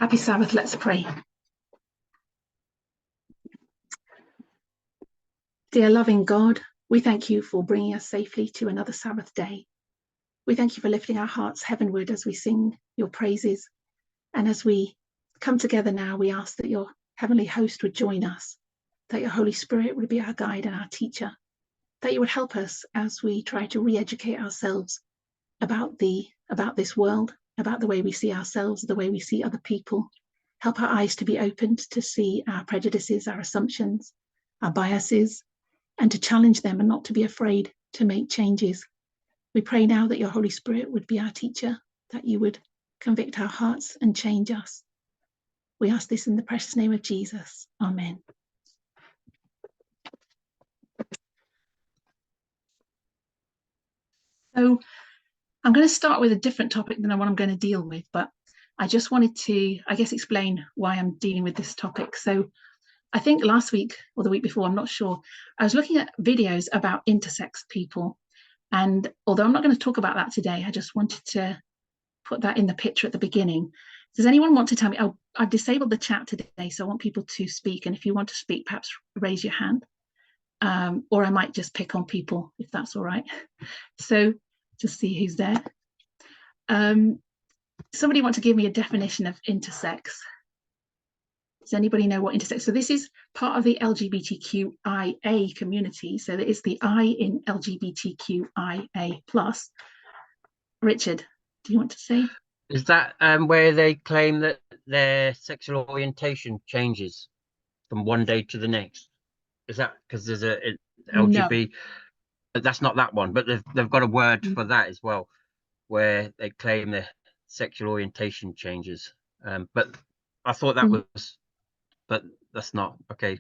Happy Sabbath, let's pray. Dear loving God, we thank you for bringing us safely to another Sabbath day. We thank you for lifting our hearts heavenward as we sing your praises. And as we come together now, we ask that your heavenly host would join us, that your Holy Spirit would be our guide and our teacher, that you would help us as we try to re-educate ourselves about this world, about the way we see ourselves, the way we see other people. Help our eyes to be opened to see our prejudices, our assumptions, our biases, and to challenge them and not to be afraid to make changes. We pray now that your Holy Spirit would be our teacher, that you would convict our hearts and change us. We ask this in the precious name of Jesus. Amen. So I'm going to start with a different topic than the one I'm going to deal with, but I just wanted to, explain why I'm dealing with this topic. So I think last week or the week before, I'm not sure, I was looking at videos about intersex people. And although I'm not going to talk about that today, I just wanted to put that in the picture at the beginning. Does anyone want to tell me? I've disabled the chat today, so I want people to speak. And if you want to speak, perhaps raise your hand. Or I might just pick on people, if that's all right. So just see who's there. Somebody want to give me a definition of intersex? Does anybody know what intersex? So this is part of the LGBTQIA community. So there is the I in LGBTQIA plus. Richard, do you want to say? Is that where they claim that their sexual orientation changes from one day to the next? Is that because there's a LGBT? No. That's not that one, but they've got a word for that as well, where they claim their sexual orientation changes. But I thought that was, but that's not okay.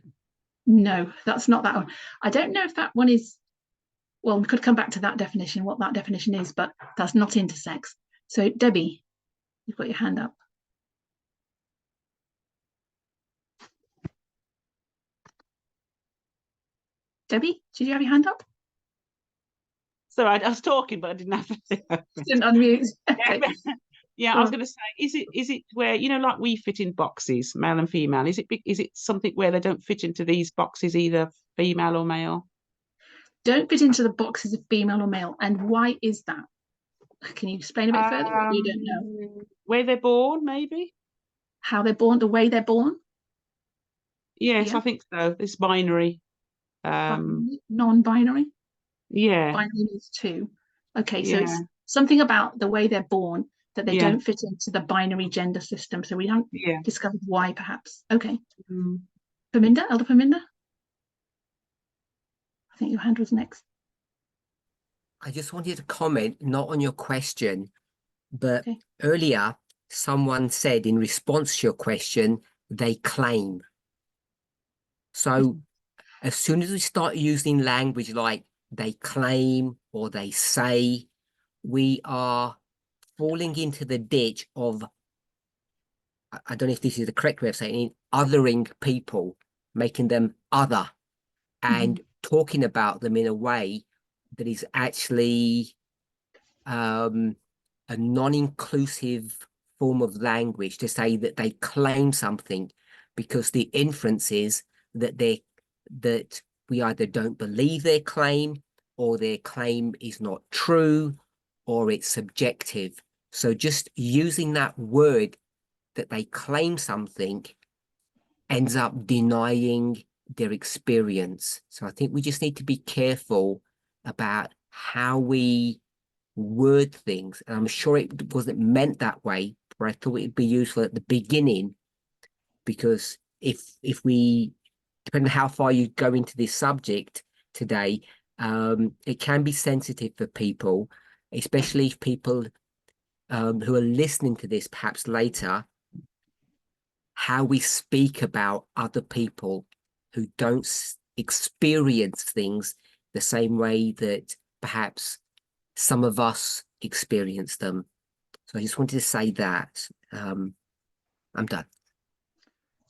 No, that's not that one. I don't know if that one is, well, we could come back to that definition, what that definition is, but that's not intersex. So Debbie, you've got your hand up. Debbie, did you have your hand up? So I was talking, but I didn't have to. Didn't unmute. Okay. Yeah, I was going to say, is it where, you know, like we fit in boxes, male and female? Is it something where they don't fit into these boxes, either female or male? Don't fit into the boxes of female or male. And why is that? Can you explain a bit further? Or you don't know. Where they're born, maybe? How they're born, the way they're born? Yes, yeah. I think so. It's binary. Non-binary? Yeah. Binary means two. Okay, so it's something about the way they're born that they don't fit into the binary gender system. So we don't discover why, perhaps. Okay. Perminda, Elder Perminda? I think your hand was next. I just wanted to comment, not on your question, but earlier someone said in response to your question, they claim. So as soon as we start using language like they claim or they say, we are falling into the ditch of, I don't know if this is the correct way of saying it, othering people, making them other, and talking about them in a way that is actually a non-inclusive form of language to say that they claim something, because the inference is that we either don't believe their claim, or their claim is not true, or it's subjective. So just using that word, that they claim something, ends up denying their experience. So I think we just need to be careful about how we word things. And I'm sure it wasn't meant that way, but I thought it'd be useful at the beginning, because if we, depending on how far you go into this subject today, it can be sensitive for people, especially if people who are listening to this perhaps later, how we speak about other people who don't experience things the same way that perhaps some of us experience them. So I just wanted to say that. I'm done.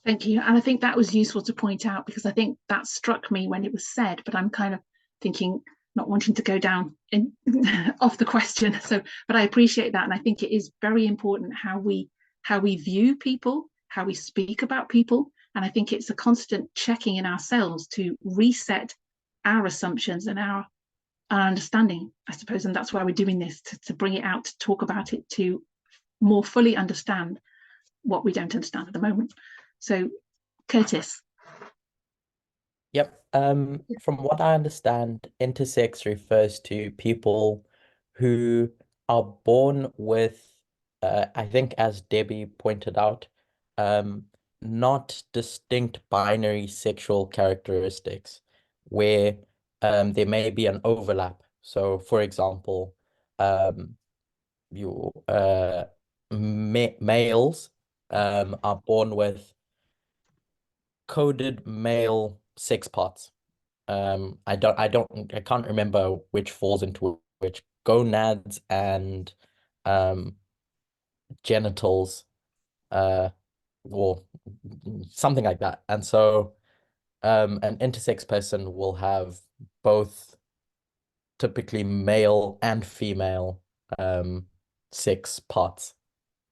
Thank you. And I think that was useful to point out, because I think that struck me when it was said, but I'm kind of thinking, not wanting to go down off the question. So, but I appreciate that. And I think it is very important how we how we view people, how we speak about people. And I think it's a constant checking in ourselves to reset our assumptions and our understanding, I suppose. And that's why we're doing this, to bring it out, to talk about it, to more fully understand what we don't understand at the moment. So, Curtis. Yep. From what I understand, intersex refers to people who are born with, I think, as Debbie pointed out, not distinct binary sexual characteristics, where there may be an overlap. So, for example, you males are born with coded male sex parts. I can't remember which falls into which, gonads and genitals, or something like that. And so an intersex person will have both typically male and female sex parts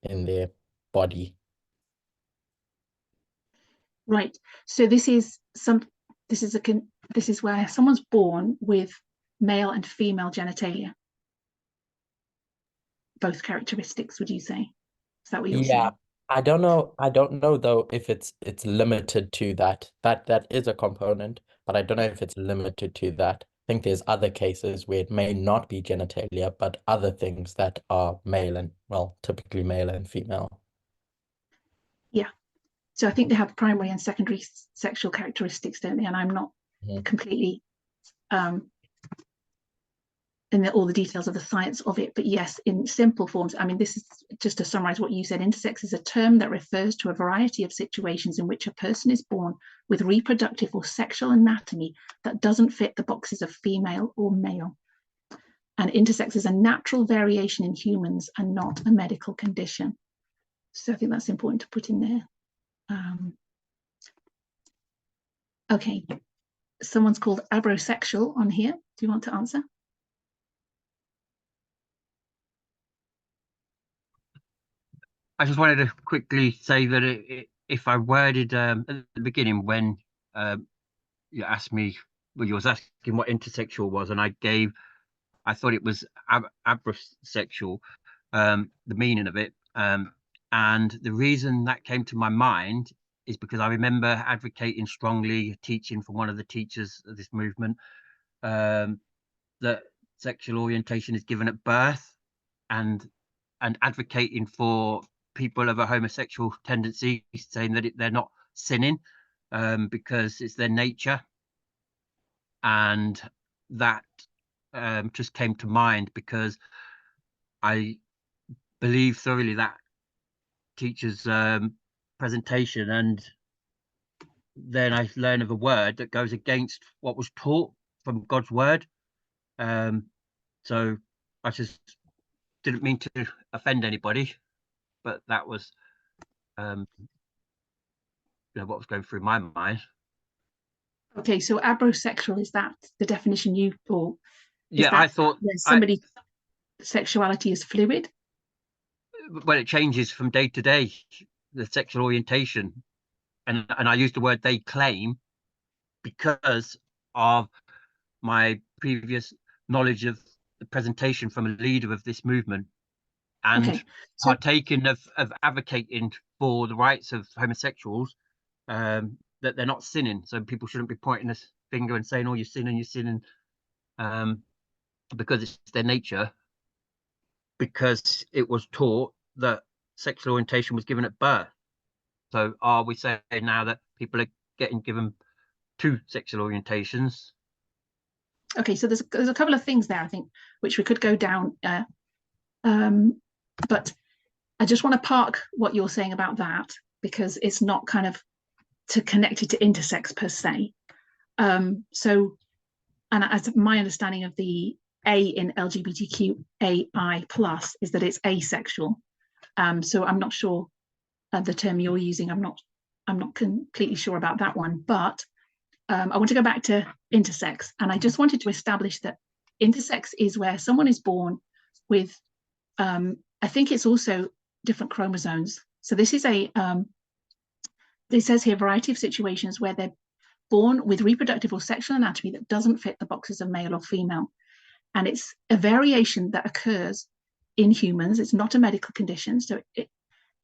in their body. Right. So this is where someone's born with male and female genitalia. Both characteristics, would you say? Is that what you're saying? I don't know though if it's limited to that. That is a component, but I don't know if it's limited to that. I think there's other cases where it may not be genitalia, but other things that are male and, well, typically male and female. Yeah. So I think they have primary and secondary sexual characteristics, don't they? And I'm not completely in all the details of the science of it, but yes, in simple forms. I mean, this is just to summarize what you said. Intersex is a term that refers to a variety of situations in which a person is born with reproductive or sexual anatomy that doesn't fit the boxes of female or male. And intersex is a natural variation in humans and not a medical condition. So I think that's important to put in there. Okay, someone's called abrosexual on here. Do you want to answer? I just wanted to quickly say that if I worded at the beginning when you asked me, well, you was asking what intersexual was, and I thought it was abrosexual, the meaning of it, and the reason that came to my mind is because I remember advocating strongly, teaching from one of the teachers of this movement, that sexual orientation is given at birth, and advocating for people of a homosexual tendency, saying that they're not sinning because it's their nature. And that just came to mind because I believe thoroughly that teacher's presentation, and then I learn of a word that goes against what was taught from God's word. So I just didn't mean to offend anybody, but that was what was going through my mind. Okay, so abrosexual, is that the definition you thought? Yeah, I thought somebody's sexuality is fluid. Well, it changes from day to day, the sexual orientation, and I use the word they claim because of my previous knowledge of the presentation from a leader of this movement, and partaking of advocating for the rights of homosexuals, that they're not sinning. So people shouldn't be pointing a finger and saying, "Oh, you're sinning," because it's their nature. Because it was taught that sexual orientation was given at birth. So are we saying now that people are getting given two sexual orientations? Okay, so there's a couple of things there, I think, which we could go down. But I just want to park what you're saying about that, because it's not kind of to connect it to intersex per se. So, and as my understanding of the A in LGBTQAI plus is that it's asexual. So I'm not sure the term you're using. I'm not completely sure about that one, but I want to go back to intersex, and I just wanted to establish that intersex is where someone is born with, I think it's also different chromosomes, So this is it says here, variety of situations where they're born with reproductive or sexual anatomy that doesn't fit the boxes of male or female. And it's a variation that occurs in humans. It's not a medical condition. So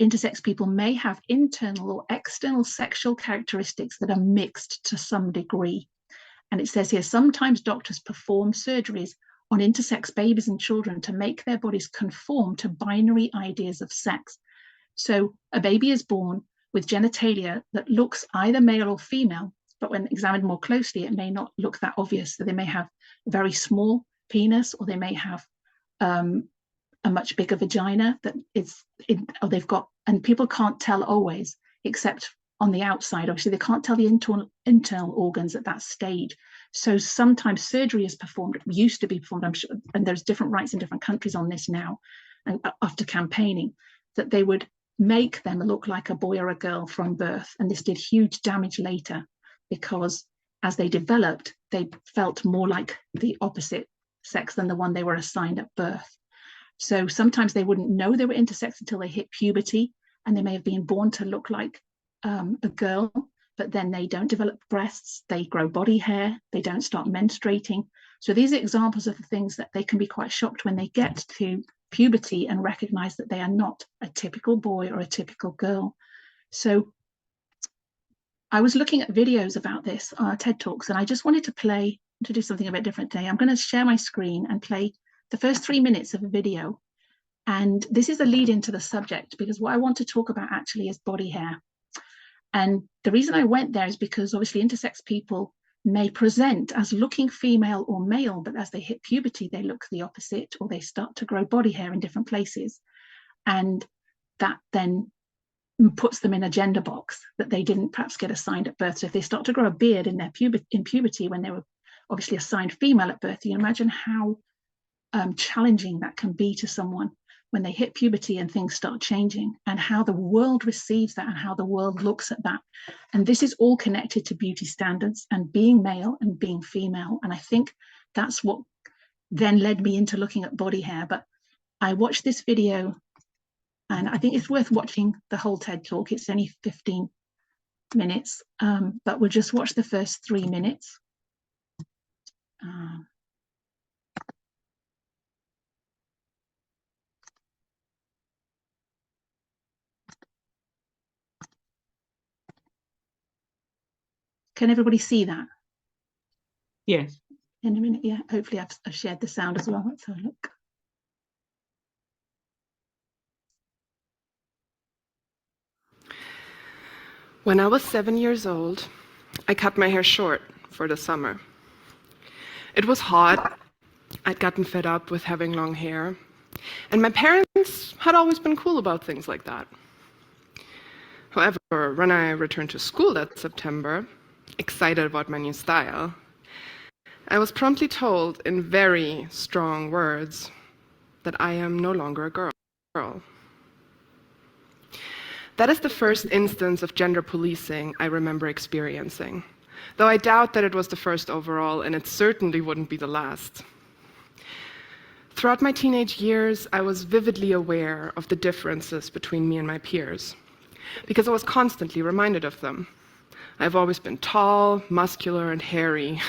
intersex people may have internal or external sexual characteristics that are mixed to some degree. And it says here, sometimes doctors perform surgeries on intersex babies and children to make their bodies conform to binary ideas of sex. So a baby is born with genitalia that looks either male or female, but when examined more closely, it may not look that obvious. So they may have a very small penis, or they may have a much bigger vagina or they've got, and people can't tell always, except on the outside. Obviously, they can't tell the internal organs at that stage. So sometimes surgery is performed, used to be performed, I'm sure, and there's different rights in different countries on this now, and after campaigning, that they would make them look like a boy or a girl from birth. And this did huge damage later, because as they developed, they felt more like the opposite sex than the one they were assigned at birth. So sometimes they wouldn't know they were intersex until they hit puberty, and they may have been born to look like a girl, but then they don't develop breasts, they grow body hair, they don't start menstruating. So these are examples of the things that they can be quite shocked when they get to puberty and recognize that they are not a typical boy or a typical girl. So I was looking at videos about this, TED Talks, and I just wanted to do something a bit different today. I'm going to share my screen and play the first 3 minutes of a video. And this is a lead into the subject, because what I want to talk about actually is body hair. And the reason I went there is because obviously intersex people may present as looking female or male, but as they hit puberty, they look the opposite, or they start to grow body hair in different places. And that then puts them in a gender box that they didn't perhaps get assigned at birth. So if they start to grow a beard in their puberty when they were obviously assigned female at birth, you can imagine how challenging that can be to someone when they hit puberty and things start changing, and how the world receives that and how the world looks at that. And this is all connected to beauty standards and being male and being female. And I think that's what then led me into looking at body hair. But I watched this video, and I think it's worth watching the whole TED Talk. It's only 15 minutes, but we'll just watch the first 3 minutes. Can everybody see that? Yes. In a minute, yeah. Hopefully I've shared the sound as well. Let's have a look. When I was 7 years old, I cut my hair short for the summer. It was hot. I'd gotten fed up with having long hair, and my parents had always been cool about things like that. However, when I returned to school that September, excited about my new style, I was promptly told in very strong words that I am no longer a girl. That is the first instance of gender policing I remember experiencing, though I doubt that it was the first overall, and it certainly wouldn't be the last. Throughout my teenage years, I was vividly aware of the differences between me and my peers, because I was constantly reminded of them. I've always been tall, muscular, and hairy,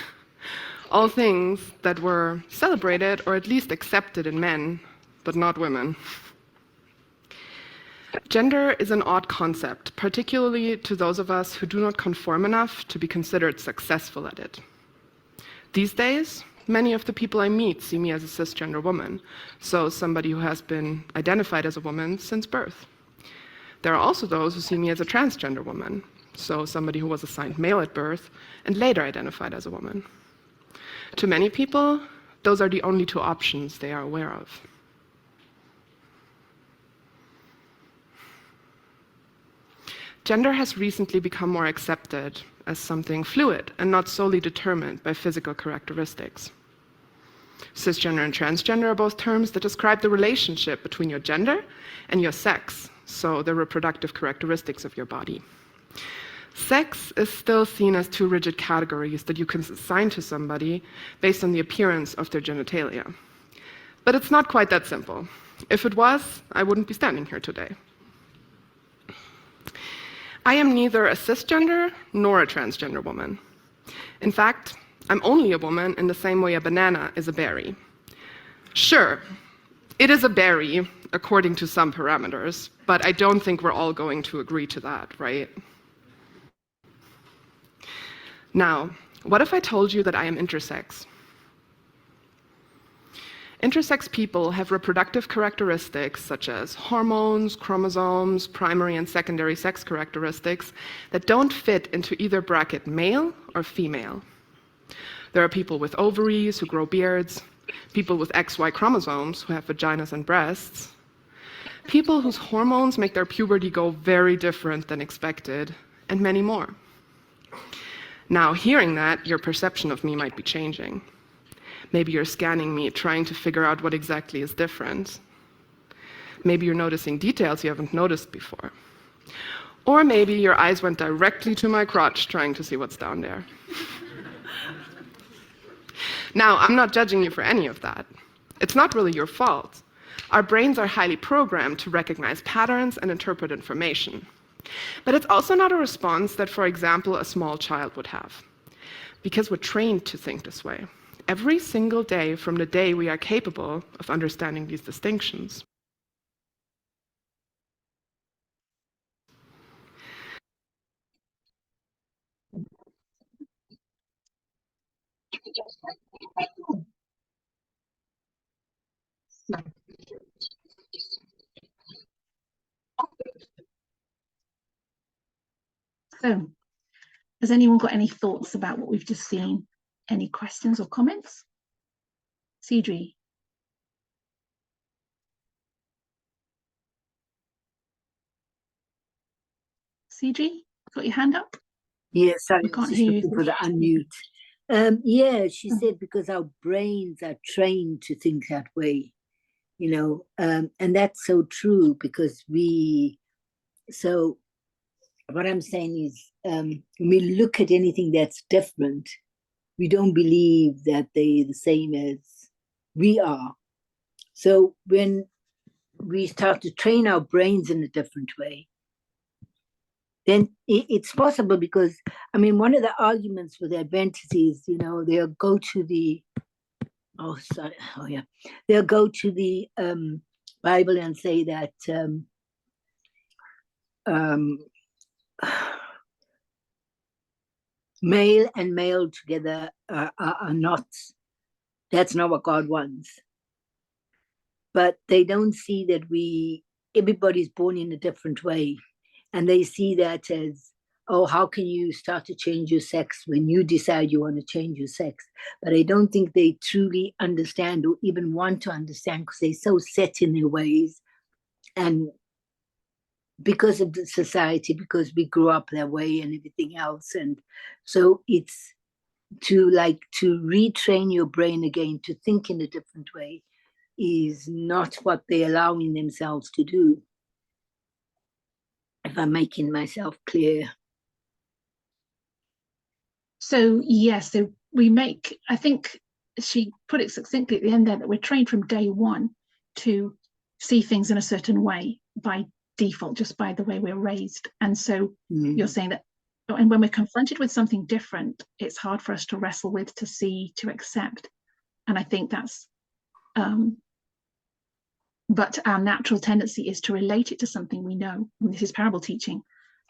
all things that were celebrated or at least accepted in men, but not women. Gender is an odd concept, particularly to those of us who do not conform enough to be considered successful at it. These days, many of the people I meet see me as a cisgender woman, so somebody who has been identified as a woman since birth. There are also those who see me as a transgender woman, so somebody who was assigned male at birth and later identified as a woman. To many people, those are the only two options they are aware of. Gender has recently become more accepted as something fluid and not solely determined by physical characteristics. Cisgender and transgender are both terms that describe the relationship between your gender and your sex, so the reproductive characteristics of your body. Sex is still seen as two rigid categories that you can assign to somebody based on the appearance of their genitalia. But it's not quite that simple. If it was, I wouldn't be standing here today. I am neither a cisgender nor a transgender woman. In fact, I'm only a woman in the same way a banana is a berry. Sure, it is a berry according to some parameters, but I don't think we're all going to agree to that, right? Now, what if I told you that I am intersex? Intersex people have reproductive characteristics such as hormones, chromosomes, primary and secondary sex characteristics that don't fit into either bracket male or female. There are people with ovaries who grow beards, people with XY chromosomes who have vaginas and breasts, people whose hormones make their puberty go very different than expected, and many more. Now, hearing that, your perception of me might be changing. Maybe you're scanning me, trying to figure out what exactly is different. Maybe you're noticing details you haven't noticed before. Or maybe your eyes went directly to my crotch, trying to see what's down there. Now, I'm not judging you for any of that. It's not really your fault. Our brains are highly programmed to recognize patterns and interpret information. But it's also not a response that, for example, a small child would have, because we're trained to think this way every single day from the day we are capable of understanding these distinctions. So, has anyone got any thoughts about what we've just seen? Any questions or comments? Cedri? Cedri, got your hand up? Yes, sorry, We I can't was just hear you. looking for the unmute. Yeah, she said because our brains are trained to think that way, you know, and that's so true because so what I'm saying is when we look at anything that's different, we don't believe that they're the same as we are. So when we start to train our brains in a different way, then it's possible because, I mean, one of the arguments with the Adventists is, you know, they'll go to the, they'll go to the Bible and say that male and male together are not, that's not what God wants. But they don't see that everybody's born in a different way. And they see that as, oh, how can you start to change your sex when you decide you want to change your sex? But I don't think they truly understand or even want to understand because they're so set in their ways. And because of the society, because we grew up that way and everything else. And so it's to retrain your brain again to think in a different way is not what they're allowing themselves to do. If I'm making myself clear. So, yes, so I think she put it succinctly at the end there, that we're trained from day one to see things in a certain way by default, just by the way we're raised. And so you're saying that, and when we're confronted with something different, it's hard for us to wrestle with, to see, to accept. And I think that's, but our natural tendency is to relate it to something we know. And this is parable teaching,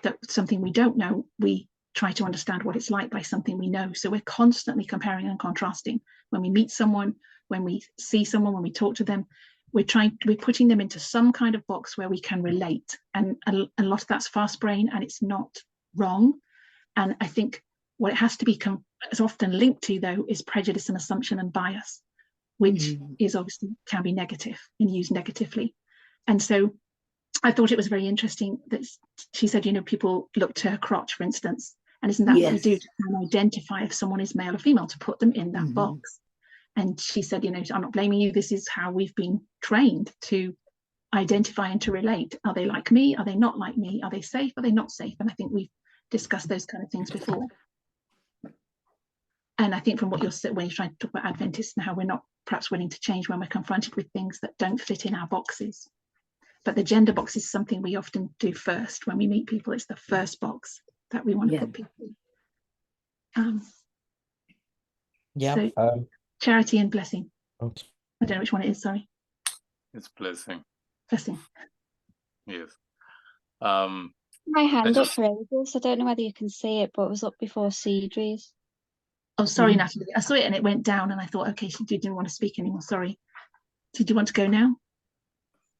that something we don't know, we try to understand what it's like by something we know. So we're constantly comparing and contrasting. When we meet someone, when we see someone, when we talk to them, we're putting them into some kind of box where we can relate. And a lot of that's fast brain, and it's not wrong. And I think what it has to be is often linked to, though, is prejudice and assumption and bias, which is obviously can be negative and used negatively. And so I thought it was very interesting that she said, you know, people look to her crotch, for instance, and isn't that what we do to identify if someone is male or female, to put them in that box? And she said, you know, I'm not blaming you. This is how we've been trained to identify and to relate. Are they like me? Are they not like me? Are they safe? Are they not safe? And I think we've discussed those kind of things before. And I think from what when you're trying to talk about Adventists and how we're not perhaps willing to change when we're confronted with things that don't fit in our boxes. but the gender box is something we often do first when we meet people. It's the first box that we want to put people in. Yeah. So charity and blessing. Oops. I don't know which one it is, sorry. It's blessing. Blessing. Yes. My hand up for ages. I don't know whether you can see it, but it was up before Cedri's. Oh, sorry, Natalie. I saw it and it went down and I thought, okay, she didn't want to speak anymore. Sorry. Did you want to go now?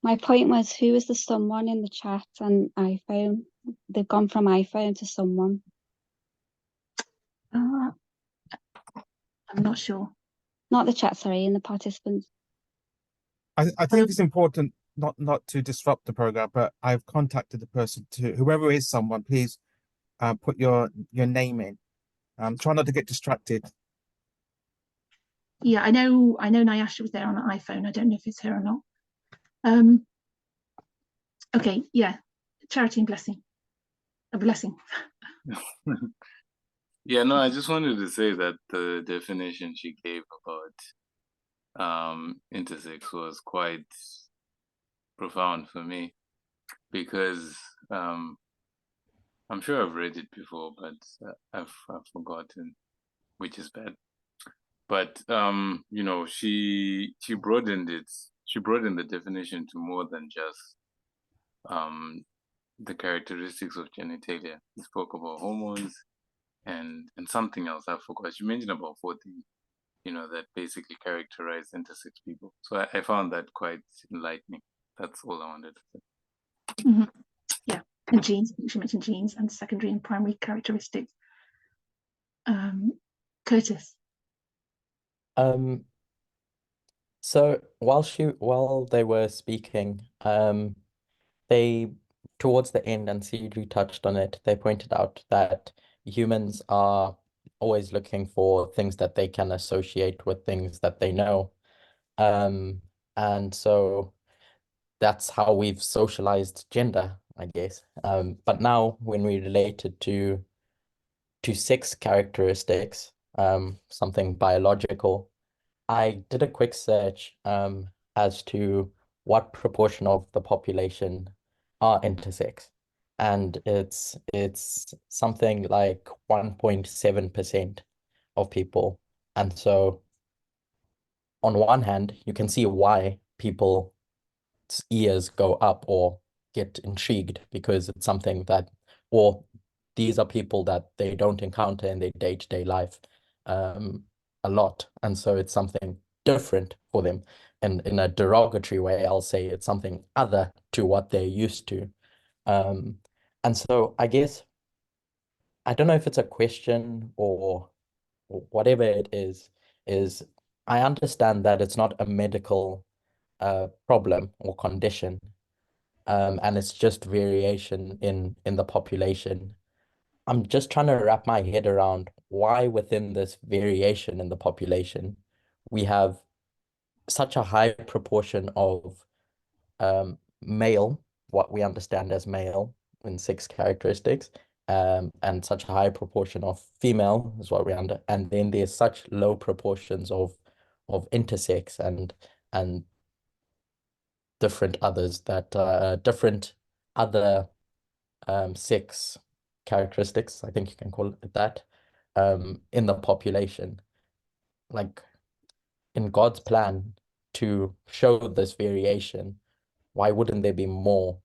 My point was, who is the someone in the chat and iPhone? They've gone from iPhone to someone. I'm not sure. Not the chat, sorry, in the participants. I think it's important not to disrupt the program, but I've contacted the person to, whoever is someone, please put your name in. Try not to get distracted. Yeah, I know Nyasha was there on an iPhone. I don't know if it's her or not. Okay, yeah, charity and blessing. A blessing. Yeah, no, I just wanted to say that the definition she gave about intersex was quite profound for me, because I'm sure I've read it before, but I've forgotten, which is bad. But you know, she broadened it. She broadened the definition to more than just the characteristics of genitalia. She spoke about hormones and something else I forgot. She mentioned about 4 things, you know, that basically characterize intersex people. So I found that quite enlightening. That's all I wanted to say. Mm-hmm. Yeah, and genes. She mentioned genes and secondary and primary characteristics. Curtis. So while they were speaking, they, towards the end, and Cedri touched on it, they pointed out that humans are always looking for things that they can associate with things that they know. And so that's how we've socialized gender, I guess. But now when we relate it to sex characteristics, something biological, I did a quick search as to what proportion of the population are intersex, and it's something like 1.7% of people. And so on one hand, you can see why people's ears go up or get intrigued, because it's something that, or these are people that they don't encounter in their day-to-day life a lot. And so it's something different for them. And in a derogatory way, I'll say it's something other to what they're used to. And so I guess, I don't know if it's a question or whatever it is I understand that it's not a medical problem or condition, and it's just variation in the population. I'm just trying to wrap my head around why within this variation in the population, we have such a high proportion of male, what we understand as male in sex characteristics, and such a high proportion of female is what we under, and then there's such low proportions of intersex and different others that different other sex characteristics, I think you can call it that, in the population. Like, in God's plan to show this variation, why wouldn't there be more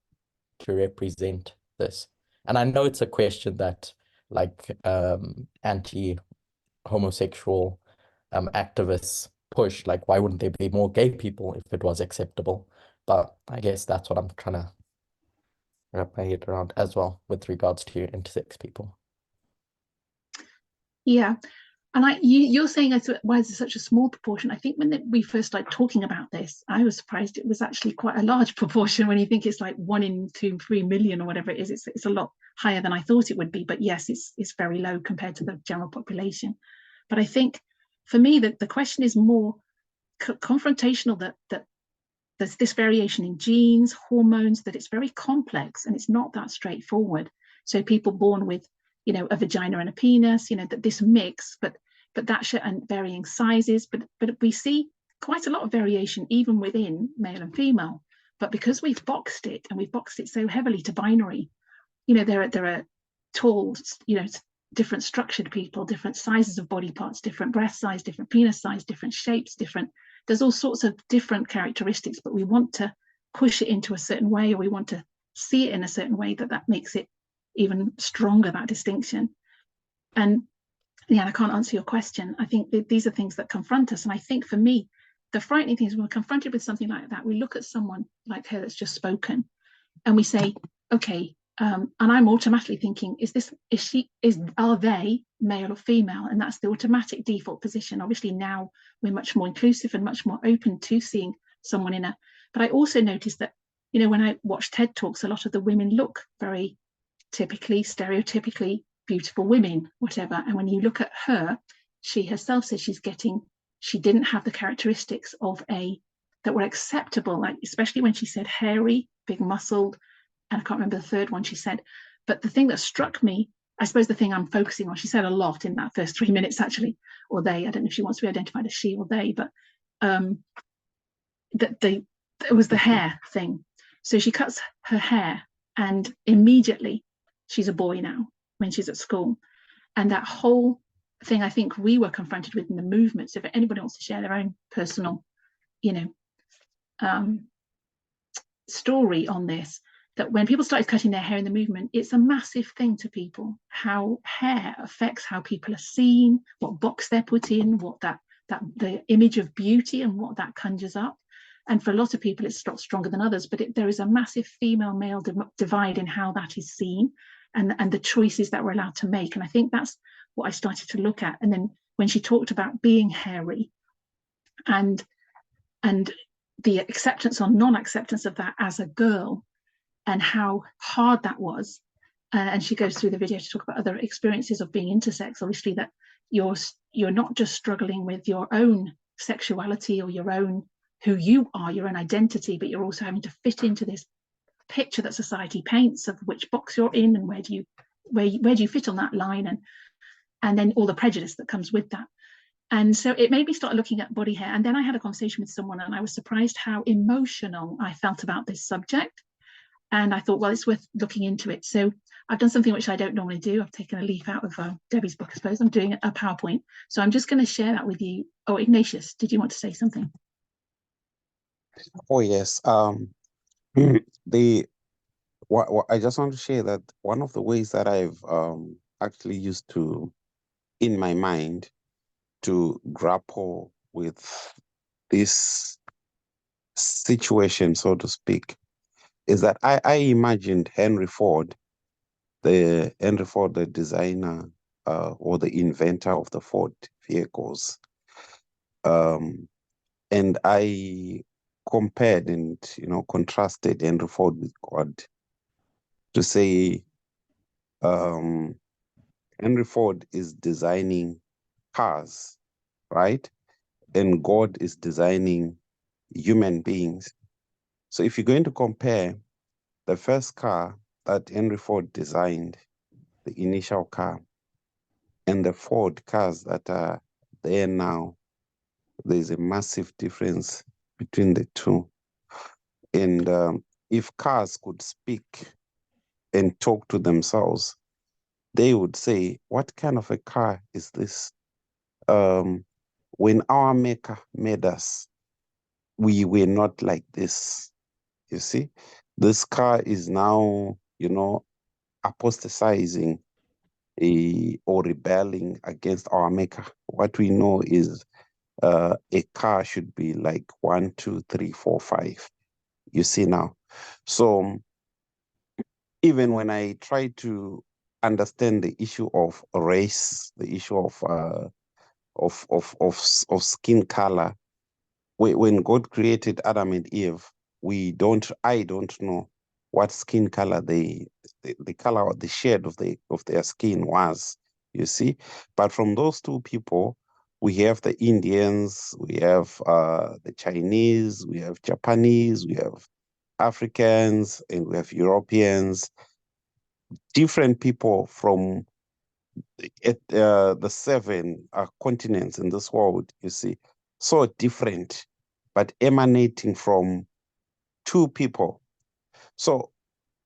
to represent this? And I know it's a question that, like, anti-homosexual activists push, like, why wouldn't there be more gay people if it was acceptable? But I guess that's what I'm trying to wrap my head around as well with regards to intersex people. Yeah, and you're saying why is it such a small proportion? I think when we first started talking about this, I was surprised it was actually quite a large proportion. When you think it's like 1 in 2, 3 million or whatever it is, it's a lot higher than I thought it would be. But yes, it's very low compared to the general population. But I think for me that the question is more confrontational, that there's this variation in genes, hormones, that it's very complex and it's not that straightforward. So people born with, you know, a vagina and a penis, you know, that this mix, but that and varying sizes, but we see quite a lot of variation even within male and female. But because we've boxed it, and we've boxed it so heavily to binary, you know, there are tall, you know, different structured people, different sizes of body parts, different breast size, different penis size, different shapes, there's all sorts of different characteristics, but we want to push it into a certain way, or we want to see it in a certain way that makes it even stronger, that distinction. And yeah, I can't answer your question. I think these are things that confront us. And I think for me, the frightening thing is when we're confronted with something like that, we look at someone like her that's just spoken and we say, okay, and I'm automatically thinking, are they male or female? And that's the automatic default position. Obviously now we're much more inclusive and much more open to seeing someone in a, but I also noticed that, you know, when I watch TED Talks, a lot of the women look very typically, stereotypically beautiful women, whatever. And when you look at her, she herself says she didn't have the characteristics of that were acceptable, like especially when she said hairy, big muscled, and I can't remember the third one she said. But the thing that struck me, I suppose the thing I'm focusing on, she said a lot in that first 3 minutes actually, or they, I don't know if she wants to be identified as she or they, but it was the hair thing. So she cuts her hair and immediately she's a boy now when she's at school. And that whole thing, I think we were confronted with in the movement. So if anybody wants to share their own personal, you know, story on this, that when people started cutting their hair in the movement, it's a massive thing to people, how hair affects how people are seen, what box they're put in, what the image of beauty and what that conjures up. And for a lot of people, it's stronger than others, but there is a massive female-male divide in how that is seen and the choices that we're allowed to make. And I think that's what I started to look at. And then when she talked about being hairy and the acceptance or non-acceptance of that as a girl and how hard that was. And she goes through the video to talk about other experiences of being intersex, obviously, that you're not just struggling with your own sexuality or your own who you are, your own identity, but you're also having to fit into this picture that society paints of which box you're in and where do you fit on that line, and then all the prejudice that comes with that. And so it made me start looking at body hair. And then I had a conversation with someone and I was surprised how emotional I felt about this subject. And I thought, well, it's worth looking into it. So I've done something which I don't normally do. I've taken a leaf out of Debbie's book, I suppose. I'm doing a PowerPoint. So I'm just going to share that with you. Oh, Ignatius, did you want to say something? Oh, yes. What I just want to share that one of the ways that I've actually used to, in my mind, to grapple with this situation, so to speak, is that I imagined Henry Ford, the designer or the inventor of the Ford vehicles, and I compared and contrasted Henry Ford with God to say Henry Ford is designing cars, right? And God is designing human beings. So if you're going to compare the first car that Henry Ford designed, the initial car, and the Ford cars that are there now, there's a massive difference between the two. And if cars could speak and talk to themselves, they would say, what kind of a car is this? When our maker made us, we were not like this. You see, this car is now, apostatizing or rebelling against our maker. What we know is a car should be like 1, 2, 3, 4, 5. You see now. So even when I try to understand the issue of race, the issue of skin color, when God created Adam and Eve, I don't know what skin color the color or the shade of their skin was, you see. But from those two people, we have the Indians, we have the Chinese, we have Japanese, we have Africans, and we have Europeans, different people from the 7 continents in this world, you see, so different, but emanating from two people. So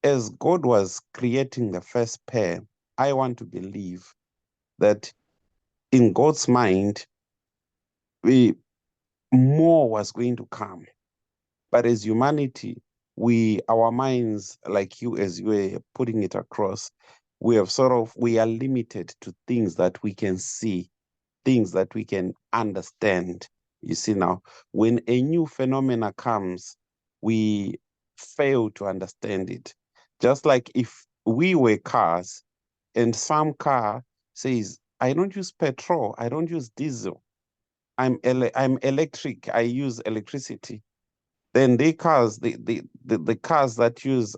as God was creating the first pair, I want to believe that in God's mind, more was going to come. But as humanity, our minds, like you, as you were putting it across, we are limited to things that we can see, things that we can understand. You see now, when a new phenomena comes, we fail to understand it. Just like if we were cars and some car says, I don't use petrol, I don't use diesel, I'm electric, I use electricity. Then the cars that use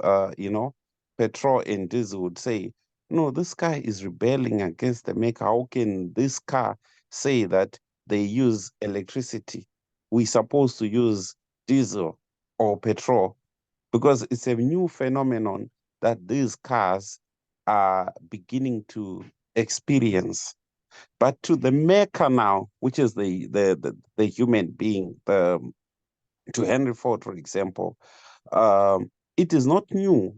petrol and diesel would say, no, this car is rebelling against the maker. How can this car say that they use electricity? We're supposed to use diesel or petrol, because it's a new phenomenon that these cars are beginning to experience. But to the maker now, which is the human being, to Henry Ford, for example, it is not new.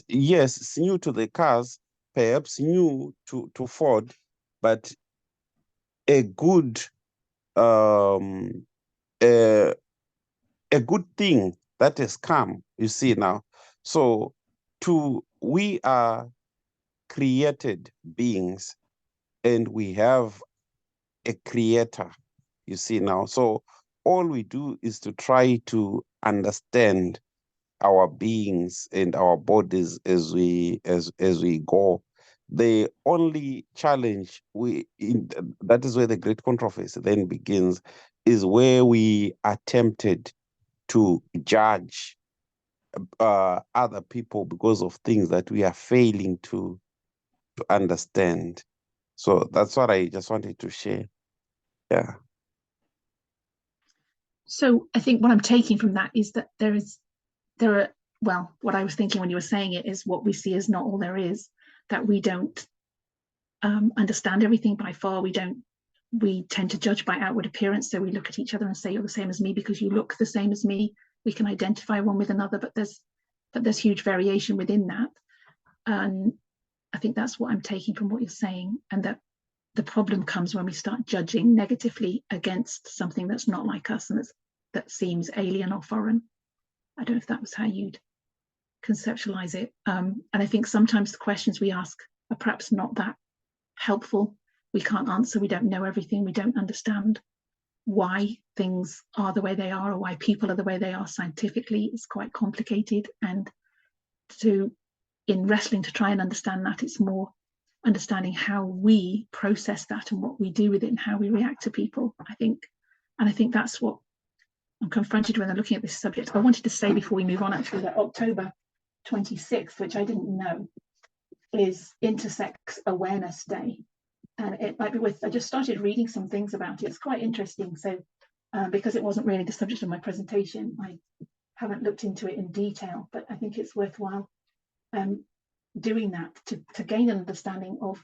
Yes, it's new to the cars, perhaps new to Ford, but a good a good thing that has come, you see now. So we are created beings and we have a creator, you see now. So all we do is to try to understand our beings and our bodies as we go. The only challenge that is where the great controversy then begins, is where we are tempted to judge other people because of things that we are failing to understand. So that's what I just wanted to share. Yeah. So I think what I'm taking from that is that what I was thinking when you were saying it is, what we see is not all there is, that we don't understand everything by far. We tend to judge by outward appearance. So we look at each other and say, you're the same as me because you look the same as me. We can identify one with another, but there's huge variation within that. And I think that's what I'm taking from what you're saying, and that the problem comes when we start judging negatively against something that's not like us and that seems alien or foreign. I don't know if that was how you'd conceptualize it. And I think sometimes the questions we ask are perhaps not that helpful. We can't answer, we don't know everything, we don't understand why things are the way they are or why people are the way they are scientifically. It's quite complicated, and in wrestling to try and understand that, it's more understanding how we process that and what we do with it and how we react to people, I think. And I think that's what I'm confronted when I'm looking at this subject. I wanted to say before we move on, actually, that October 26th, which I didn't know, is Intersex Awareness Day. And it might be I just started reading some things about it. It's quite interesting. So because it wasn't really the subject of my presentation, I haven't looked into it in detail, but I think it's worthwhile doing that to gain an understanding of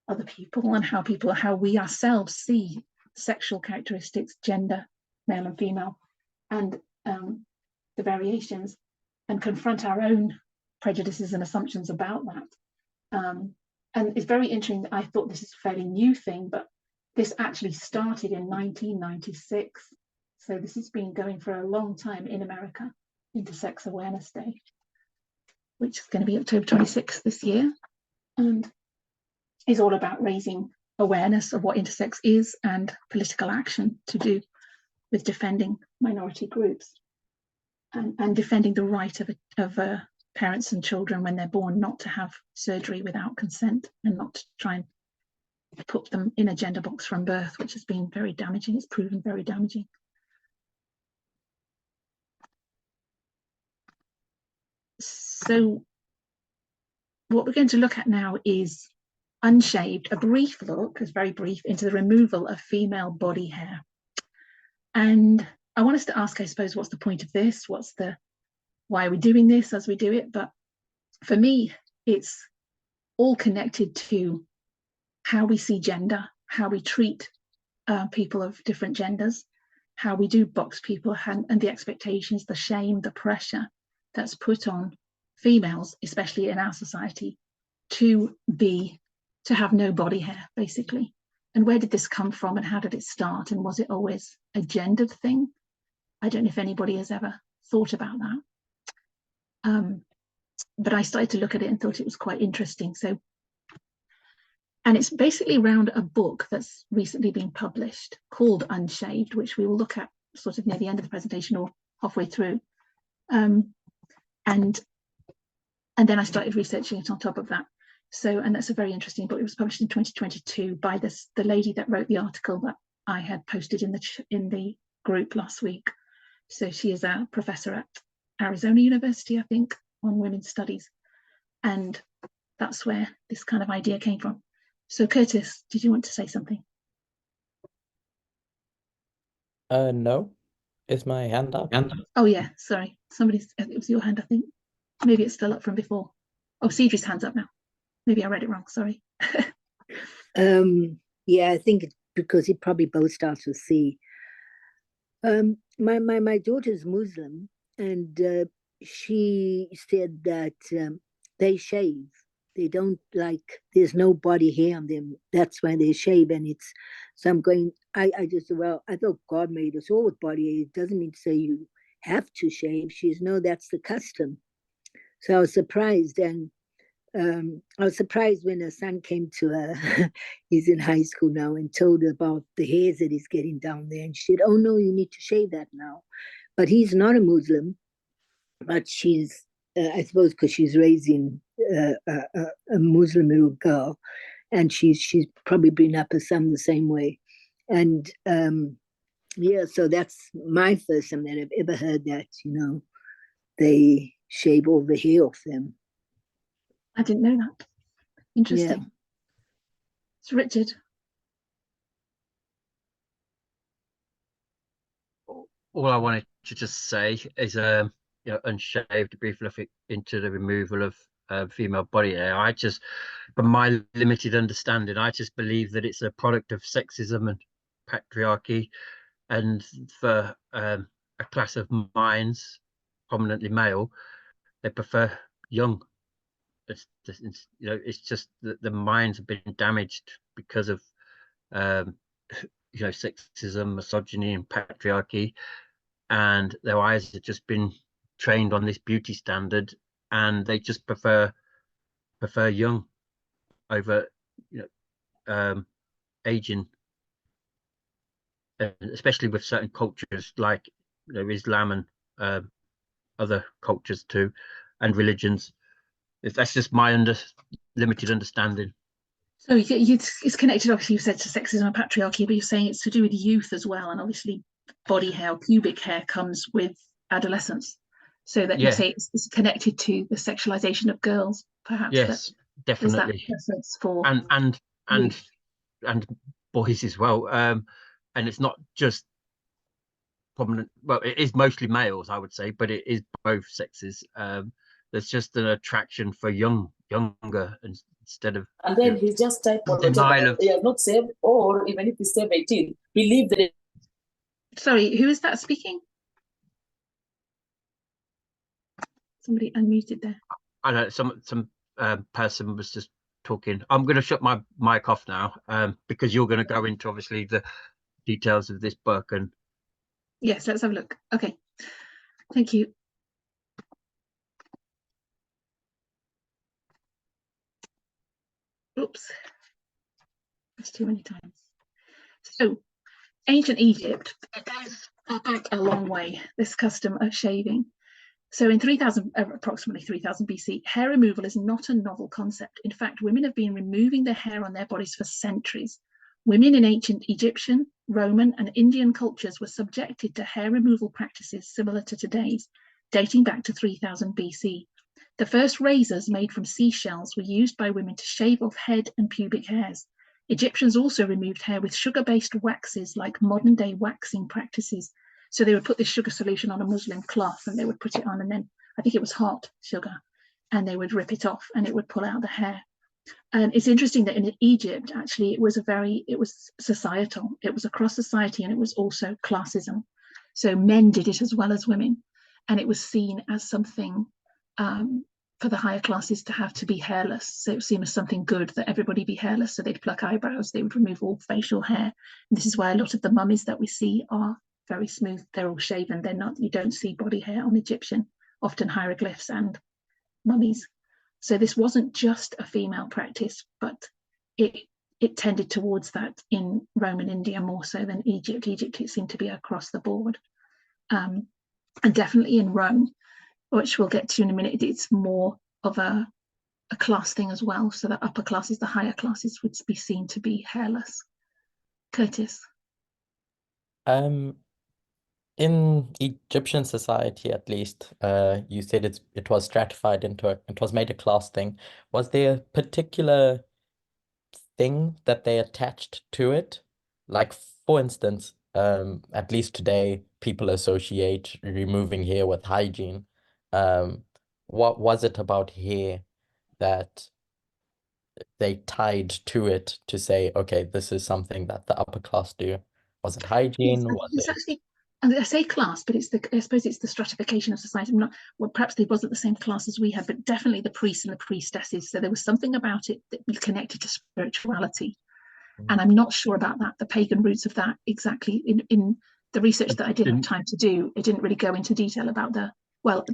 other people and how we ourselves see sexual characteristics, gender, male and female, and the variations, and confront our own prejudices and assumptions about that. And it's very interesting. I thought this is a fairly new thing, but this actually started in 1996. So this has been going for a long time in America, Intersex Awareness Day, which is going to be October 26th this year, and is all about raising awareness of what intersex is and political action to do with defending minority groups and defending the right of parents and children when they're born not to have surgery without consent, and not to try and put them in a gender box from birth, which has been very damaging. It's proven very damaging. So what we're going to look at now is Unshaved, a brief look, it's very brief, into the removal of female body hair. And I want us to ask, I suppose, what's the point of this? Why are we doing this as we do it? But for me, it's all connected to how we see gender, how we treat people of different genders, how we do box people and the expectations, the shame, the pressure that's put on females, especially in our society, to have no body hair, basically. And where did this come from, and how did it start? And was it always a gendered thing? I don't know if anybody has ever thought about that. But I started to look at it and thought it was quite interesting. So, and it's basically around a book that's recently been published called Unshaved, which we will look at sort of near the end of the presentation or halfway through. And then I started researching it on top of that. So, and that's a very interesting book. It was published in 2022 by the lady that wrote the article that I had posted in the group last week. So she is a professor at Arizona University, I think, on women's studies. And that's where this kind of idea came from. So Curtis, did you want to say something? No. Is my hand up? Oh yeah, sorry. It was your hand, I think. Maybe it's still up from before. Oh, Cedric's hand's up now. Maybe I read it wrong, sorry. Yeah, I think it's because it probably both starts with C. My daughter's Muslim, and she said that they shave. They don't there's no body hair on them. That's why they shave. And so I'm going, I just, well, I thought God made us all with body hair. It doesn't mean to say you have to shave. She's, no, that's the custom. So I was surprised. And I was surprised when her son came to her, he's in high school now, and told her about the hairs that he's getting down there. And she said, oh no, you need to shave that now. But he's not a Muslim, but she's, I suppose because she's raising a Muslim little girl, and she's probably been up her son the same way. And yeah, so that's my first time that I've ever heard that, they shave all the hair off them. I didn't know that. Interesting. Yeah. It's Richard. All I wanted to just say is, Unshaved, a brief look into the removal of female body hair. I just, from my limited understanding, I just believe that it's a product of sexism and patriarchy, and for a class of minds, prominently male, they prefer young. It's just that the minds have been damaged because of sexism, misogyny, and patriarchy, and their eyes have just been trained on this beauty standard, and they just prefer young over aging, especially with certain cultures like Islam and other cultures too, and religions. That's just my limited understanding. So it's connected, obviously, you said, to sexism and patriarchy, but you're saying it's to do with youth as well, and obviously body hair, pubic hair comes with adolescence. So that you say it's connected to the sexualization of girls, perhaps. Yes, definitely. For and boys as well. And it's not just prominent. Well, it is mostly males, I would say, but it is both sexes. There's just an attraction for younger instead of. And then he just type whatever. They are not saved, or even if he's saved 18, believe that. Sorry, who is that speaking? Somebody unmuted there. I know some person was just talking. I'm going to shut my mic off now, because you're going to go into obviously the details of this book. And yes, let's have a look. Okay, thank you. Oops, that's too many times. So ancient Egypt, it goes back a long way, this custom of shaving. So in approximately 3000 BC, hair removal is not a novel concept. In fact, women have been removing their hair on their bodies for centuries. Women in ancient Egyptian, Roman, and Indian cultures were subjected to hair removal practices similar to today's, dating back to 3000 BC. The first razors made from seashells were used by women to shave off head and pubic hairs. Egyptians also removed hair with sugar-based waxes like modern-day waxing practices. So they would put this sugar solution on a muslin cloth, and they would put it on, and then I think it was hot sugar, and they would rip it off and it would pull out the hair. And it's interesting that in Egypt, actually, it was societal. It was across society, and it was also classism. So men did it as well as women, and it was seen as something for the higher classes to have to be hairless. So it was seen as something good that everybody be hairless. So they'd pluck eyebrows, they would remove all facial hair. And this is why a lot of the mummies that we see are very smooth. They're all shaven. They're not. You don't see body hair on Egyptian, often hieroglyphs and mummies. So this wasn't just a female practice, but it tended towards that in Roman India more so than Egypt. Egypt, it seemed to be across the board. And definitely in Rome, which we'll get to in a minute, it's more of a class thing as well. So the upper classes, the higher classes would be seen to be hairless. Curtis? In Egyptian society, at least, you said it was stratified into it was made a class thing. Was there a particular thing that they attached to it? Like, for instance, at least today, people associate removing hair with hygiene. What was it about hair that they tied to it to say, okay, this is something that the upper class do? Was it hygiene? It's actually, I say class, but I suppose it's the stratification of society. Well, perhaps they wasn't the same class as we had, but definitely the priests and the priestesses. So there was something about it that was connected to spirituality. And I'm not sure about that, the pagan roots of that exactly. In the research that I didn't have time to do, it didn't really go into detail about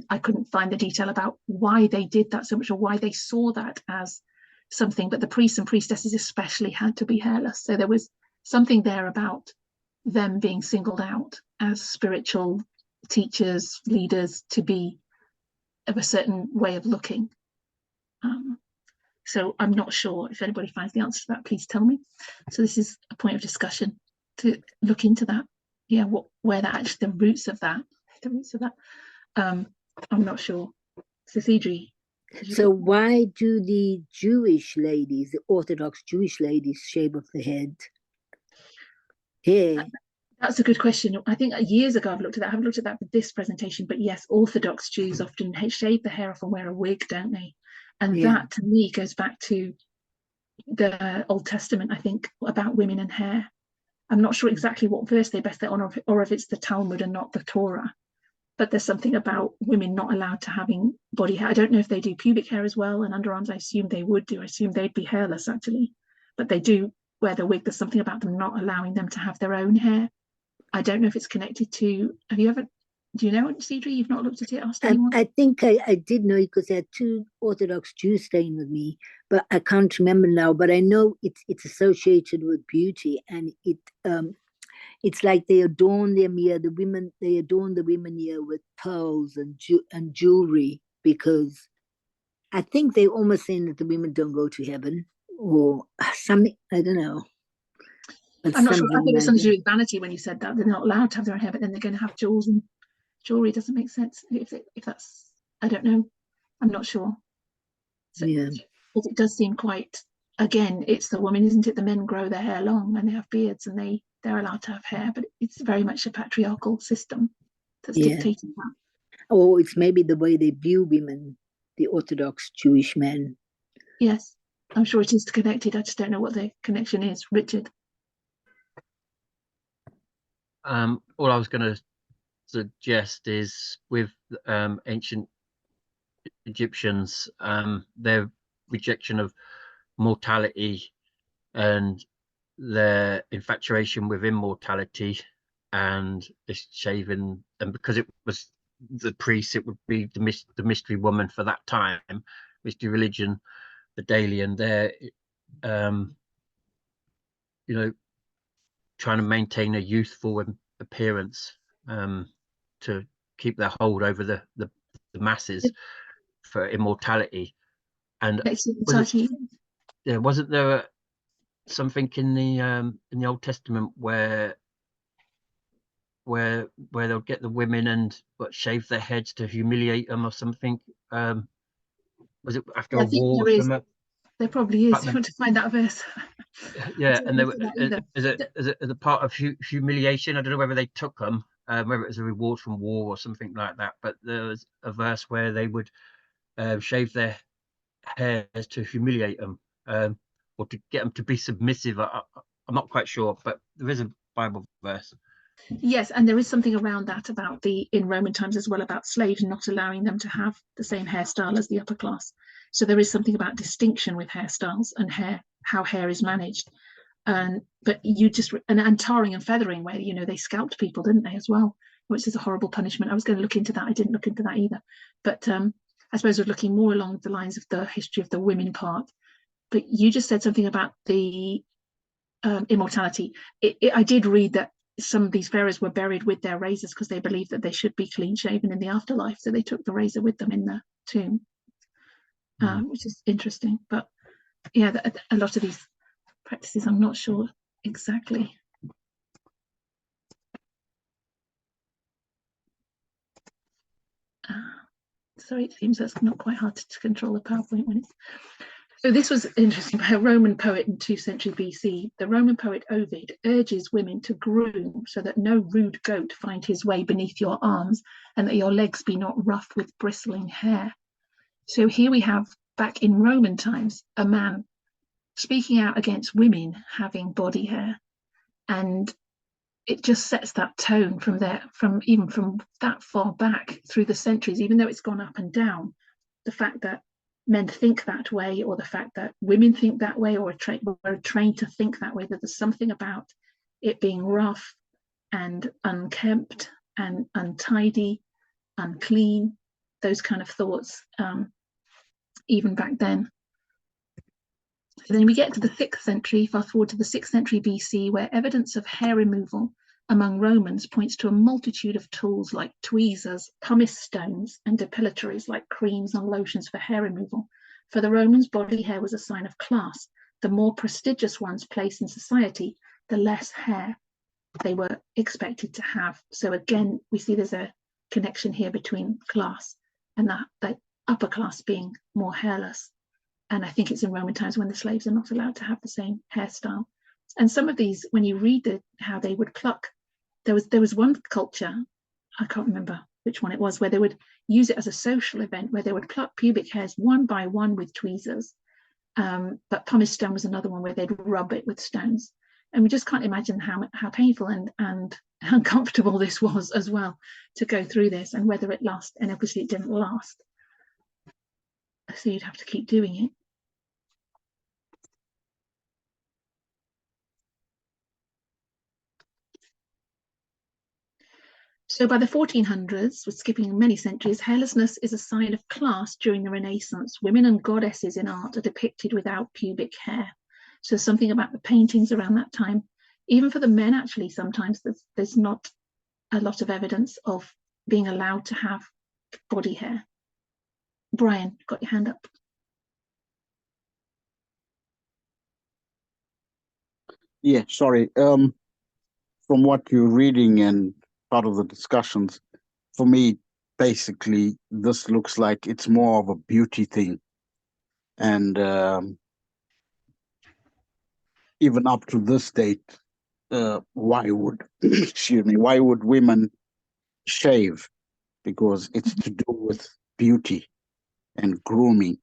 I couldn't find the detail about why they did that so much or why they saw that as something, but the priests and priestesses especially had to be hairless. So there was something there about them being singled out as spiritual teachers, leaders, to be of a certain way of looking. So I'm not sure. If anybody finds the answer to that, please tell me. So this is a point of discussion to look into that. Yeah, where that actually the roots of that. I'm not sure. Cecedri. So why do the Jewish ladies, the Orthodox Jewish ladies, shave off the head? Hair. That's a good question. I think years ago I've looked at that. I haven't looked at that for this presentation, but yes, Orthodox Jews often shave the hair off and wear a wig, don't they? And that to me goes back to the Old Testament, I think, about women and hair. I'm not sure exactly what verse they base that on, or if it's the Talmud and not the Torah. But there's something about women not allowed to having body hair. I don't know if they do pubic hair as well, and underarms I assume they would do. I assume they'd be hairless actually, but they do wear the wig. There's something about them not allowing them to have their own hair. I don't know if it's connected to, do you know, Cedri? You've not looked at it, asked anyone? I think I did know it because I had two Orthodox Jews staying with me, but I can't remember now. But I know it's associated with beauty, and it's like they adorn them here. They adorn the women here with pearls and jewelry, because I think they almost saying that the women don't go to heaven or something. I don't know. I'm not sure. I think it's something to do with vanity when you said that. They're not allowed to have their own hair, but then they're going to have jewels and jewelry. Doesn't make sense. If that's, I don't know. I'm not sure. So, yeah. But it does seem quite, again, it's the woman, isn't it? The men grow their hair long and they have beards and they're allowed to have hair, but it's very much a patriarchal system that's dictating that. Or it's maybe the way they view women, the Orthodox Jewish men. Yes, I'm sure it is connected. I just don't know what the connection is. Richard? All I was going to suggest is with ancient Egyptians, their rejection of mortality and their infatuation with immortality and this shaving, and because it was the priests, it would be the mystery woman for that time, mystery religion, the Dalian, they're trying to maintain a youthful appearance to keep their hold over the masses for immortality. And wasn't there something in the Old Testament where they'll get the women and shave their heads to humiliate them or something? Was it after a war? There probably is. You want to find that verse? Yeah, and they were as a part of humiliation. I don't know whether they took them, whether it was a reward from war or something like that. But there was a verse where they would shave their hairs to humiliate them. or to get them to be submissive. I'm not quite sure, but there is a Bible verse. Yes, and there is something around that about in Roman times as well, about slaves not allowing them to have the same hairstyle as the upper class. So there is something about distinction with hairstyles and how hair is managed. But you just and tarring and feathering, where they scalped people, didn't they, as well, which is a horrible punishment. I was going to look into that. I didn't look into that either. But I suppose we're looking more along the lines of the history of the women part. But you just said something about the immortality. I did read that some of these pharaohs were buried with their razors because they believed that they should be clean shaven in the afterlife, so they took the razor with them in the tomb, which is interesting. But yeah, a lot of these practices, I'm not sure exactly. Sorry, it seems that's not quite hard to control the PowerPoint when it's. So this was interesting by a Roman poet in 2nd century BC. The Roman poet Ovid urges women to groom so that no rude goat find his way beneath your arms, and that your legs be not rough with bristling hair. So here we have, back in Roman times, a man speaking out against women having body hair, and it just sets that tone from even from that far back through the centuries, even though it's gone up and down. The fact that men think that way, or the fact that women think that way, or are trained to think that way, that there's something about it being rough and unkempt and untidy, unclean, those kind of thoughts, even back then. So then we get to the 6th century, fast forward to the 6th century BC, where evidence of hair removal among Romans points to a multitude of tools like tweezers, pumice stones, and depilatories like creams and lotions for hair removal. For the Romans, body hair was a sign of class. The more prestigious one's place in society, the less hair they were expected to have. So again, we see there's a connection here between class and the upper class being more hairless. And I think it's in Roman times when the slaves are not allowed to have the same hairstyle. And some of these, when you read how they would pluck, there was one culture, I can't remember which one it was, where they would use it as a social event, where they would pluck pubic hairs one by one with tweezers. But pumice stone was another one where they'd rub it with stones. And we just can't imagine how painful and uncomfortable this was as well, to go through this, and whether it lasts. And obviously it didn't last. So you'd have to keep doing it. So by the 1400s, we're skipping many centuries, hairlessness is a sign of class during the Renaissance. Women and goddesses in art are depicted without pubic hair. So something about the paintings around that time. Even for the men, actually, sometimes there's not a lot of evidence of being allowed to have body hair. Brian, got your hand up. Yeah, sorry. From what you're reading and part of the discussions, for me, basically, this looks like it's more of a beauty thing. And even up to this date, why would why would women shave? Because it's to do with beauty and grooming.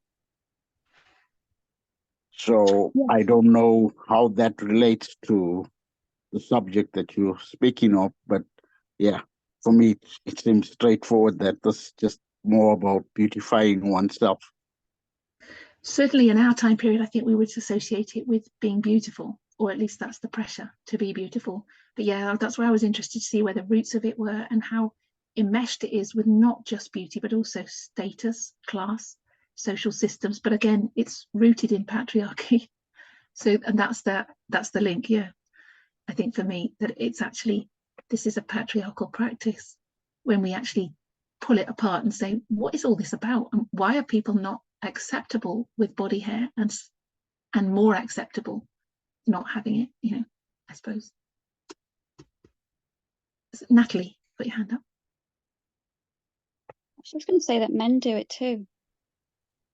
So I don't know how that relates to the subject that you're speaking of, but yeah, for me, it seems straightforward that this is just more about beautifying oneself. Certainly in our time period, I think we would associate it with being beautiful, or at least that's the pressure to be beautiful. But yeah, that's where I was interested to see where the roots of it were and how enmeshed it is with not just beauty, but also status, class, social systems. But again, it's rooted in patriarchy. So, and that's the link. Yeah, I think for me that it's actually, this is a patriarchal practice when we actually pull it apart and say, what is all this about? And why are people not acceptable with body hair and more acceptable not having it, I suppose. Natalie, put your hand up. I was just going to say that men do it too.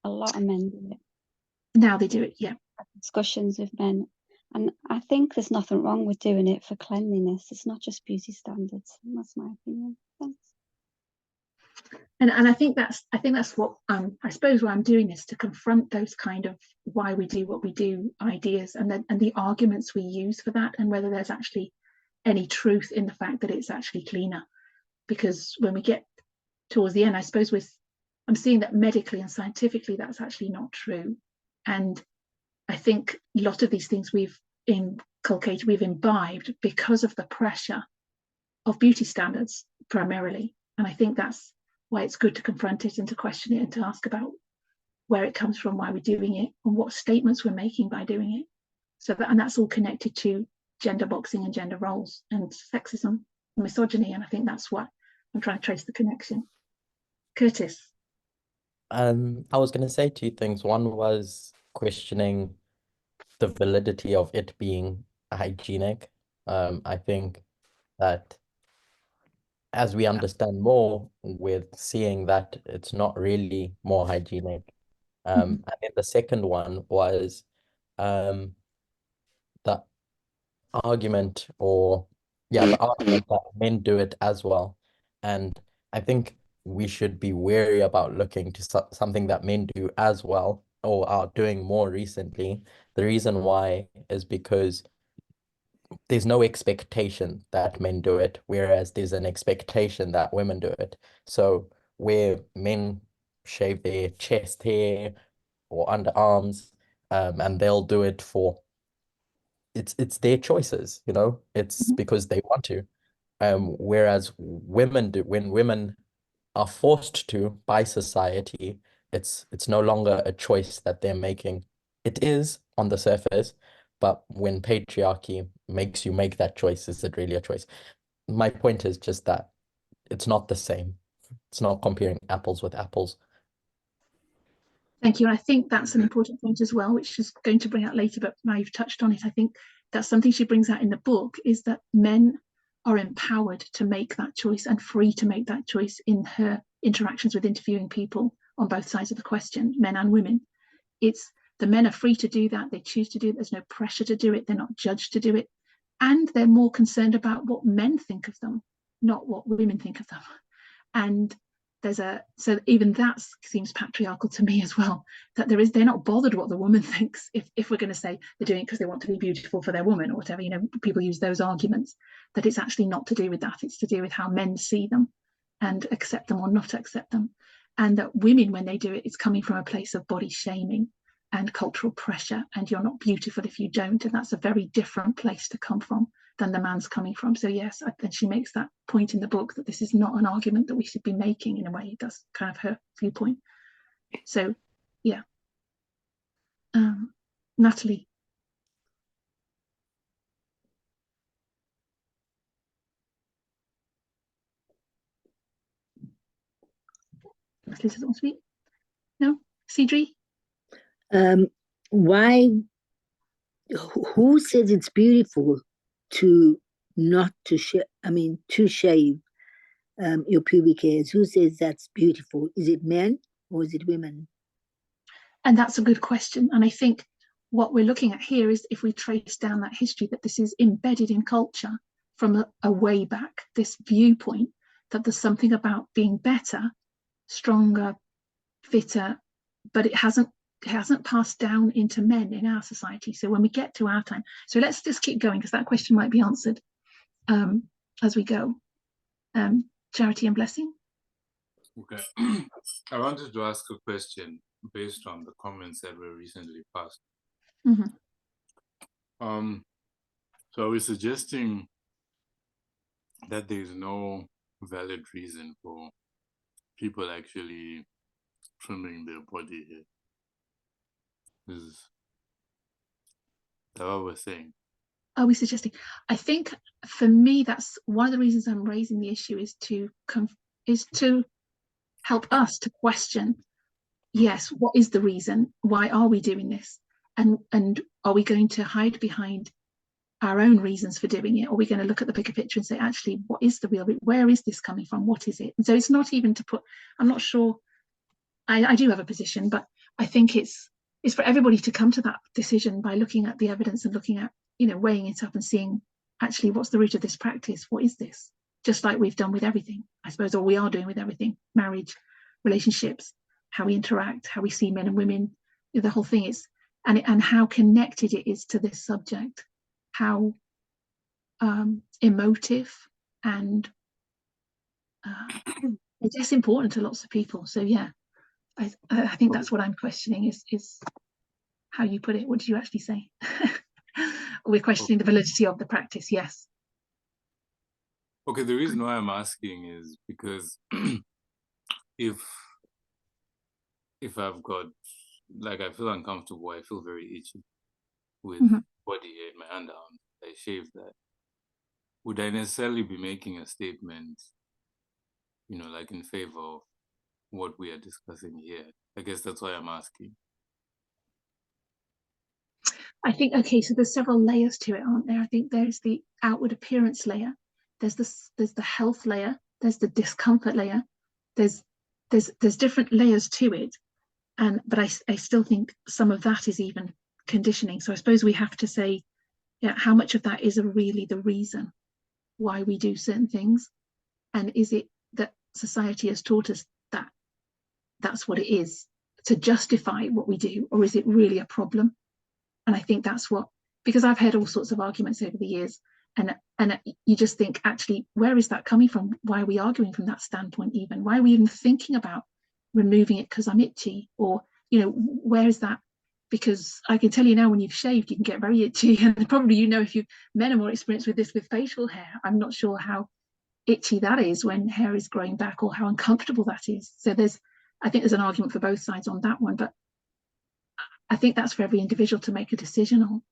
A lot of men do it. Now they do it, yeah. Discussions with men. And I think there's nothing wrong with doing it for cleanliness. It's not just beauty standards. That's my opinion. Thanks. And I think that's what I suppose why I'm doing this, to confront those kind of why we do what we do ideas, and the arguments we use for that, and whether there's actually any truth in the fact that it's actually cleaner. Because when we get towards the end, I suppose I'm seeing that medically and scientifically that's actually not true. And I think a lot of these things we've inculcated, we've imbibed because of the pressure of beauty standards primarily. And I think that's why it's good to confront it and to question it and to ask about where it comes from, why we're doing it, and what statements we're making by doing it. So and that's all connected to gender boxing and gender roles and sexism and misogyny. And I think that's what I'm trying to trace the connection. Curtis. I was going to say two things. One was questioning the validity of it being hygienic. I think that as we understand more, we're seeing that it's not really more hygienic. And then the second one was the argument, the argument that men do it as well. And I think we should be wary about looking to something that men do as well, or are doing more recently. The reason why is because there's no expectation that men do it, whereas there's an expectation that women do it. So where men shave their chest hair or underarms, and they'll do it for it's their choices, it's because they want to. Whereas women do, when women are forced to by society, it's no longer a choice that they're making. It is on the surface, but when patriarchy makes you make that choice, is it really a choice? My point is just that it's not the same. It's not comparing apples with apples. Thank you. And I think that's an important point as well, which is going to bring out later, but now you've touched on it. I think that's something she brings out in the book, is that men are empowered to make that choice and free to make that choice in her interactions with interviewing people on both sides of the question, men and women. It's the men are free to do that. They choose to do it. There's no pressure to do it. They're not judged to do it. And they're more concerned about what men think of them, not what women think of them. And so even that seems patriarchal to me as well, that they're not bothered what the woman thinks. If we're going to say they're doing it because they want to be beautiful for their woman or whatever, people use those arguments, that it's actually not to do with that. It's to do with how men see them and accept them or not accept them. And that women, when they do it, it's coming from a place of body shaming and cultural pressure, and you're not beautiful if you don't. And that's a very different place to come from than the man's coming from. So yes, and she makes that point in the book that this is not an argument that we should be making in a way. That's kind of her viewpoint. So yeah. Natalie. Natalie doesn't want to speak. No? Cedri? Why, who says it's beautiful to not to shave, to shave your pubic hairs? Who says that's beautiful? Is it men or is it women? And that's a good question. And I think what we're looking at here is, if we trace down that history, that this is embedded in culture from a way back, this viewpoint that there's something about being better, stronger, fitter, but it hasn't passed down into men in our society. So when we get to our time, so let's just keep going, because that question might be answered as we go. Charity and Blessing. Okay. I wanted to ask a question based on the comments that were recently passed. So are we suggesting that there is no valid reason for people actually trimming their body hair? Is that what we're saying? Are we suggesting? I think for me, that's one of the reasons I'm raising the issue, is to help us to question, yes, what is the reason? Why are we doing this? And are we going to hide behind our own reasons for doing it? Or are we going to look at the bigger picture and say, actually, what is the real, where is this coming from? What is it? And so it's not even to put, I'm not sure, I do have a position, but I think it's for everybody to come to that decision by looking at the evidence and looking at, weighing it up and seeing, actually, what's the root of this practice? What is this? just like we've done with everything, I suppose, or we are doing with everything, marriage, relationships, how we interact, how we see men and women, the whole thing is, and how connected it is to this subject, how emotive and I guess important to lots of people. So yeah, I think that's what I'm questioning is how you put it. What did you actually say? We're questioning the validity of the practice. Yes. Okay, the reason why I'm asking is because if I've got, like, I feel uncomfortable, I feel very itchy with body hair in my underarm, I shave that. Would I necessarily be making a statement, you know, like in favor of what we are discussing here? I guess that's why I'm asking. I think, okay, so there's several layers to it, aren't there? I think there's the outward appearance layer, there's the health layer, there's the discomfort layer, there's different layers to it, but I still think some of that is even conditioning. So I suppose we have to say, yeah, how much of that is really the reason why we do certain things, and is it that society has taught us that that's what it is to justify what we do, or is it really a problem? And I think that's what, because I've heard all sorts of arguments over the years, and you just think, actually, where is that coming from? Why are we arguing from that standpoint? Even why are we even thinking about removing it because I'm itchy? Or, you know, where is that? Because I can tell you now, when you've shaved, you can get very itchy, and probably, you know, if you men are more experienced with this with facial hair, I'm not sure how itchy that is when hair is growing back, or how uncomfortable that is. So I think there's an argument for both sides on that one, but I think that's for every individual to make a decision on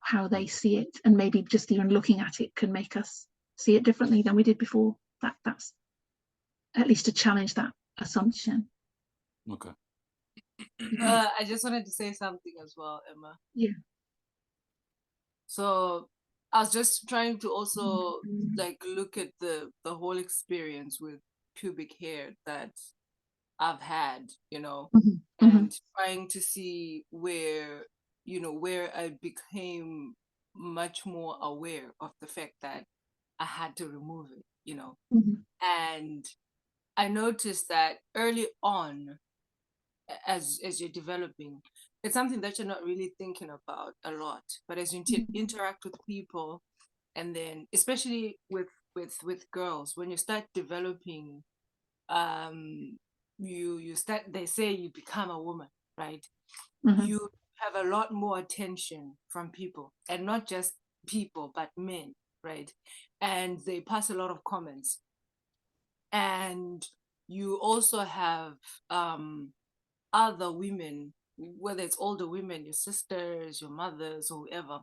how they see it, and maybe just even looking at it can make us see it differently than we did before. That's at least to challenge that assumption. Okay. I just wanted to say something as well, Emma. Yeah. So I was just trying to also like look at the whole experience with pubic hair that I've had, you know, and trying to see where, you know, where I became much more aware of the fact that I had to remove it, you know. And I noticed that early on, as you're developing, it's something that you're not really thinking about a lot. But as you interact with people, and then especially with girls, when you start developing, you start, they say you become a woman, right? You have a lot more attention from people, and not just people, but men, right? And they pass a lot of comments. And you also have other women, whether it's older women, your sisters, your mothers, or whoever,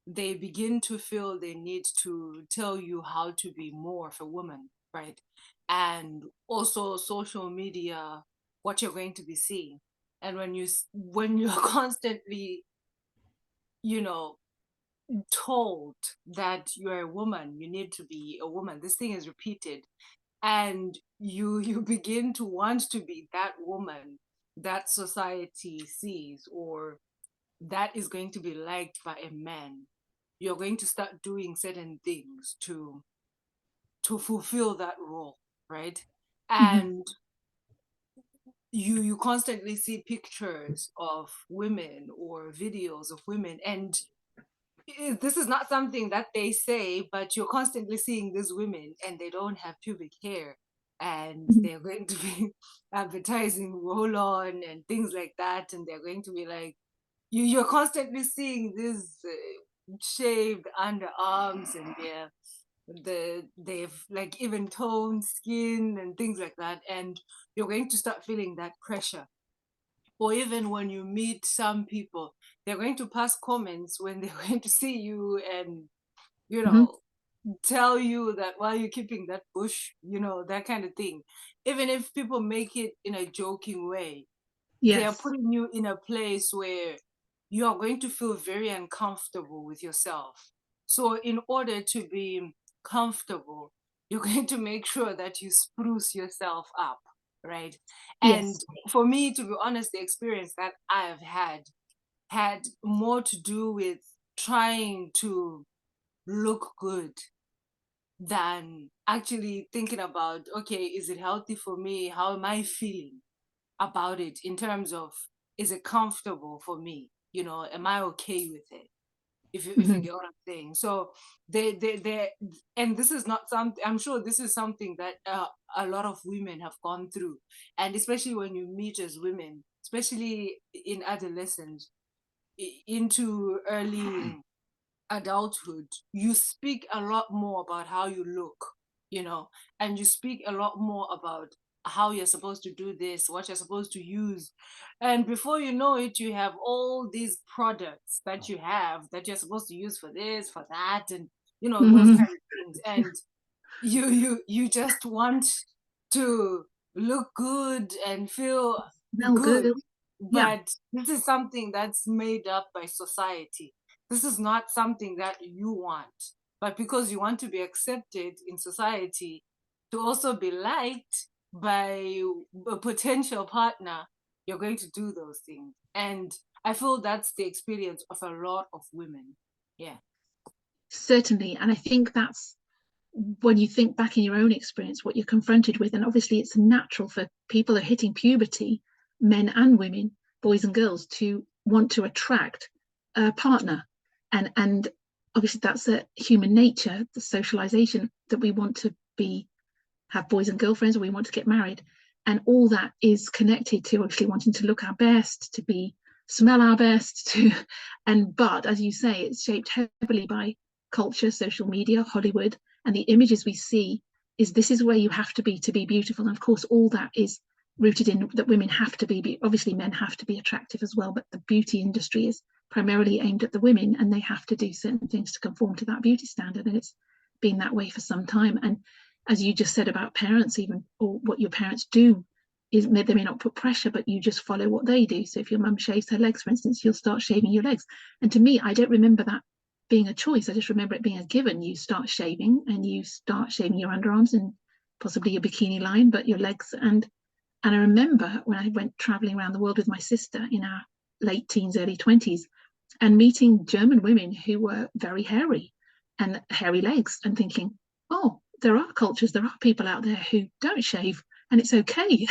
they begin to feel they need to tell you how to be more of a woman, right? And also social media, what you're going to be seeing. And when you're constantly, you know, told that you're a woman, you need to be a woman, this thing is repeated, and you begin to want to be that woman that society sees, or that is going to be liked by a man. You're going to start doing certain things to fulfill that role, right? And you constantly see pictures of women or videos of women, and this is not something that they say, but you're constantly seeing these women and they don't have pubic hair, and they're going to be advertising roll-on and things like that, and they're going to be like, you're constantly seeing these shaved underarms, and they've like even toned skin and things like that, and you're going to start feeling that pressure. Or even when you meet some people, they're going to pass comments when they're going to see you, and you know, tell you that, why are you keeping that bush, you know, that kind of thing. Even if people make it in a joking way, they are putting you in a place where you are going to feel very uncomfortable with yourself. So in order to be comfortable, you're going to make sure that you spruce yourself up, right? And for me, to be honest, the experience that I have had more to do with trying to look good than actually thinking about, okay, is it healthy for me? How am I feeling about it in terms of, is it comfortable for me? You know, am I okay with it? If you get what I'm saying. So they and this is not something, I'm sure this is something that a lot of women have gone through, and especially when you meet as women, especially in adolescence into early adulthood, you speak a lot more about how you look, you know, and you speak a lot more about how you're supposed to do this, what you're supposed to use. And before you know it, you have all these products that you have that you're supposed to use for this, for that, and you know, those kind of things. And you just want to look good and feel good. But this is something that's made up by society. This is not something that you want, but because you want to be accepted in society, to also be liked by a potential partner, you're going to do those things. And I feel that's the experience of a lot of women. Yeah. Certainly. And I think that's when you think back in your own experience, what you're confronted with. And obviously it's natural for people who are hitting puberty, men and women, boys and girls, to want to attract a partner. And obviously that's a human nature, the socialization, that we want to have boys and girlfriends, or we want to get married. And all that is connected to obviously wanting to look our best, to smell our best, but as you say, it's shaped heavily by culture, social media, Hollywood, and the images we see this is where you have to be beautiful. And of course, all that is rooted in that women have to be, obviously men have to be attractive as well, but the beauty industry is primarily aimed at the women, and they have to do certain things to conform to that beauty standard. And it's been that way for some time. And as you just said about parents, even, or what your parents do, is they may not put pressure, but you just follow what they do. So if your mum shaves her legs, for instance, you'll start shaving your legs. And to me, I don't remember that being a choice. I just remember it being a given. You start shaving, and you start shaving your underarms and possibly your bikini line, but your legs. And I remember when I went traveling around the world with my sister in our late teens, early 20s, and meeting German women who were very hairy and hairy legs, and thinking, oh, there are cultures, there are people out there who don't shave, and it's okay.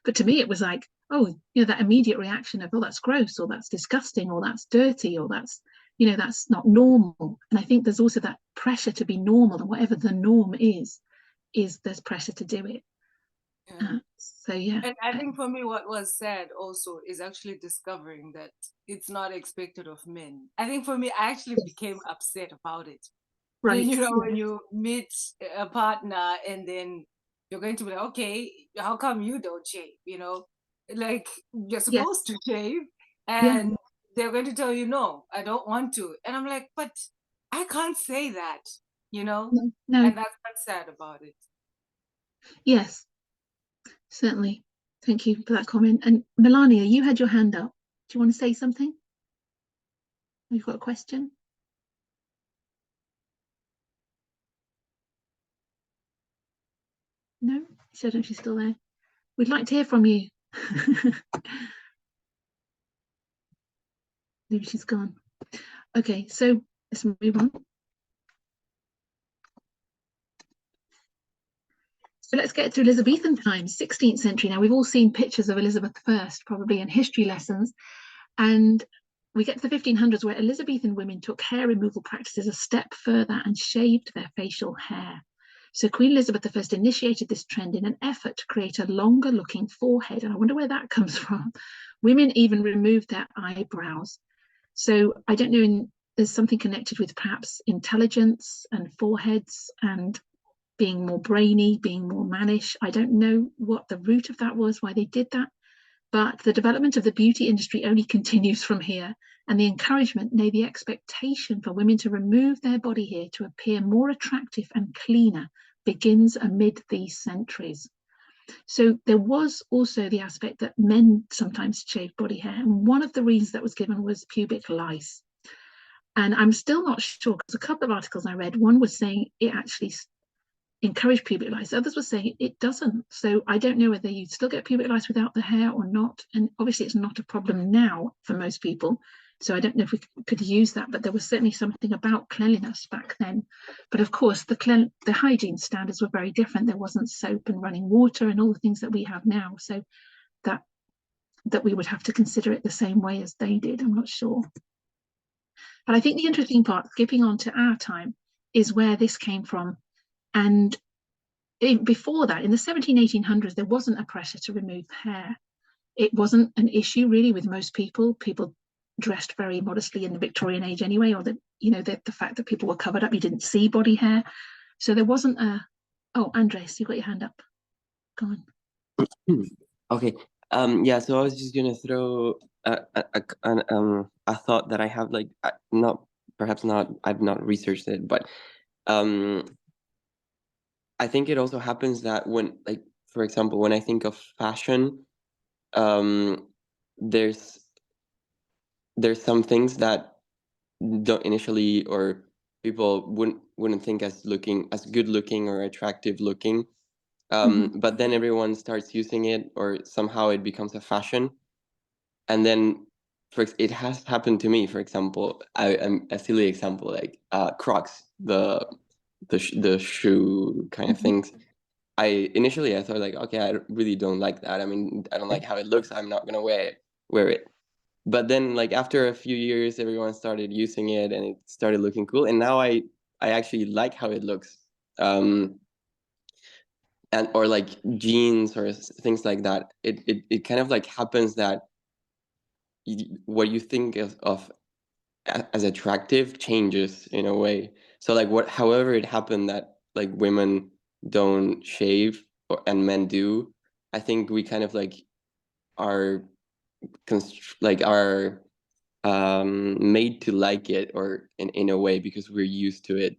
But to me, it was like, oh, you know, that immediate reaction of, oh, that's gross, or that's disgusting, or that's dirty, or that's, you know, that's not normal. And I think there's also that pressure to be normal, and whatever the norm is there's pressure to do it. So yeah. And I think for me, what was said also is actually discovering that it's not expected of men. I think for me, I actually became upset about it. Right. You know, when you meet a partner and then you're going to be like, okay, how come you don't shave? You know, like you're supposed to shave, and they're going to tell you, no, I don't want to. And I'm like, but I can't say that, you know? No. And that's what's sad about it. Yes, certainly. Thank you for that comment. And Melania, you had your hand up. Do you want to say something? You've got a question? No, I don't know if she's still there. We'd like to hear from you. Maybe she's gone. Okay, so let's move on. So let's get to Elizabethan times, 16th century. Now, we've all seen pictures of Elizabeth I, probably in history lessons. And we get to the 1500s, where Elizabethan women took hair removal practices a step further and shaved their facial hair. So Queen Elizabeth I initiated this trend in an effort to create a longer looking forehead. And I wonder where that comes from. Women even removed their eyebrows. So I don't know, there's something connected with perhaps intelligence and foreheads and being more brainy, being more mannish. I don't know what the root of that was, why they did that. But the development of the beauty industry only continues from here. And the encouragement, nay, the expectation for women to remove their body hair to appear more attractive and cleaner begins amid these centuries. So there was also the aspect that men sometimes shaved body hair. And one of the reasons that was given was pubic lice. And I'm still not sure, because a couple of articles I read, one was saying it actually encourage pubic lice. Others were saying it doesn't. So I don't know whether you still get pubic lice without the hair or not. And obviously it's not a problem now for most people. So I don't know if we could use that, but there was certainly something about cleanliness back then. But of course, the hygiene standards were very different. There wasn't soap and running water and all the things that we have now. So that we would have to consider it the same way as they did. I'm not sure. But I think the interesting part, skipping on to our time, is where this came from. And before that, in the 1800s, there wasn't a pressure to remove hair. It wasn't an issue really with most people. People dressed very modestly in the Victorian age anyway, or the fact that people were covered up, you didn't see body hair. So there wasn't a, oh, Andres, you've got your hand up. Go on. Okay. Yeah, so I was just gonna throw a thought that I have, like, I've not researched it, but I think it also happens that when, like, for example, when I think of fashion, there's some things that don't initially, or people wouldn't think as good looking or attractive looking. But then everyone starts using it, or somehow it becomes a fashion. And then it has happened to me, for example, I'm a silly example, like Crocs, the shoe kind of things. Initially I thought, like, okay, I really don't like that. I mean, I don't like how it looks. I'm not gonna wear it. But then, like, after a few years, everyone started using it and it started looking cool. And now I actually like how it looks. Or like jeans or things like that. It kind of like happens that what you think of as attractive changes in a way. So like however it happened that like women don't shave and men do, I think we kind of like are made to like it, or in a way, because we're used to it.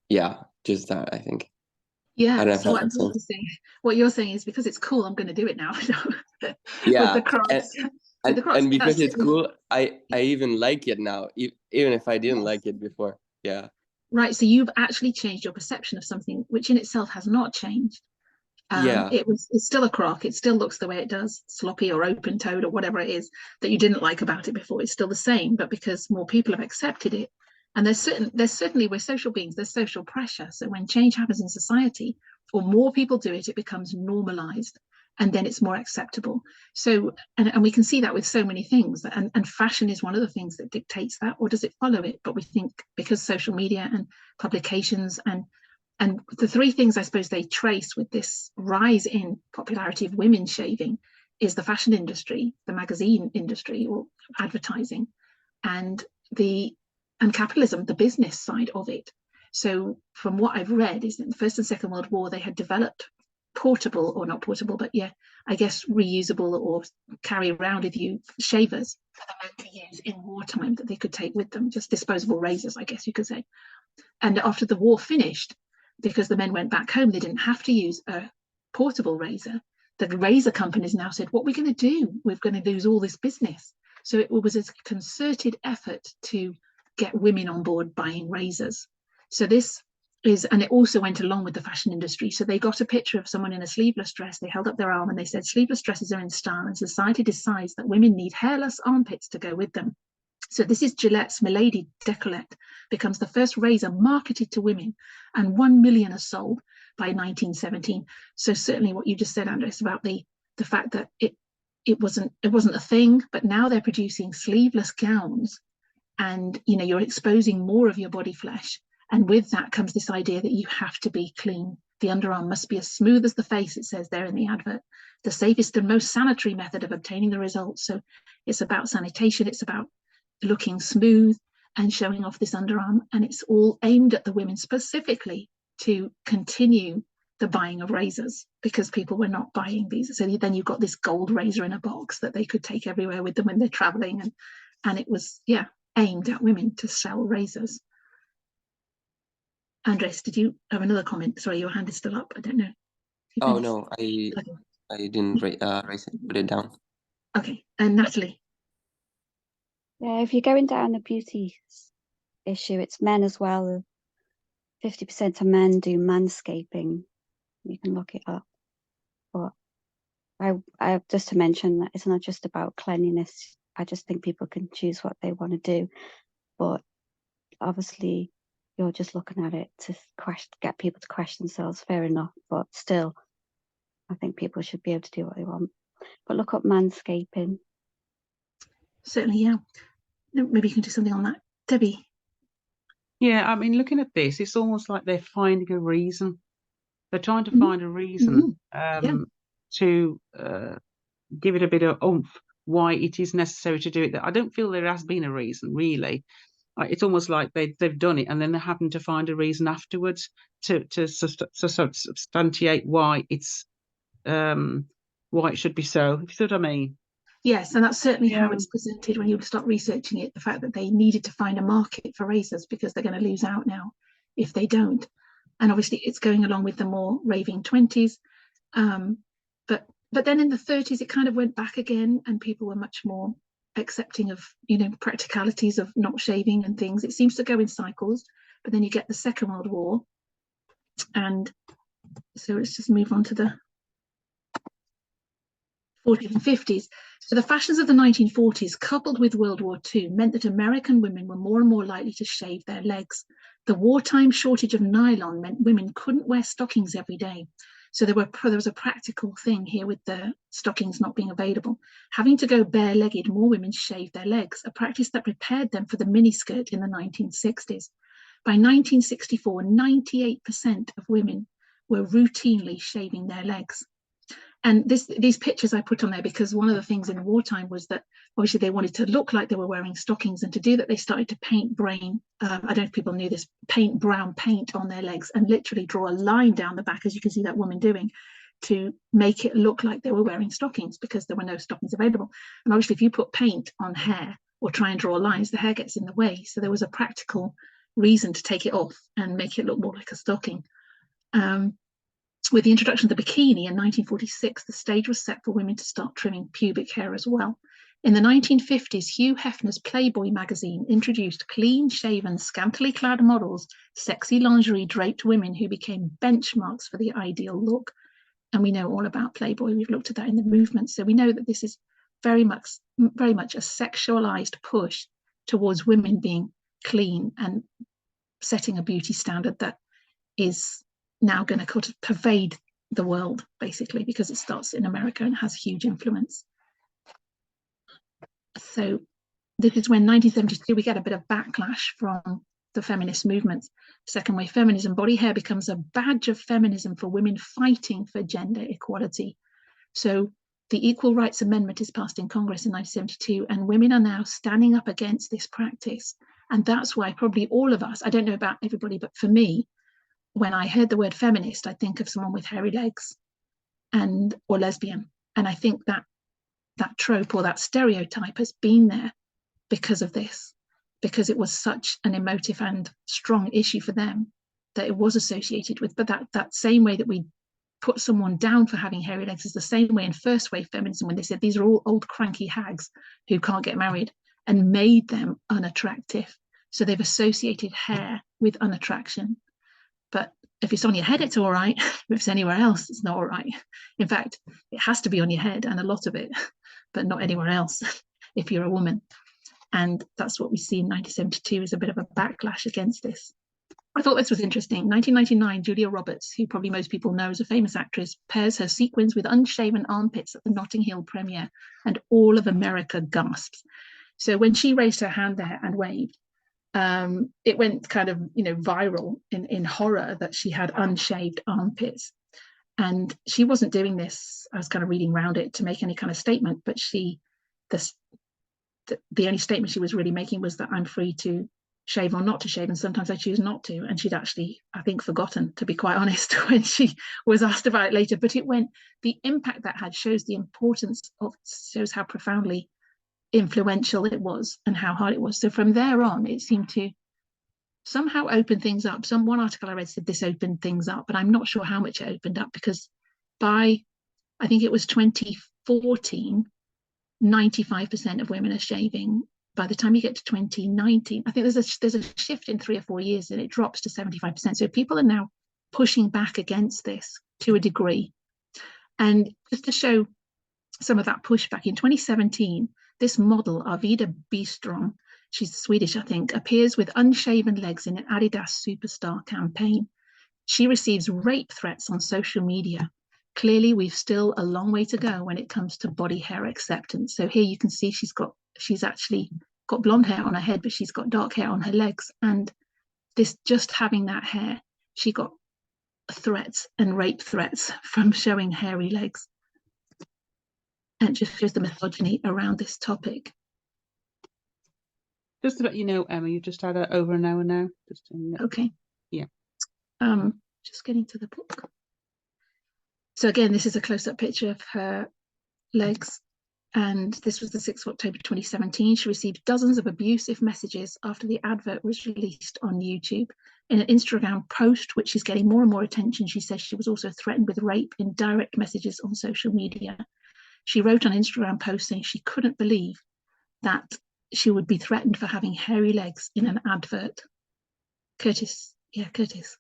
Yeah, just that, I think. Yeah, so what you're saying is, because it's cool, I'm going to do it now. Yeah, with the Crocs. And because it's cool, I even like it now, even if I didn't like it before. Yeah. Right, so you've actually changed your perception of something, which in itself has not changed. Yeah. It's still a Croc. It still looks the way it does, sloppy or open-toed or whatever it is that you didn't like about it before. It's still the same, but because more people have accepted it, and there's certainly, we're social beings, there's social pressure. So when change happens in society, or more people do it, it becomes normalized, and then it's more acceptable. So, and we can see that with so many things, and fashion is one of the things that dictates that, or does it follow it? But we think because social media and publications and the three things I suppose they trace with this rise in popularity of women shaving is the fashion industry, the magazine industry or advertising, and capitalism, the business side of it. So from what I've read is that in the First and Second World War, they had developed portable, or not portable, but yeah, I guess reusable or carry around with you shavers for the men to use in wartime that they could take with them, just disposable razors, I guess you could say. And after the war finished, because the men went back home, they didn't have to use a portable razor. The razor companies now said, what are we going to do? We're going to lose all this business. So it was a concerted effort to get women on board buying razors. So this is, and it also went along with the fashion industry. So they got a picture of someone in a sleeveless dress. They held up their arm and they said, sleeveless dresses are in style, and society decides that women need hairless armpits to go with them. So this is Gillette's Milady Decollete, becomes the first razor marketed to women, and 1 million are sold by 1917. So certainly what you just said, Andres, about the fact that it wasn't a thing, but now they're producing sleeveless gowns, and you're exposing more of your body flesh. And with that comes this idea that you have to be clean. The underarm must be as smooth as the face, it says there in the advert. The safest and most sanitary method of obtaining the results. So it's about sanitation, it's about looking smooth and showing off this underarm, and it's all aimed at the women specifically to continue the buying of razors, because people were not buying these. So then you've got this gold razor in a box that they could take everywhere with them when they're traveling, and it was aimed at women to sell razors. Andres, did you have another comment? Sorry, your hand is still up. I don't know. Oh no, I didn't raise it, put it down. Okay, and Natalie. Yeah, if you're going down the beauty issue, it's men as well 50% of men do manscaping. You can look it up. But I just to mention that it's not just about cleanliness. I just think people can choose what they want to do. But obviously, you're just looking at it to get people to question themselves. Fair enough. But still, I think people should be able to do what they want. But look up manscaping. Certainly, yeah. Maybe you can do something on that. Debbie? Yeah, I mean, looking at this, it's almost like they're finding a reason. They're trying to find a reason to give it a bit of oomph why it is necessary to do it. I don't feel there has been a reason, really. It's almost like they've done it and then they're having to find a reason afterwards to substantiate why it's why it should be so. If you see what I mean? Yes, and that's certainly how it's presented when you start researching it, the fact that they needed to find a market for razors because they're going to lose out now if they don't. And obviously it's going along with the more raving 20s. But then in the 30s, it kind of went back again and people were much more accepting of, you know, practicalities of not shaving and things. It seems to go in cycles, but then you get the Second World War. And so let's just move on to the 40s and 50s. So the fashions of the 1940s, coupled with World War II, meant that American women were more and more likely to shave their legs. The wartime shortage of nylon meant women couldn't wear stockings every day. So there was a practical thing here with the stockings not being available. Having to go bare-legged, more women shaved their legs, a practice that prepared them for the miniskirt in the 1960s. By 1964, 98% of women were routinely shaving their legs. And these pictures I put on there because one of the things in wartime was that obviously they wanted to look like they were wearing stockings, and to do that they started to paint I don't know if people knew this, paint brown paint on their legs and literally draw a line down the back, as you can see that woman doing, to make it look like they were wearing stockings because there were no stockings available. And obviously if you put paint on hair or try and draw lines, the hair gets in the way. So there was a practical reason to take it off and make it look more like a stocking. With the introduction of the bikini in 1946, the stage was set for women to start trimming pubic hair as well. In the 1950s, Hugh Hefner's Playboy magazine introduced clean-shaven, scantily clad models, sexy lingerie draped women who became benchmarks for the ideal look. And we know all about Playboy. We've looked at that in the movement. So we know that this is very much a sexualized push towards women being clean and setting a beauty standard that is now going to kind of pervade the world, basically, because it starts in America and has huge influence. So this is when 1972 we get a bit of backlash from the feminist movements. Second wave feminism, body hair becomes a badge of feminism for women fighting for gender equality. So the Equal Rights Amendment is passed in Congress in 1972, and women are now standing up against this practice. And that's why probably all of us, I don't know about everybody, but for me, when I heard the word feminist, I think of someone with hairy legs or lesbian. And I think that trope or that stereotype has been there because of this, because it was such an emotive and strong issue for them that it was associated with. But that same way that we put someone down for having hairy legs is the same way in first wave feminism when they said these are all old cranky hags who can't get married and made them unattractive. So they've associated hair with unattraction. But if it's on your head, it's all right. If it's anywhere else, it's not all right. In fact, it has to be on your head, and a lot of it, but not anywhere else if you're a woman. And that's what we see in 1972 is a bit of a backlash against this. I thought this was interesting. 1999, Julia Roberts, who probably most people know as a famous actress, pairs her sequins with unshaven armpits at the Notting Hill premiere, and all of America gasps. So when she raised her hand there and waved, it went kind of, viral in horror that she had unshaved armpits. And she wasn't doing this, I was kind of reading around it, to make any kind of statement, but the only statement she was really making was that I'm free to shave or not to shave, and sometimes I choose not to. And she'd actually, I think, forgotten, to be quite honest, when she was asked about it later. But the impact that had shows the importance shows how profoundly influential it was and how hard it was. So from there on, it seemed to somehow open things up. One article I read said this opened things up, but I'm not sure how much it opened up, because by, I think it was 2014, 95% of women are shaving by the time you get to 2019, I think there's a shift in 3 or 4 years and it drops to 75%. So people are now pushing back against this to a degree. And just to show some of that pushback, in 2017, this model, Arvida Bistrom, she's Swedish, I think, appears with unshaven legs in an Adidas Superstar campaign. She receives rape threats on social media. Clearly, we've still a long way to go when it comes to body hair acceptance. So here you can see she's actually got blonde hair on her head, but she's got dark hair on her legs. And this, just having that hair, she got threats and rape threats from showing hairy legs. And it just shows the misogyny around this topic. Just to let you know, Emma, you've just had over an hour now. Just okay. Yeah. Just getting to the book. So again, this is a close-up picture of her legs. And this was the 6th of October 2017. She received dozens of abusive messages after the advert was released on YouTube. In an Instagram post, which is getting more and more attention, she says she was also threatened with rape in direct messages on social media. She wrote on Instagram post saying she couldn't believe that she would be threatened for having hairy legs in an advert. Curtis. Yeah, Curtis.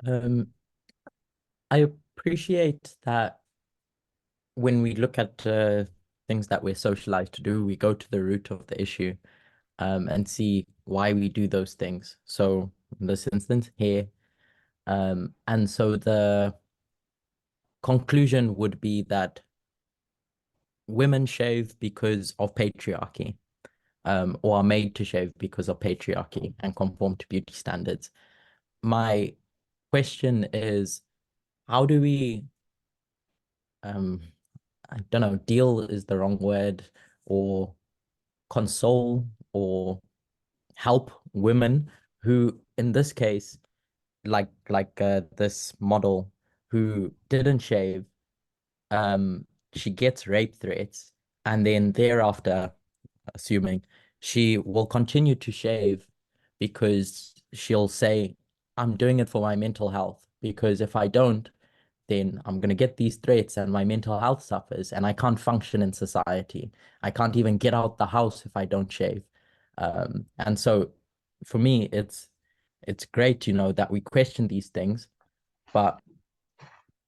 I appreciate that when we look at things that we're socialized to do, we go to the root of the issue and see why we do those things. So in this instance here, and so the conclusion would be that women shave because of patriarchy, or are made to shave because of patriarchy and conform to beauty standards. My question is, how do we, I don't know, deal is the wrong word, or console or help women who, in this case, like this model who didn't shave, she gets rape threats, and then thereafter, assuming, she will continue to shave because she'll say, I'm doing it for my mental health, because if I don't, then I'm going to get these threats and my mental health suffers and I can't function in society. I can't even get out the house if I don't shave. And so for me, it's great, you know, that we question these things, but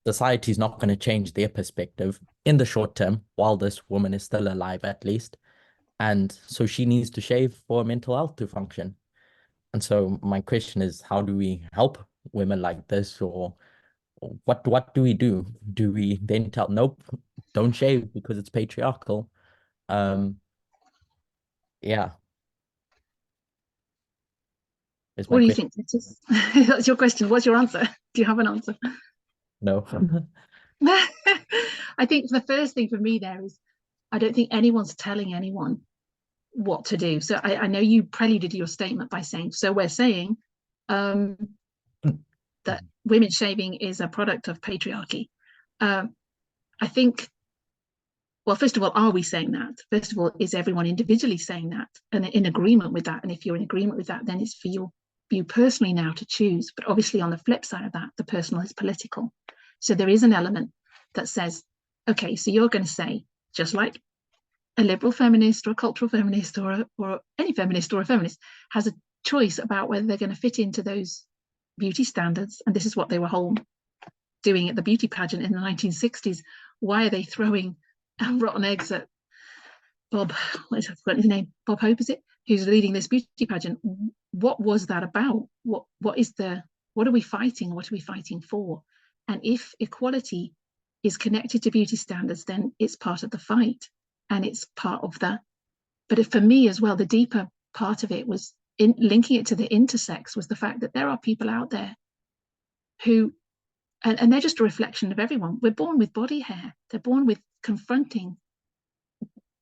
society is not going to change their perspective in the short term while this woman is still alive, at least. And so she needs to shave for mental health to function. And so my question is, how do we help women like this, or what do we do? Do we then tell, nope, don't shave because it's patriarchal? Yeah. What do you think? That's your question. What's your answer? Do you have an answer? No. I think the first thing for me there is, I don't think anyone's telling anyone what to do. So I know you preluded your statement by saying, so we're saying that women shaving is a product of patriarchy. I think, well, first of all, are we saying that? First of all, is everyone individually saying that and in agreement with that? And if you're in agreement with that, then it's for you personally now to choose. But obviously on the flip side of that, the personal is political. So there is an element that says, okay, so you're going to say, just like a liberal feminist or a cultural feminist or any feminist or a feminist has a choice about whether they're going to fit into those beauty standards. And this is what they were doing at the beauty pageant in the 1960s. Why are they throwing rotten eggs at Bob? I've forgotten his name. Bob Hope, is it? Who's leading this beauty pageant? What was that about? What are we fighting? What are we fighting for? And if equality is connected to beauty standards, then it's part of the fight. And it's part of that. But for me as well, the deeper part of it was linking it to the intersex, was the fact that there are people out there who, and they're just a reflection of everyone. We're born with body hair. They're born with confronting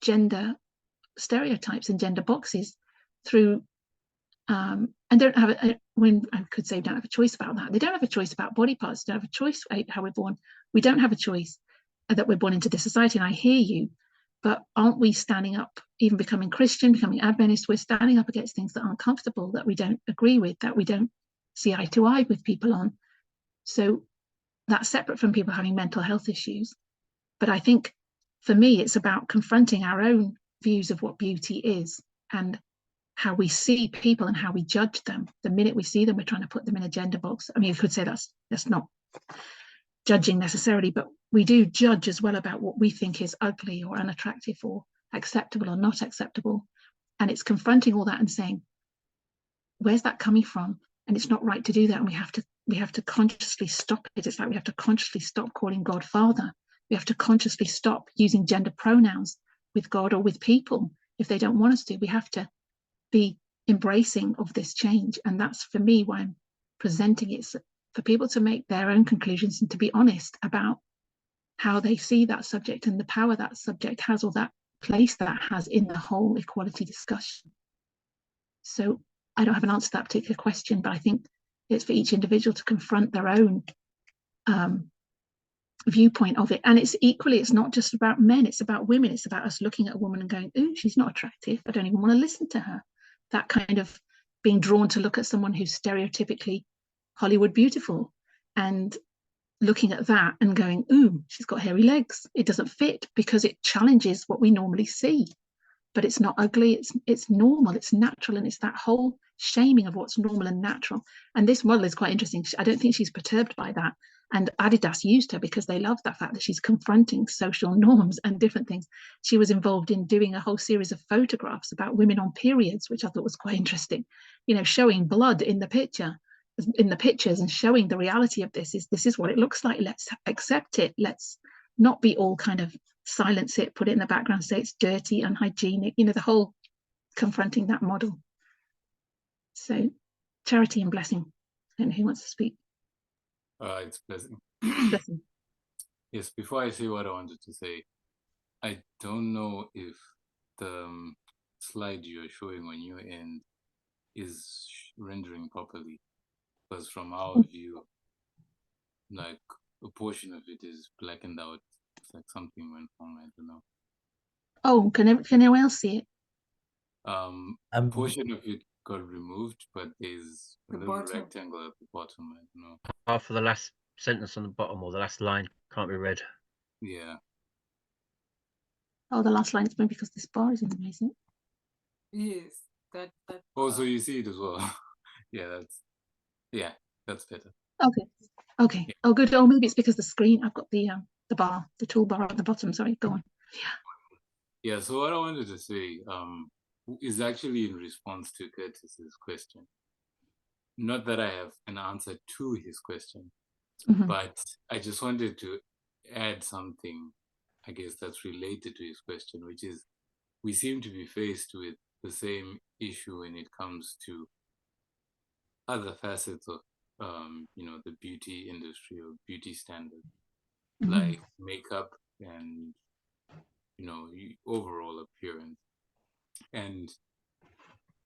gender stereotypes and gender boxes through, and don't have when I could say don't have a choice about that. They don't have a choice about body parts. They don't have a choice how we're born. We don't have a choice that we're born into this society. And I hear you. But aren't we standing up, even becoming Christian, becoming Adventist? We're standing up against things that aren't comfortable, that we don't agree with, that we don't see eye to eye with people on. So that's separate from people having mental health issues. But I think for me, it's about confronting our own views of what beauty is and how we see people and how we judge them. The minute we see them, we're trying to put them in a gender box. I mean, you could say that's not judging necessarily, but we do judge as well about what we think is ugly or unattractive or acceptable or not acceptable. And it's confronting all that and saying, where's that coming from? And it's not right to do that. And we have to consciously stop it. It's like we have to consciously stop calling God Father. We have to consciously stop using gender pronouns with God or with people if they don't want us to. We have to be embracing of this change. And that's, for me, why I'm presenting it, for people to make their own conclusions and to be honest about how they see that subject and the power that subject has, or that place that has in the whole equality discussion. So I don't have an answer to that particular question, but I think it's for each individual to confront their own viewpoint of it. And it's not just about men, it's about women. It's about us looking at a woman and going, ooh, she's not attractive, I don't even want to listen to her. That kind of being drawn to look at someone who's stereotypically Hollywood beautiful, and looking at that and going, ooh, she's got hairy legs, it doesn't fit, because it challenges what we normally see. But it's not ugly, it's normal, it's natural, and it's that whole shaming of what's normal and natural. And this model is quite interesting. I don't think she's perturbed by that. And Adidas used her because they love that fact that she's confronting social norms and different things. She was involved in doing a whole series of photographs about women on periods, which I thought was quite interesting, you know, showing blood in the pictures and showing the reality of this is what it looks like. Let's accept it. Let's not be all kind of silence it, put it in the background, say it's dirty, unhygienic, you know, the whole confronting that model. So Charity and Blessing. I don't know who wants to speak. It's Blessing. Blessing. Yes, before I say what I wanted to say, I don't know if the slide you're showing on your end is rendering properly, because from our view, like a portion of it is blackened out. It's like something went wrong, I don't know. Oh, can anyone else see it? A portion of it got removed, but there's a little rectangle at the bottom. I don't know. Half of the last sentence on the bottom, or the last line, can't be read. Yeah. Oh, the last line is maybe because this bar is in the way, isn't it? Yes, that. Oh, so you see it as well. That's better. Okay. Yeah. Oh, good. Oh, maybe it's because the screen. I've got the bar, the toolbar at the bottom. Sorry, go on. Yeah. So what I wanted to say is actually in response to Curtis's question. Not that I have an answer to his question, but I just wanted to add something, I guess, that's related to his question, which is we seem to be faced with the same issue when it comes to other facets of the beauty industry or beauty standards, like makeup and overall appearance. And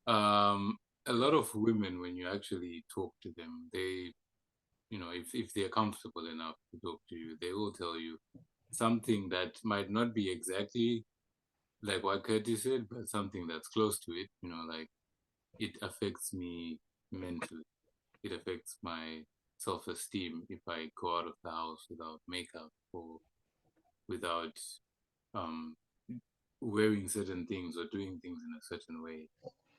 a lot of women, when you actually talk to them, they, if they're comfortable enough to talk to you, they will tell you something that might not be exactly like what Curtis said, but something that's close to it. Like, it affects me mentally. It affects my self-esteem if I go out of the house without makeup or without wearing certain things or doing things in a certain way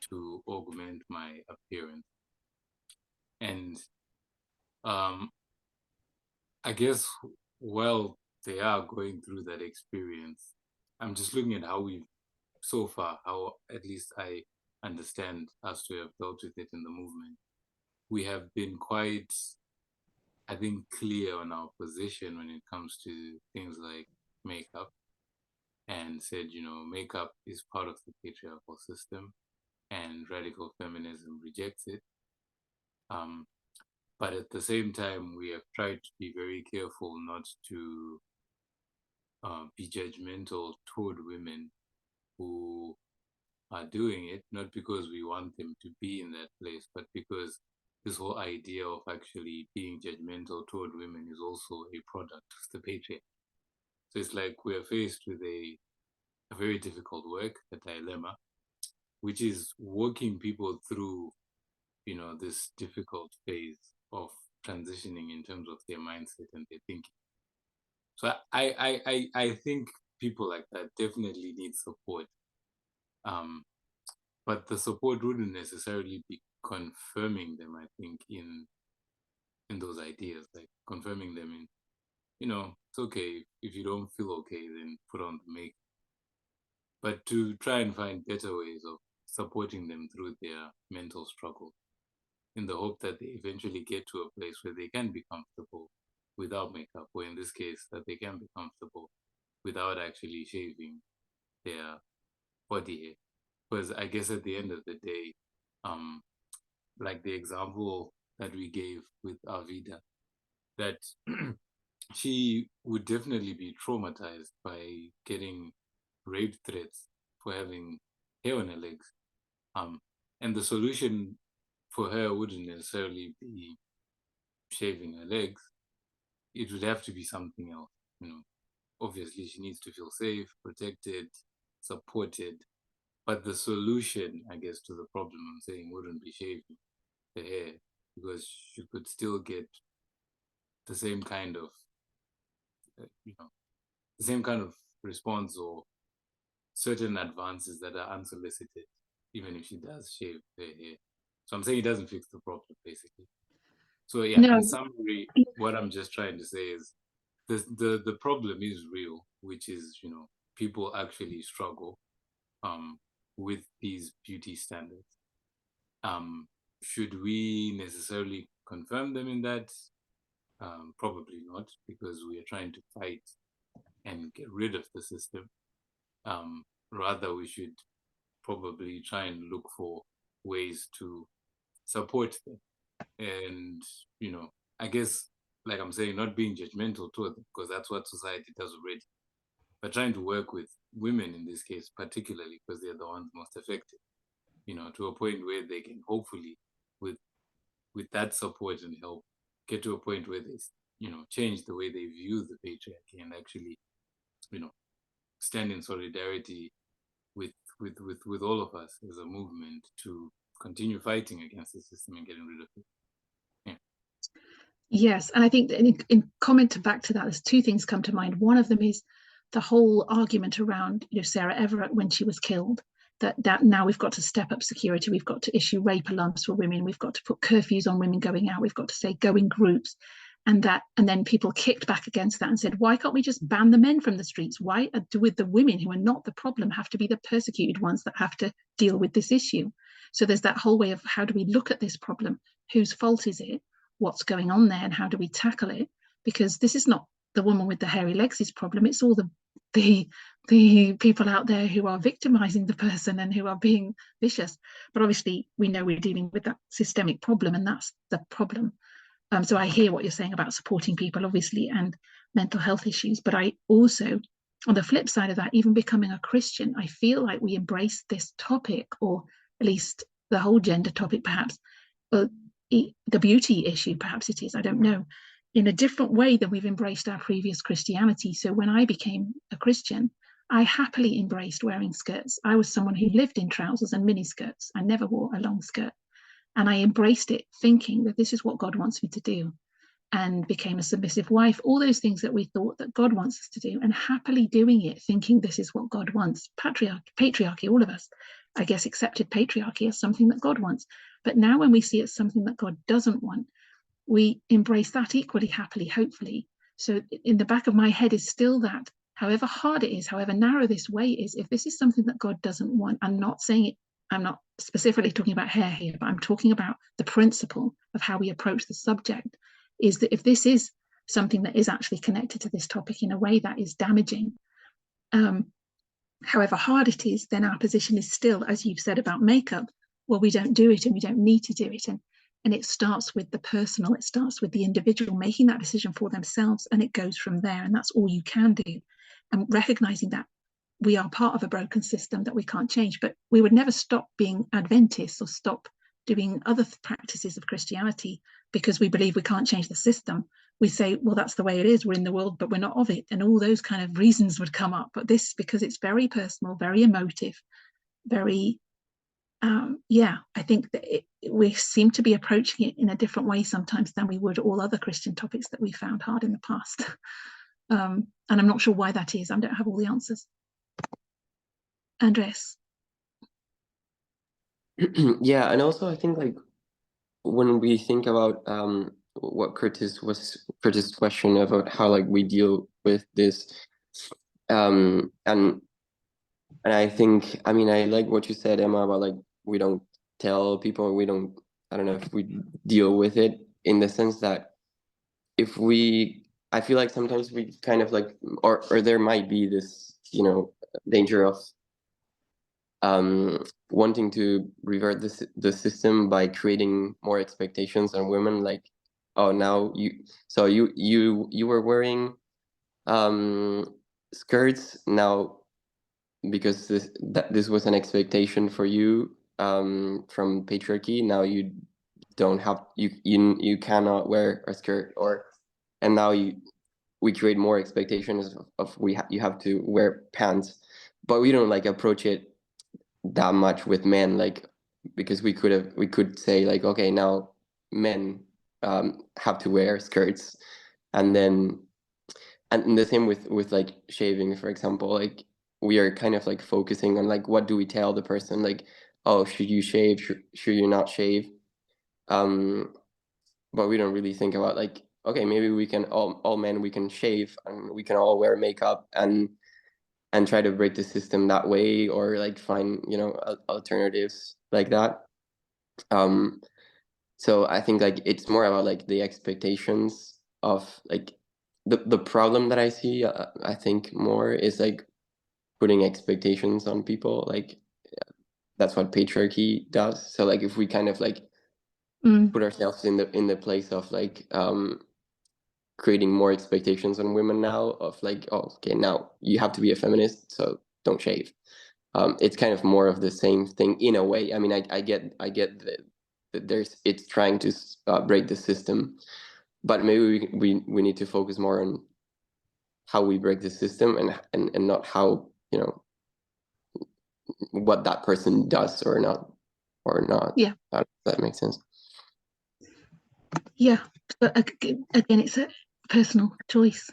to augment my appearance. And I guess while they are going through that experience, I'm just looking at how how at least I understand us to have dealt with it in the movement. We have been quite, I think, clear on our position when it comes to things like makeup, and said, makeup is part of the patriarchal system and radical feminism rejects it. But at the same time, we have tried to be very careful not to be judgmental toward women who are doing it, not because we want them to be in that place, but because this whole idea of actually being judgmental toward women is also a product of the patriarchy. So it's like we're faced with a very difficult work, a dilemma, which is working people through, this difficult phase of transitioning in terms of their mindset and their thinking. So I think people like that definitely need support. But the support wouldn't necessarily be confirming them, I think, in those ideas, like confirming them in, it's okay. If you don't feel okay, then put on the makeup. But to try and find better ways of supporting them through their mental struggle, in the hope that they eventually get to a place where they can be comfortable without makeup, or in this case, that they can be comfortable without actually shaving their body hair. Because I guess at the end of the day, like the example that we gave with Arvida, that she would definitely be traumatized by getting rape threats for having hair on her legs. And the solution for her wouldn't necessarily be shaving her legs. It would have to be something else. Obviously she needs to feel safe, protected, supported. But the solution, I guess, to the problem I'm saying wouldn't be shaving the hair, because she could still get the same kind of, the same kind of response or certain advances that are unsolicited, even if she does shave her hair. So I'm saying it doesn't fix the problem, basically. So yeah, No. in summary, what I'm just trying to say is the problem is real, which is, people actually struggle with these beauty standards. Should we necessarily confirm them in that? Probably not, because we are trying to fight and get rid of the system. Rather, we should probably try and look for ways to support them. And, I guess, like I'm saying, not being judgmental toward them, because that's what society does already. But trying to work with women in this case, particularly because they're the ones most affected, to a point where they can hopefully, with that support and help, get to a point where they, change the way they view the patriarchy and actually, stand in solidarity with all of us as a movement to continue fighting against the system and getting rid of it. Yes, and I think in comment back to that, there's two things come to mind. One of them is the whole argument around, Sarah Everett when she was killed, that now we've got to step up security, we've got to issue rape alarms for women, we've got to put curfews on women going out, we've got to say go in groups, and then people kicked back against that and said, why can't we just ban the men from the streets? Why would the women who are not the problem have to be the persecuted ones that have to deal with this issue? So there's that whole way of how do we look at this problem? Whose fault is it? What's going on there, and how do we tackle it? Because this is not the woman with the hairy legs' problem, it's all the people out there who are victimizing the person and who are being vicious. But obviously we know we're dealing with that systemic problem, and that's the problem. So I hear what you're saying about supporting people, obviously, and mental health issues, but I also, on the flip side of that, even becoming a Christian, I feel like we embrace this topic, or at least the whole gender topic perhaps, the beauty issue, perhaps it is, I don't know, in a different way than we've embraced our previous Christianity. So when I became a Christian, I happily embraced wearing skirts. I was someone who lived in trousers and miniskirts. I never wore a long skirt. And I embraced it thinking that this is what God wants me to do, and became a submissive wife, all those things that we thought that God wants us to do, and happily doing it, thinking this is what God wants. Patriarchy, all of us, I guess, accepted patriarchy as something that God wants. But now when we see it as something that God doesn't want, we embrace that equally happily, hopefully. So in the back of my head is still that, however hard it is, however narrow this way is, if this is something that God doesn't want, I'm not saying it, I'm not specifically talking about hair here, but I'm talking about the principle of how we approach the subject, is that if this is something that is actually connected to this topic in a way that is damaging, however hard it is, then our position is still, as you've said about makeup, well, we don't do it and we don't need to do it. And it starts with the personal, it starts with the individual making that decision for themselves, and it goes from there, and that's all you can do. And recognizing that we are part of a broken system that we can't change, but we would never stop being Adventists or stop doing other practices of Christianity because we believe we can't change the system. We say, well, that's the way it is, we're in the world, but we're not of it. And all those kind of reasons would come up. But this, because it's very personal, very emotive, very, I think that we seem to be approaching it in a different way sometimes than we would all other Christian topics that we found hard in the past. And I'm not sure why that is. I don't have all the answers. Andres. Yeah, and also I think like when we think about what Curtis question about how like we deal with this, and I think, I mean, I like what you said, Emma, about like we don't tell people, we don't, I don't know if we deal with it, in the sense that if we, I feel like sometimes we kind of like, or there might be this, you know, danger of wanting to revert the system by creating more expectations on women, like, oh, now you were wearing skirts now, because this was an expectation for you from patriarchy. Now you don't have, you cannot wear a skirt, or, and now we create more expectations of you have to wear pants, but we don't like approach it that much with men, like, because we could say like, okay, now men have to wear skirts, and then, and the same with like shaving, for example, like we are kind of like focusing on like, what do we tell the person, like, oh, should you shave, should you not shave, but we don't really think about like, okay, maybe we can all men, we can shave and we can all wear makeup and try to break the system that way, or like find, you know, alternatives like that. So I think like it's more about like the expectations of like the problem that I see, I think more is like putting expectations on people, like that's what patriarchy does. So like if we kind of like put ourselves in the place of like creating more expectations on women now, of like, oh, okay, now you have to be a feminist, so don't shave. It's kind of more of the same thing in a way. I mean, I get that there's, it's trying to break the system, but maybe we need to focus more on how we break the system, and not how, you know, what that person does or not. Yeah. If that makes sense. Yeah, but again, it's a personal choice.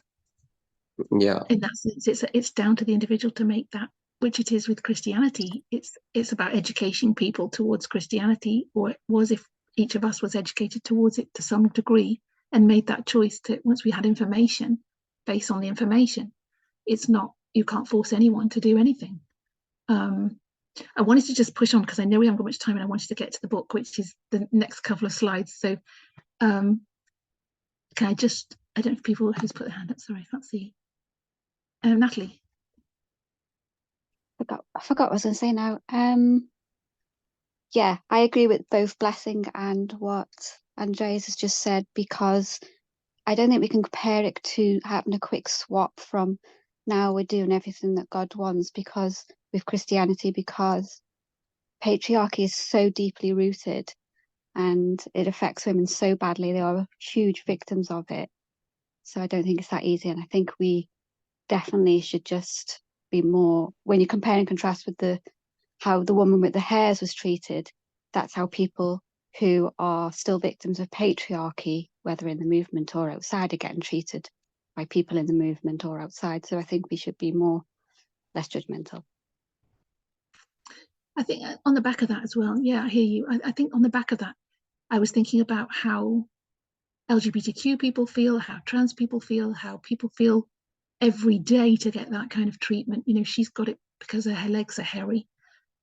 Yeah. In that sense, it's down to the individual to make that, which it is with Christianity. It's about educating people towards Christianity, or it was if each of us was educated towards it to some degree and made that choice to, once we had information, based on the information. It's not, you can't force anyone to do anything. I wanted to just push on because I know we haven't got much time, and I wanted to get to the book, which is the next couple of slides. So can I just, I don't know if people who's put their hand up, sorry, I can't see. Natalie. I forgot what I was going to say now. Yeah, I agree with both Blessing and what Andreas has just said, because I don't think we can compare it to having a quick swap from now we're doing everything that God wants, because with Christianity, because patriarchy is so deeply rooted and it affects women so badly. They are huge victims of it. So I don't think it's that easy. And I think we definitely should just be more, when you compare and contrast with how the woman with the hairs was treated, that's how people who are still victims of patriarchy, whether in the movement or outside, are getting treated by people in the movement or outside. So I think we should be less judgmental. I think on the back of that as well, yeah, I hear you. I think on the back of that, I was thinking about how LGBTQ people feel, how trans people feel, how people feel every day to get that kind of treatment. You know, she's got it because her legs are hairy,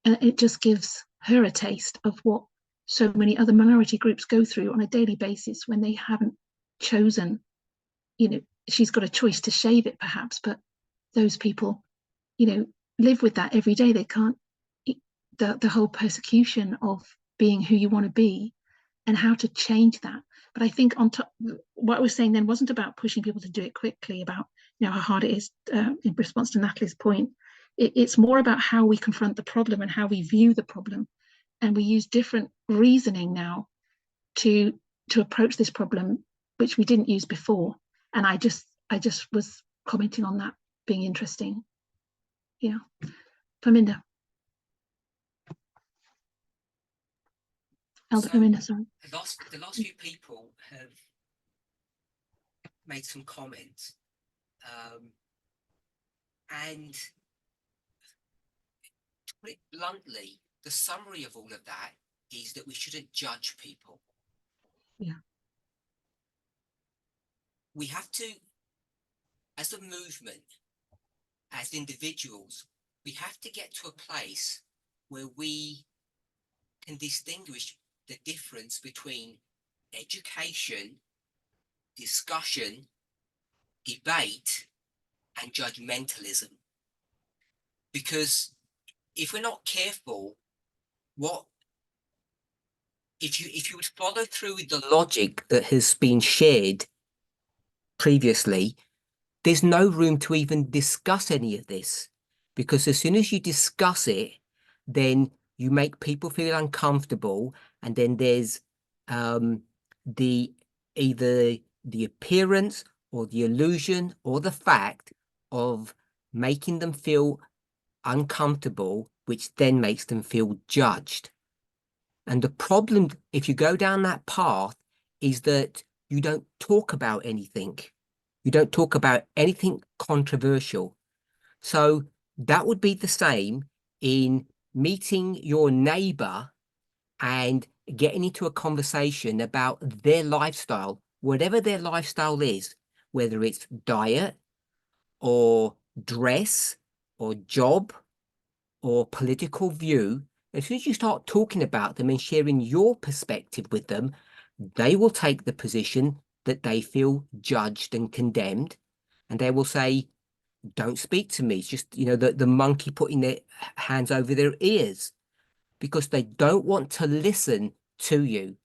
and it just gives her a taste of what so many other minority groups go through on a daily basis when they haven't chosen. You know, she's got a choice to shave it perhaps, but those people, you know, live with that every day. They can't, the whole persecution of being who you want to be and how to change that. But I think on top, what I was saying then wasn't about pushing people to do it quickly, about, you know, how hard it is in response to Natalie's point. It's more about how we confront the problem and how we view the problem. And we use different reasoning now to approach this problem, which we didn't use before. And I just was commenting on that being interesting. Yeah. Paminda. Elder Paminda, sorry. The last few people have made some comments, and to put it bluntly, the summary of all of that is that we shouldn't judge people. Yeah. We have to, as a movement, as individuals, we have to get to a place where we can distinguish the difference between education, discussion, debate, and judgmentalism. Because if we're not careful, if you would follow through with the logic that has been shared previously, there's no room to even discuss any of this, because as soon as you discuss it, then you make people feel uncomfortable, and then there's either the appearance or the illusion or the fact of making them feel uncomfortable, which then makes them feel judged. And the problem, if you go down that path, is that you don't talk about anything. You don't talk about anything controversial. So that would be the same in meeting your neighbor and getting into a conversation about their lifestyle, whatever their lifestyle is, whether it's diet or dress or job or political view. As soon as you start talking about them and sharing your perspective with them, they will take the position that they feel judged and condemned, and they will say, don't speak to me. It's just, the monkey putting their hands over their ears, because they don't want to listen to you.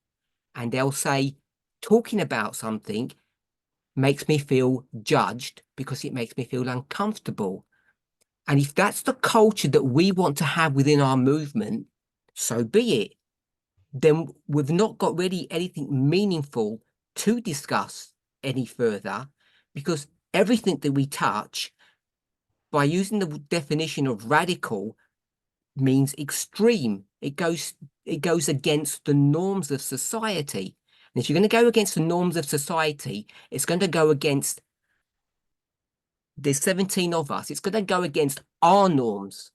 And they'll say, talking about something makes me feel judged because it makes me feel uncomfortable. And if that's the culture that we want to have within our movement, so be it. Then we've not got really anything meaningful to discuss any further, because everything that we touch, by using the definition of radical, means extreme. It goes against the norms of society. And if you're going to go against the norms of society, it's going to go against, there's 17 of us, it's going to go against our norms,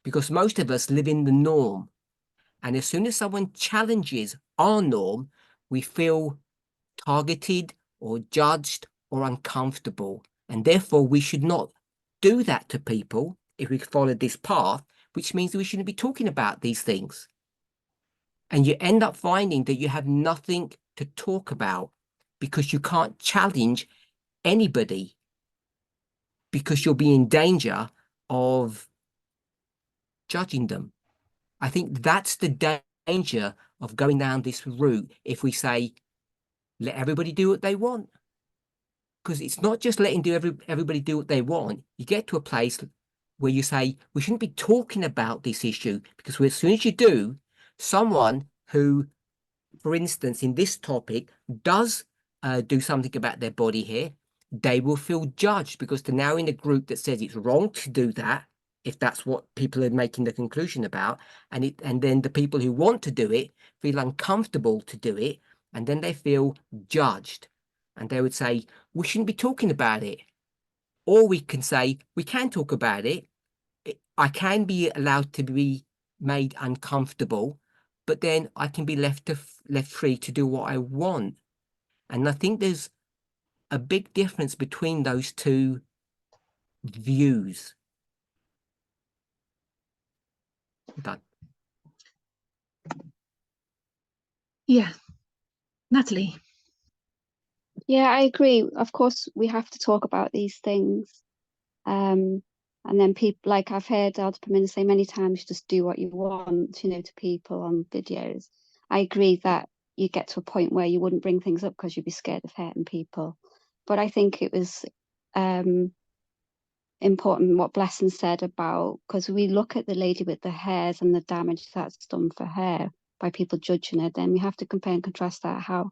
because most of us live in the norm. And as soon as someone challenges our norm, we feel targeted or judged or uncomfortable. And therefore, we should not do that to people if we follow this path, which means that we shouldn't be talking about these things. And you end up finding that you have nothing to talk about because you can't challenge anybody, because you'll be in danger of judging them. I think that's the danger of going down this route if we say, let everybody do what they want. Because it's not just letting everybody do what they want. You get to a place where you say, we shouldn't be talking about this issue, because as soon as you do, someone who, for instance, in this topic, does do something about their body hair, they will feel judged because they're now in a group that says it's wrong to do that, if that's what people are making the conclusion about. And then the people who want to do it feel uncomfortable to do it, and then they feel judged. And they would say, we shouldn't be talking about it. Or we can say, we can talk about it. I can be allowed to be made uncomfortable, but then I can be left free to do what I want. And I think there's a big difference between those two views. Done. Yeah. Natalie. Yeah, I agree. Of course, we have to talk about these things. And then people, like I've heard Elder Pamina say many times, just do what you want, to people on videos. I agree that you get to a point where you wouldn't bring things up because you'd be scared of hurting people. But I think it was important what Blessing said about, because we look at the lady with the hairs and the damage that's done for her by people judging her, then we have to compare and contrast that how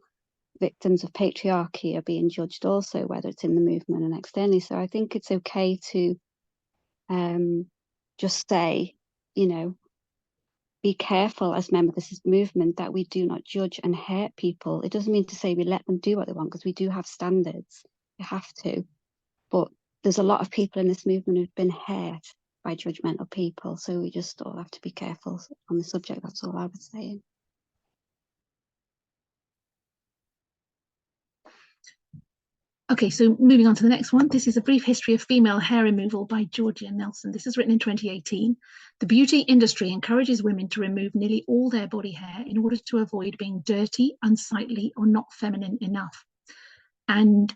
victims of patriarchy are being judged also, whether it's in the movement and externally. So I think it's okay to just say, be careful as members of this movement that we do not judge and hurt people. It doesn't mean to say we let them do what they want, because we do have standards. We have to. But there's a lot of people in this movement who've been hurt by judgmental people. So we just all have to be careful on the subject. That's all I was saying. Okay, so moving on to the next one. This is A Brief History of Female Hair Removal by Georgia Nelson. This is written in 2018. The beauty industry encourages women to remove nearly all their body hair in order to avoid being dirty, unsightly, or not feminine enough. And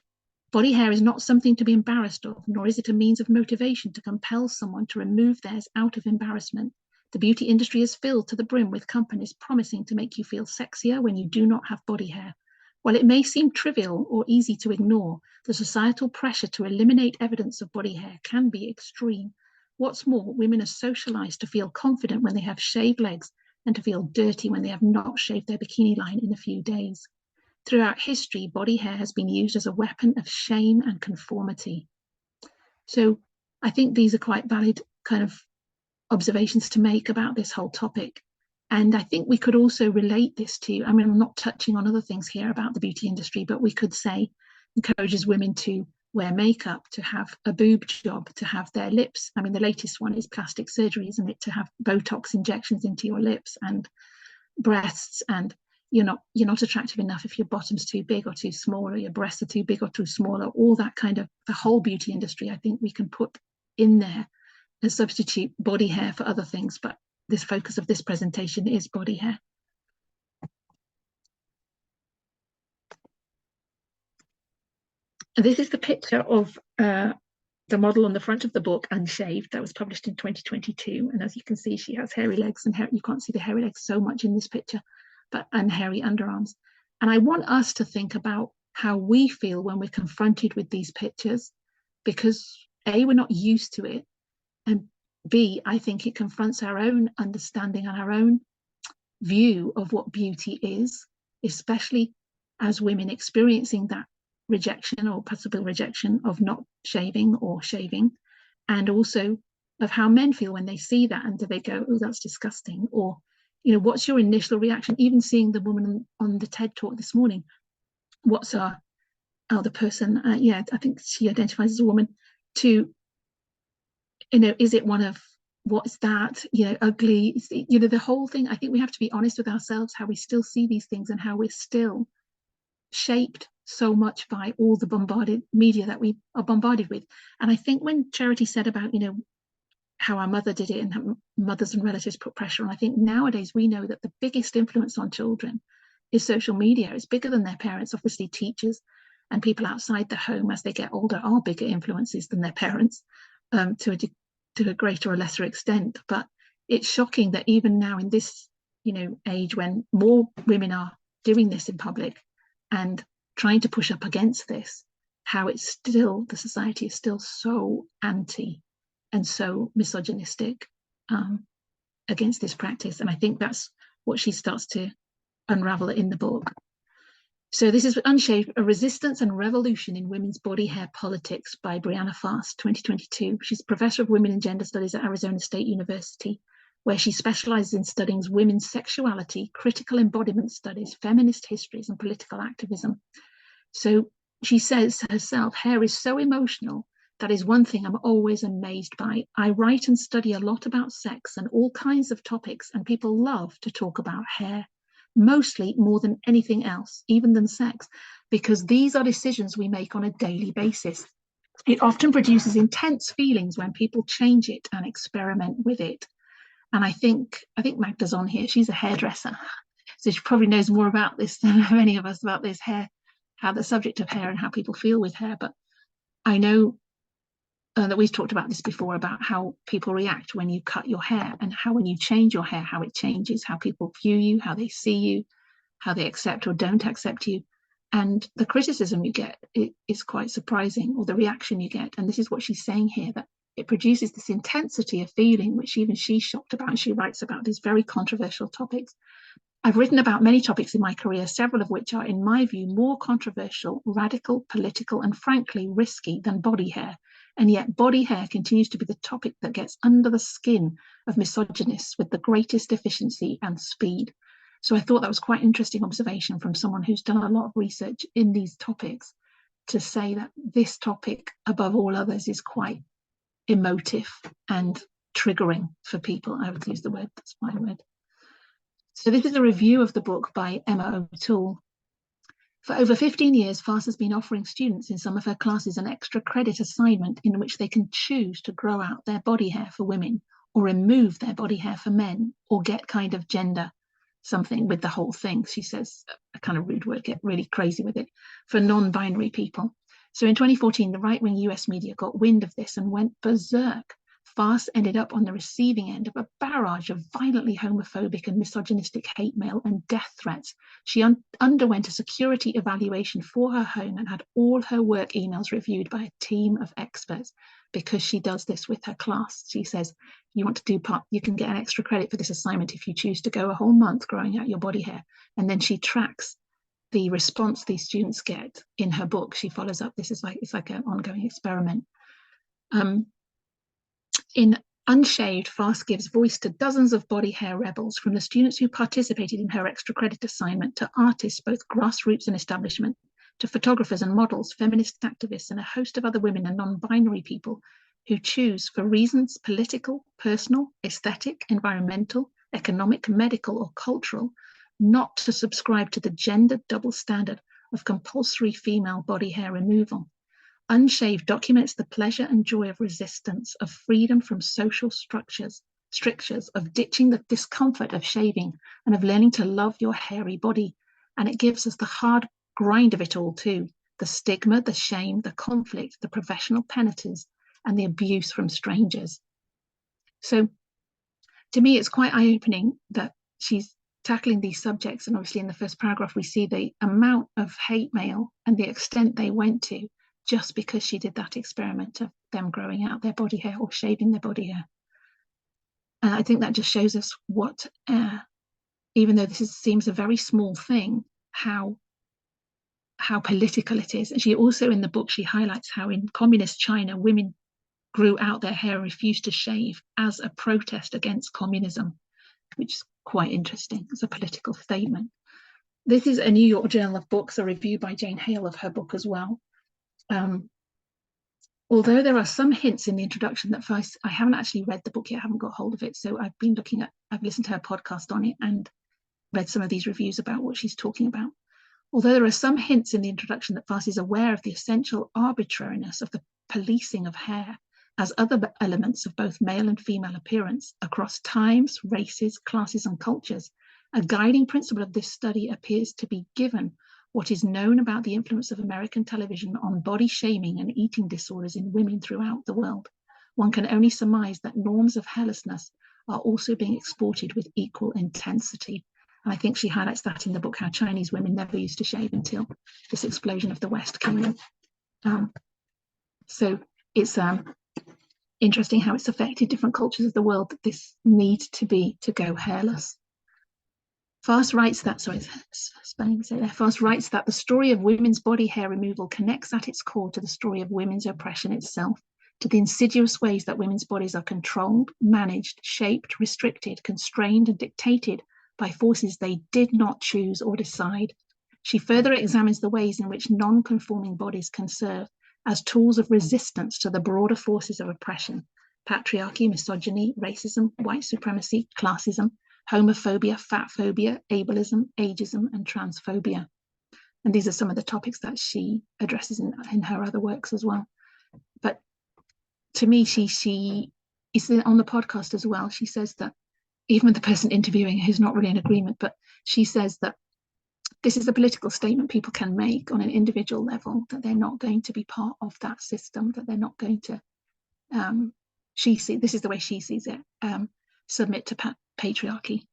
body hair is not something to be embarrassed of, nor is it a means of motivation to compel someone to remove theirs out of embarrassment. The beauty industry is filled to the brim with companies promising to make you feel sexier when you do not have body hair. While it may seem trivial or easy to ignore, the societal pressure to eliminate evidence of body hair can be extreme. What's more, women are socialized to feel confident when they have shaved legs and to feel dirty when they have not shaved their bikini line in a few days. Throughout history, body hair has been used as a weapon of shame and conformity. So I think these are quite valid kind of observations to make about this whole topic. And I think we could also relate this to, I mean, I'm not touching on other things here about the beauty industry, but we could say encourages women to wear makeup, to have a boob job, to have their lips. I mean, the latest one is plastic surgery, isn't it? To have Botox injections into your lips and breasts, and you're not attractive enough if your bottom's too big or too small, or your breasts are too big or too small, or all that kind of, the whole beauty industry, I think we can put in there and substitute body hair for other things. But this focus of this presentation is body hair. And this is the picture of the model on the front of the book, Unshaved, that was published in 2022. And as you can see, she has hairy legs, and you can't see the hairy legs so much in this picture, and hairy underarms. And I want us to think about how we feel when we're confronted with these pictures, because A, we're not used to it, and B, I think it confronts our own understanding and our own view of what beauty is, especially as women experiencing that rejection or possible rejection of not shaving or shaving, and also of how men feel when they see that, and do they go, oh, that's disgusting, or, you know, what's your initial reaction? Even seeing the woman on the TED Talk this morning, what's the person, yeah, I think she identifies as a woman, to, you know, is it one of, what's that, you know, ugly, you know, the whole thing. I think we have to be honest with ourselves, how we still see these things and how we're still shaped so much by all the bombarded media that we are bombarded with. And I think when Charity said about, you know, how our mother did it and how mothers and relatives put pressure on, I think nowadays we know that the biggest influence on children is social media. It's bigger than their parents. Obviously teachers and people outside the home as they get older are bigger influences than their parents, to a greater or lesser extent. But it's shocking that even now in this, you know, age when more women are doing this in public and trying to push up against this, how it's still, the society is still so anti and so misogynistic against this practice. And I think that's what she starts to unravel in the book. So this is Unshaved, A Resistance and Revolution in Women's Body Hair Politics by Brianna Fast, 2022. She's Professor of Women and Gender Studies at Arizona State University, where she specializes in studying women's sexuality, critical embodiment studies, feminist histories, and political activism. So she says herself, hair is so emotional. That is one thing I'm always amazed by. I write and study a lot about sex and all kinds of topics, and people love to talk about hair, mostly more than anything else, even than sex, because these are decisions we make on a daily basis. It often produces intense feelings when people change it and experiment with it. And I think Magda's on here. She's a hairdresser, so she probably knows more about this than many of us about this hair, how the subject of hair and how people feel with hair. But I know that we've talked about this before, about how people react when you cut your hair, and how when you change your hair, how it changes, how people view you, how they see you, how they accept or don't accept you. And the criticism you get is quite surprising, or the reaction you get. And this is what she's saying here, that it produces this intensity of feeling, which even she's shocked about. And she writes about these very controversial topics. I've written about many topics in my career, several of which are, in my view, more controversial, radical, political, and frankly risky than body hair. And yet body hair continues to be the topic that gets under the skin of misogynists with the greatest efficiency and speed. So I thought that was quite an interesting observation from someone who's done a lot of research in these topics, to say that this topic, above all others, is quite emotive and triggering for people. I would use the word, that's my word. So this is a review of the book by Emma O'Toole. For over 15 years, FAST has been offering students in some of her classes an extra credit assignment in which they can choose to grow out their body hair for women, or remove their body hair for men, or get kind of gender something with the whole thing. She says a kind of rude word, get really crazy with it, for non-binary people. So in 2014, the right-wing US media got wind of this and went berserk. FAST ended up on the receiving end of a barrage of violently homophobic and misogynistic hate mail and death threats. She underwent a security evaluation for her home and had all her work emails reviewed by a team of experts, because she does this with her class. She says, you want to do part, you can get an extra credit for this assignment if you choose to go a whole month growing out your body hair. And then she tracks the response these students get in her book. She follows up. This is like, it's like an ongoing experiment. In Unshaved, FAST gives voice to dozens of body hair rebels, from the students who participated in her extra credit assignment to artists, both grassroots and establishment, to photographers and models, feminist activists, and a host of other women and non-binary people who choose, for reasons political, personal, aesthetic, environmental, economic, medical, or cultural, not to subscribe to the gender double standard of compulsory female body hair removal. Unshaved documents the pleasure and joy of resistance, of freedom from social strictures, of ditching the discomfort of shaving, and of learning to love your hairy body. And it gives us the hard grind of it all too, the stigma, the shame, the conflict, the professional penalties, and the abuse from strangers. So to me, it's quite eye-opening that she's tackling these subjects. And obviously in the first paragraph, we see the amount of hate mail and the extent they went to, just because she did that experiment of them growing out their body hair or shaving their body hair. And I think that just shows us what, even though this seems a very small thing, how political it is. And she also, in the book, she highlights how in communist China, women grew out their hair and refused to shave as a protest against communism, which is quite interesting as a political statement. This is a New York Journal of Books, a review by Jane Hale of her book as well. Although there are some hints in the introduction that first, I haven't actually read the book yet, I haven't got hold of it. So I've listened to her podcast on it and read some of these reviews about what she's talking about. Although there are some hints in the introduction that FAST is aware of the essential arbitrariness of the policing of hair as other elements of both male and female appearance across times, races, classes, and cultures, a guiding principle of this study appears to be given what is known about the influence of American television on body shaming and eating disorders in women throughout the world. One can only surmise that norms of hairlessness are also being exported with equal intensity. And I think she highlights that in the book, how Chinese women never used to shave until this explosion of the West came in. So it's interesting how it's affected different cultures of the world, that this need to go hairless. FAST writes that, FAST writes that the story of women's body hair removal connects at its core to the story of women's oppression itself, to the insidious ways that women's bodies are controlled, managed, shaped, restricted, constrained, and dictated by forces they did not choose or decide. She further examines the ways in which non-conforming bodies can serve as tools of resistance to the broader forces of oppression: patriarchy, misogyny, racism, white supremacy, classism, homophobia, fatphobia, ableism, ageism, and transphobia. And these are some of the topics that she addresses in her other works as well. But to me, she is on the podcast as well. She says that, even with the person interviewing who's not really in agreement, but she says that this is a political statement people can make on an individual level, that they're not going to be part of that system, that they're not going to, this is the way she sees it, submit to patriarchy.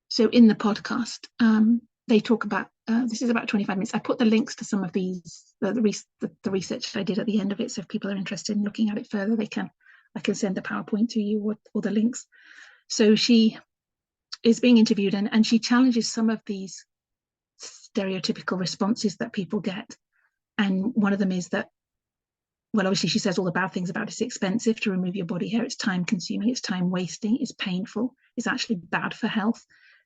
So in the podcast, they talk about, this is about 25 minutes. I put the links to some of these, the research I did at the end of it. So if people are interested in looking at it further, I can send the PowerPoint to you or the links. So she is being interviewed and she challenges some of these stereotypical responses that people get. And one of them is that, well, obviously she says all the bad things about it. It's expensive to remove your body hair. It's time consuming, it's time wasting, it's painful, it's actually bad for health,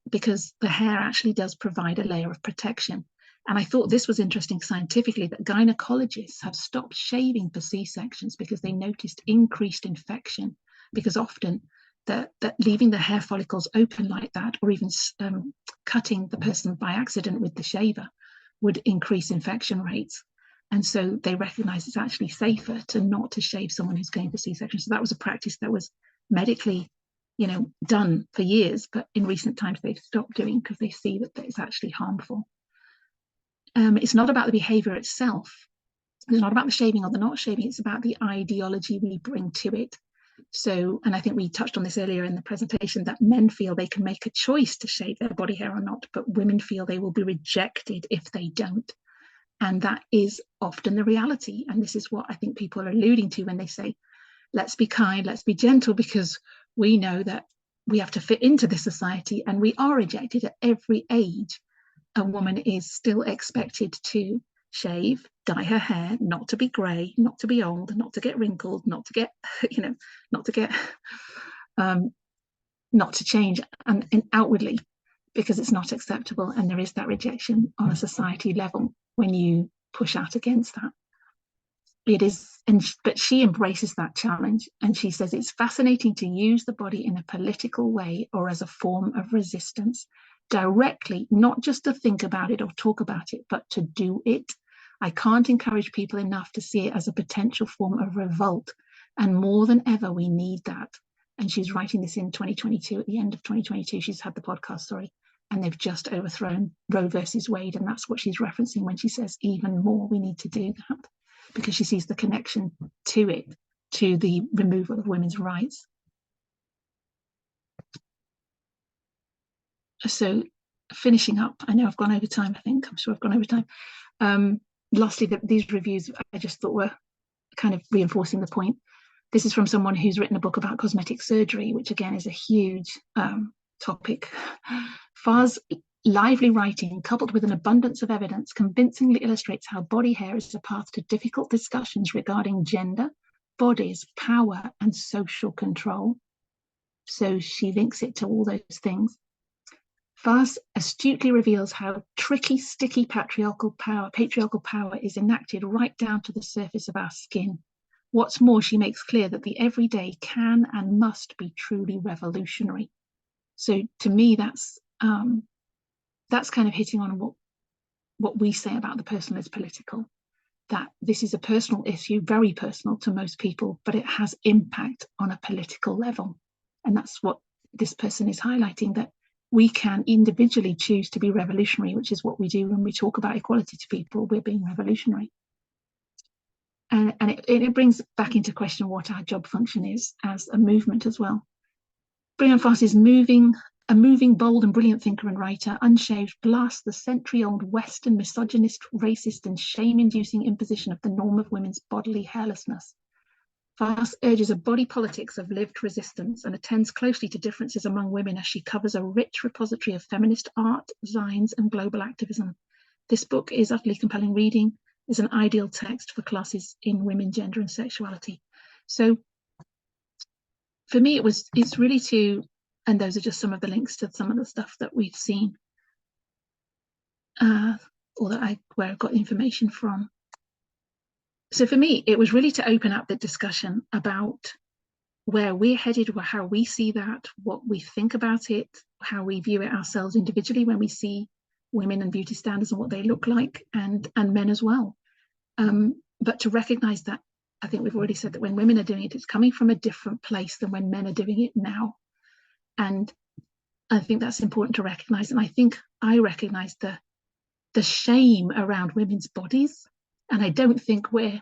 because the hair actually does provide a layer of protection. And I thought this was interesting scientifically, that gynecologists have stopped shaving for C-sections because they noticed increased infection, because often that leaving the hair follicles open like that, or even cutting the person by accident with the shaver, would increase infection rates. And so they recognize it's actually safer not to shave someone who's going for C-section. So that was a practice that was medically, done for years, but in recent times they've stopped doing because they see that it's actually harmful. It's not about the behavior itself. It's not about the shaving or the not shaving. It's about the ideology we bring to it. So, and I think we touched on this earlier in the presentation, that men feel they can make a choice to shave their body hair or not, but women feel they will be rejected if they don't. And that is often the reality. And this is what I think people are alluding to when they say, let's be kind, let's be gentle, because we know that we have to fit into this society and we are rejected at every age. A woman is still expected to shave, dye her hair, not to be grey, not to be old, not to get wrinkled, not to get, not to change and outwardly, because it's not acceptable. And there is that rejection on a society level when you push out against that. It is, but she embraces that challenge, and she says it's fascinating to use the body in a political way or as a form of resistance, directly, not just to think about it or talk about it, but to do it. I can't encourage people enough to see it as a potential form of revolt, and more than ever we need that. And she's writing this in 2022, at the end of 2022, she's had the podcast, sorry, and they've just overthrown Roe versus Wade, and that's what she's referencing when she says even more we need to do that, because she sees the connection to it, to the removal of women's rights. So finishing up, I know I've gone over time, I'm sure I've gone over time. Lastly, these reviews I just thought were kind of reinforcing the point. This is from someone who's written a book about cosmetic surgery, which again is a huge topic. Far's lively writing, coupled with an abundance of evidence, convincingly illustrates how body hair is a path to difficult discussions regarding gender, bodies, power, and social control. So she links it to all those things. Far's astutely reveals how tricky, sticky patriarchal power is enacted right down to the surface of our skin. What's more, she makes clear that the everyday can and must be truly revolutionary. So to me, that's kind of hitting on what we say about the personal is political, that this is a personal issue, very personal to most people, but it has impact on a political level. And that's what this person is highlighting, that we can individually choose to be revolutionary, which is what we do when we talk about equality to people. We're being revolutionary. And it brings back into question what our job function is as a movement as well. Biant is a moving, bold and brilliant thinker and writer. Unshaved blasts the century-old Western misogynist, racist and shame-inducing imposition of the norm of women's bodily hairlessness. Farce urges a body politics of lived resistance and attends closely to differences among women as she covers a rich repository of feminist art, zines, and global activism. This book is utterly compelling reading, is an ideal text for classes in women, gender, and sexuality. So for me, it's really to, and those are just some of the links to some of the stuff that we've seen, or where I got information from. So for me, it was really to open up the discussion about where we're headed, how we see that, what we think about it, how we view it ourselves individually when we see women and beauty standards and what they look like, and men as well. But to recognize that, I think we've already said that when women are doing it, it's coming from a different place than when men are doing it now. And I think that's important to recognize. And I think I recognize the shame around women's bodies. And I don't think we're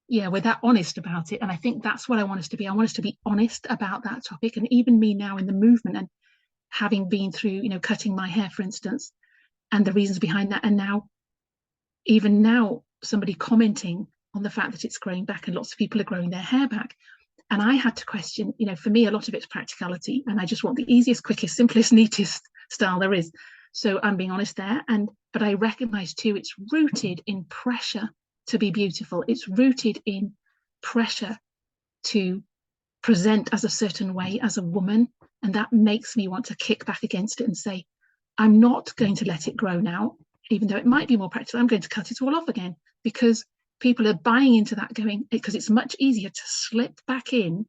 that honest about it. And I think that's what I want us to be. I want us to be honest about that topic. And even me now in the movement, and having been through, cutting my hair, for instance, and the reasons behind that. And now, even now, somebody commenting on the fact that it's growing back, and lots of people are growing their hair back. And I had to question, for me, a lot of it's practicality. And I just want the easiest, quickest, simplest, neatest style there is. So I'm being honest there. But I recognize too, it's rooted in pressure to be beautiful. It's rooted in pressure to present as a certain way as a woman. And that makes me want to kick back against it and say, I'm not going to let it grow now. even though it might be more practical, I'm going to cut it all off again, because people are buying into that, going, because it's much easier to slip back in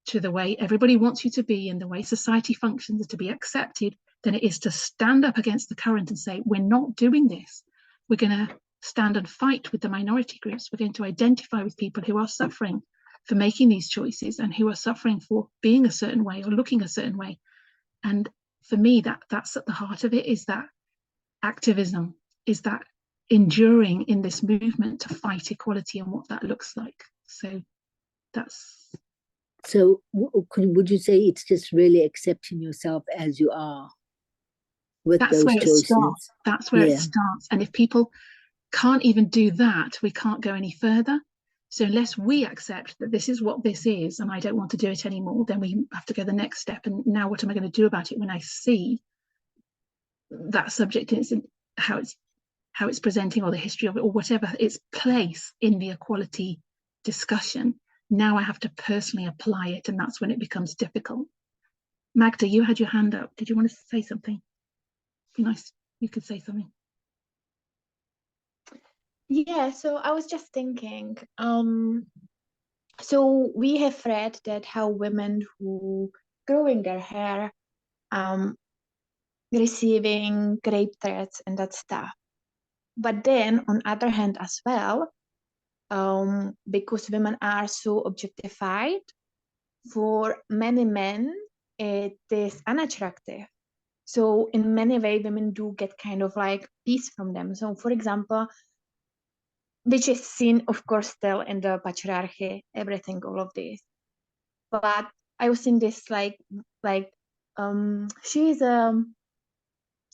to the way everybody wants you to be and the way society functions to be accepted than it is to stand up against the current and say, we're not doing this. We're going to stand and fight with the minority groups. We're going to identify with people who are suffering for making these choices and who are suffering for being a certain way or looking a certain way. And for me, that's at the heart of it, is that activism, is that enduring in this movement to fight equality and what that looks like. So that's... So would you say it's just really accepting yourself as you are with that's those where choices? it starts. That's where it starts. And if people can't even do that, we can't go any further. So unless we accept that this is what this is and I don't want to do it anymore, then we have to go the next step. And now what am I going to do about it when I see that subject is how it's presenting, or the history of it, or whatever its place in the equality discussion? Now I have to personally apply it, and that's when it becomes difficult. Magda, you had your hand up. Did you want to say something? Be nice, you could say something. Yeah, so I was just thinking, so we have read that how women who growing their hair, receiving rape threats and that stuff. But then on other hand as well, because women are so objectified, for many men, it is unattractive. So in many ways, women do get kind of like peace from them. So for example, which is seen, of course, still in the patriarchy, everything, all of this. But I was in this she's a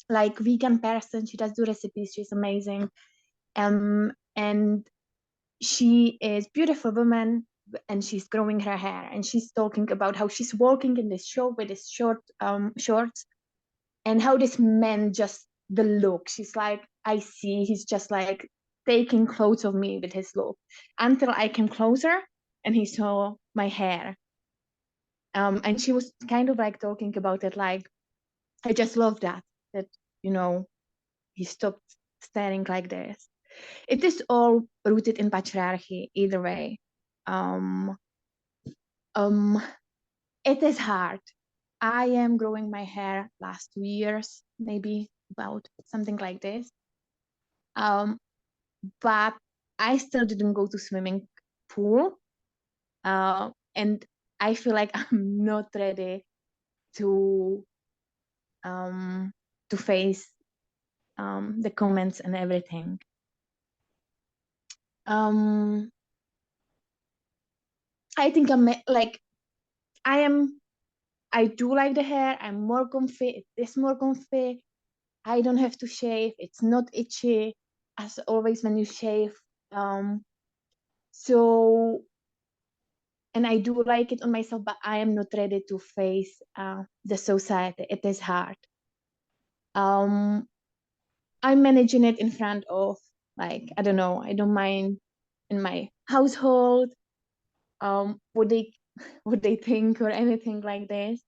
like vegan person. She does do recipes. She's amazing. And she is beautiful woman, and she's growing her hair, and she's talking about how she's walking in this show with this shorts, and how this man just the look. She's like, I see he's just like taking clothes of me with his look, until I came closer and he saw my hair. And she was kind of like talking about it like, I just love that he stopped staring like this. It is all rooted in patriarchy either way. It is hard. I am growing my hair last 2 years, maybe, about something like this. But I still didn't go to swimming pool. And I feel like I'm not ready to face the comments and everything. I think I do like the hair. I'm more comfy. It is more comfy. I don't have to shave. It's not itchy as always when you shave. So, and I do like it on myself, but I am not ready to face the society. It is hard. I'm managing it in front of, like, I don't know, I don't mind in my household, what they think or anything like this.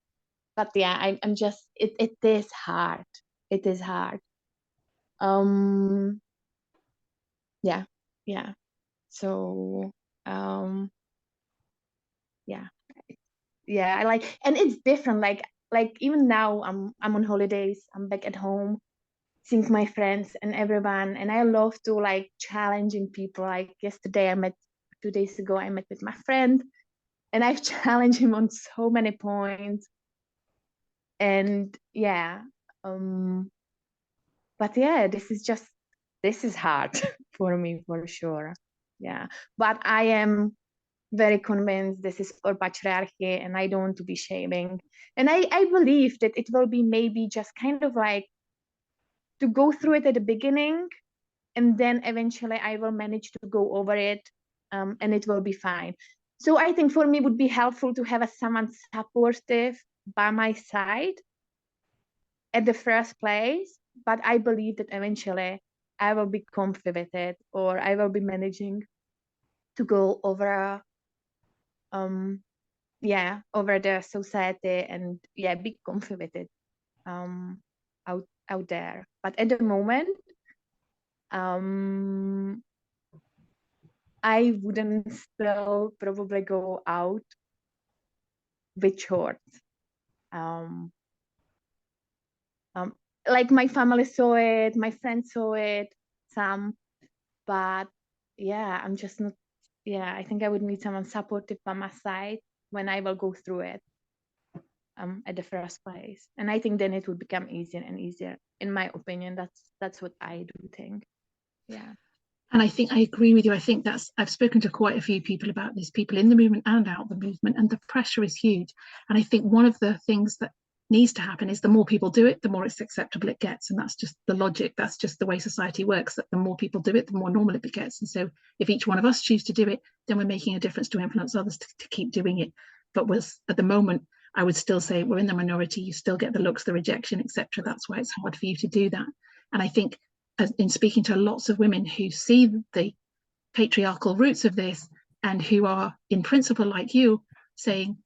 But yeah, I'm just, it is hard. It is hard. Yeah. So, yeah, I like, and it's different. Like even now, I'm on holidays. I'm back at home, seeing my friends and everyone, and I love to like challenging people. Like yesterday, 2 days ago, I met with my friend, and I've challenged him on so many points. And yeah, but yeah, this is hard for me for sure. Yeah, but I am very convinced this is all patriarchy, and I don't want to be shaming. And I believe that it will be maybe just kind of like to go through it at the beginning, and then eventually I will manage to go over it, and it will be fine. So I think for me it would be helpful to have someone supportive by my side at the first place, but I believe that eventually I will be comfy with it, or I will be managing to go over over the society, and be comfy with it out there. But at the moment, I wouldn't still probably go out with shorts. Like my family saw it, my friends saw it, some, but yeah, I'm just not. Yeah, I think I would need someone supportive by my side when I will go through it at the first place, and I think then it would become easier and easier. In my opinion, that's what I do think. Yeah. And I think I agree with you. I think I've spoken to quite a few people about this, people in the movement and out the movement, and the pressure is huge. And I think one of the things that needs to happen is the more people do it, the more it's acceptable it gets. And that's just the logic. That's just the way society works, that the more people do it, the more normal it gets. And so if each one of us choose to do it, then we're making a difference to influence others to keep doing it. But at the moment, I would still say we're in the minority. You still get the looks, the rejection, etc. That's why it's hard for you to do that. And I think in speaking to lots of women who see the patriarchal roots of this and who are in principle like you saying,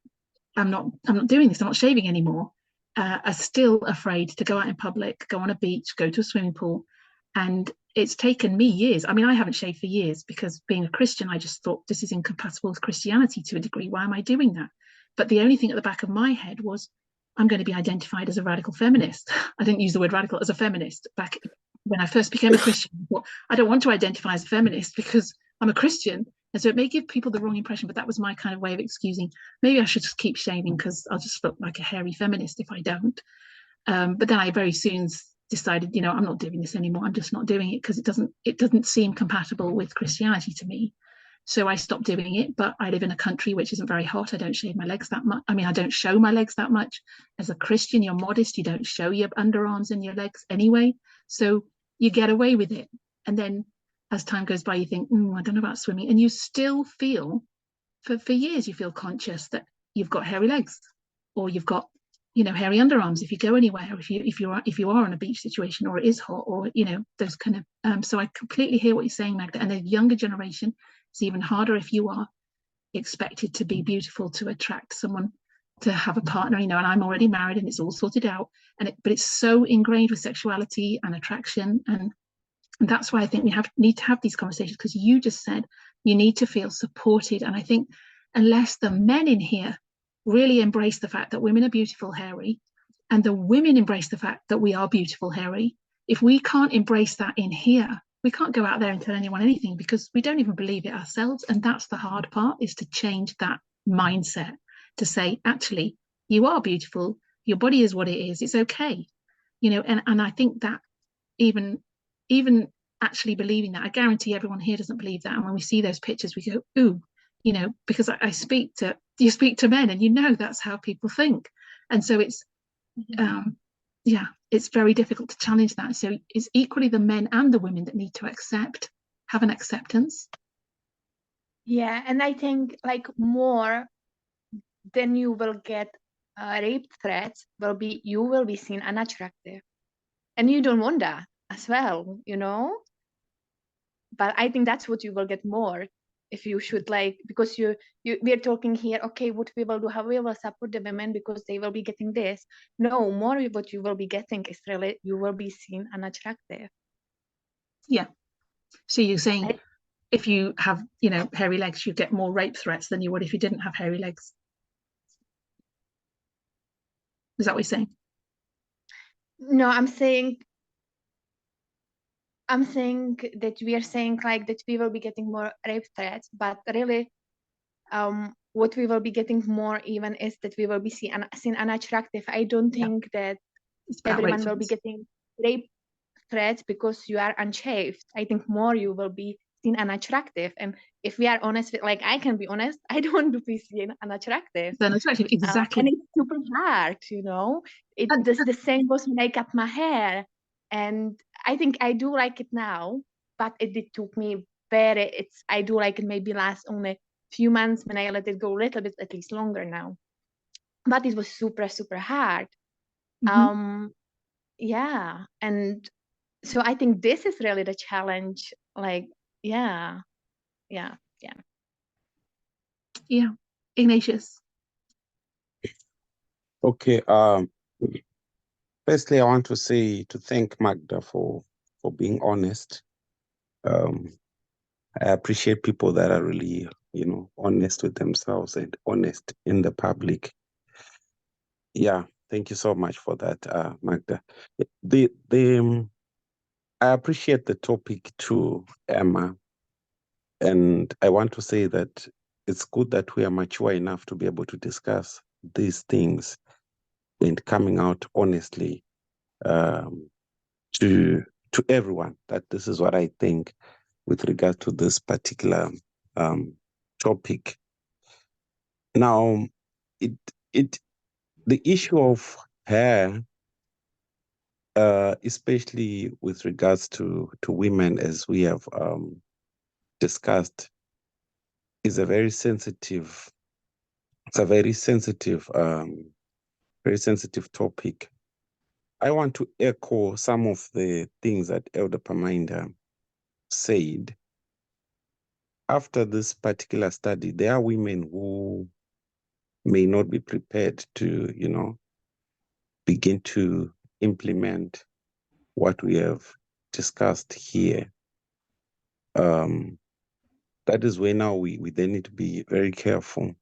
I'm not doing this, I'm not shaving anymore, are still afraid to go out in public, go on a beach, go to a swimming pool. And it's taken me years. I mean, I haven't shaved for years because being a Christian, I just thought this is incompatible with Christianity to a degree. Why am I doing that? But the only thing at the back of my head was, I'm going to be identified as a radical feminist. I didn't use the word radical, as a feminist. Back when I first became a Christian, I thought, I don't want to identify as a feminist because I'm a Christian. And so it may give people the wrong impression, but that was my kind of way of excusing, maybe I should just keep shaving because I'll just look like a hairy feminist if I don't. But then I very soon decided, I'm not doing this anymore. I'm just not doing it because it doesn't seem compatible with Christianity to me. So I stopped doing it, but I live in a country which isn't very hot. I don't shave my legs that much. I mean, I don't show my legs that much. As a Christian, you're modest. You don't show your underarms and your legs anyway. So you get away with it. And then as time goes by, you think, I don't know about swimming. And you still feel, for years, you feel conscious that you've got hairy legs or you've got, hairy underarms if you go anywhere, if you are in a beach situation or it is hot or, those kind of, so I completely hear what you're saying, Magda. And the younger generation, it's even harder if you are expected to be beautiful to attract someone, to have a partner, and I'm already married and it's all sorted out. But it's so ingrained with sexuality and attraction. And that's why I think we need to have these conversations, because you just said you need to feel supported. And I think unless the men in here really embrace the fact that women are beautiful, hairy, and the women embrace the fact that we are beautiful, hairy, if we can't embrace that in here, we can't go out there and tell anyone anything because we don't even believe it ourselves. And that's the hard part, is to change that mindset, to say, actually, you are beautiful, your body is what it is, it's okay. And I think that even actually believing that, I guarantee everyone here doesn't believe that. And when we see those pictures, we go, ooh, because you speak to men and that's how people think. And so it's, it's very difficult to challenge that. So it's equally the men and the women that need to have an acceptance. Yeah, and I think like more than you will get rape threats you will be seen unattractive. And you don't want that as well, But I think that's what you will get more if you should, because we're talking here, okay, what we will do, how we will support the women because they will be getting this. No, more what you will be getting is really, you will be seen unattractive. Yeah. So you're saying if you have, hairy legs, you get more rape threats than you would if you didn't have hairy legs. Is that what you're saying? No, I'm saying that we are saying that we will be getting more rape threats, but really what we will be getting more even is that we will be seen unattractive. I don't think that everyone will be getting rape threats because you are unshaved. I think more you will be seen unattractive. And if we are honest, I can be honest, I don't want to be seen unattractive. Exactly. And it's super hard, the same goes when I cut my hair. And I think I do like it now, but it took me I do like it maybe last only few months, when I let it go a little bit, at least longer now. But it was super, super hard. Yeah. And so I think this is really the challenge. Yeah. Ignatius. Okay. Firstly, I want to thank Magda for being honest I appreciate people that are really, honest with themselves and honest in the public. Yeah, thank you so much for that, Magda. I appreciate the topic too, Emma. And I want to say that it's good that we are mature enough to be able to discuss these things and coming out honestly to everyone that this is what I think with regard to this particular topic. Now, the issue of hair, especially with regards to women, as we have discussed, is a very sensitive. It's a very sensitive topic. I want to echo some of the things that Elder Paminda said. After this particular study, there are women who may not be prepared to, begin to implement what we have discussed here. That is where now we then need to be very careful.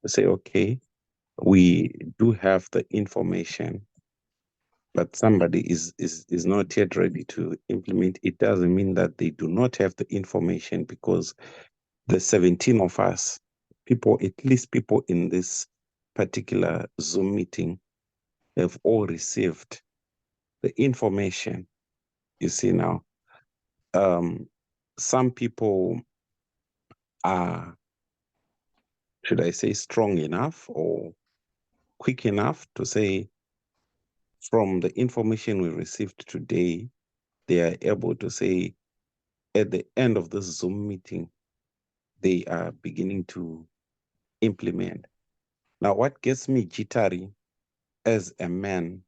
Say, okay, we do have the information, but somebody is not yet ready to implement. It doesn't mean that they do not have the information, because the 17 of us, at least people in this particular Zoom meeting, have all received the information. You see now, some people are, should I say, strong enough or quick enough to say, from the information we received today, they are able to say, at the end of this Zoom meeting, they are beginning to implement. Now, what gets me jittery as a man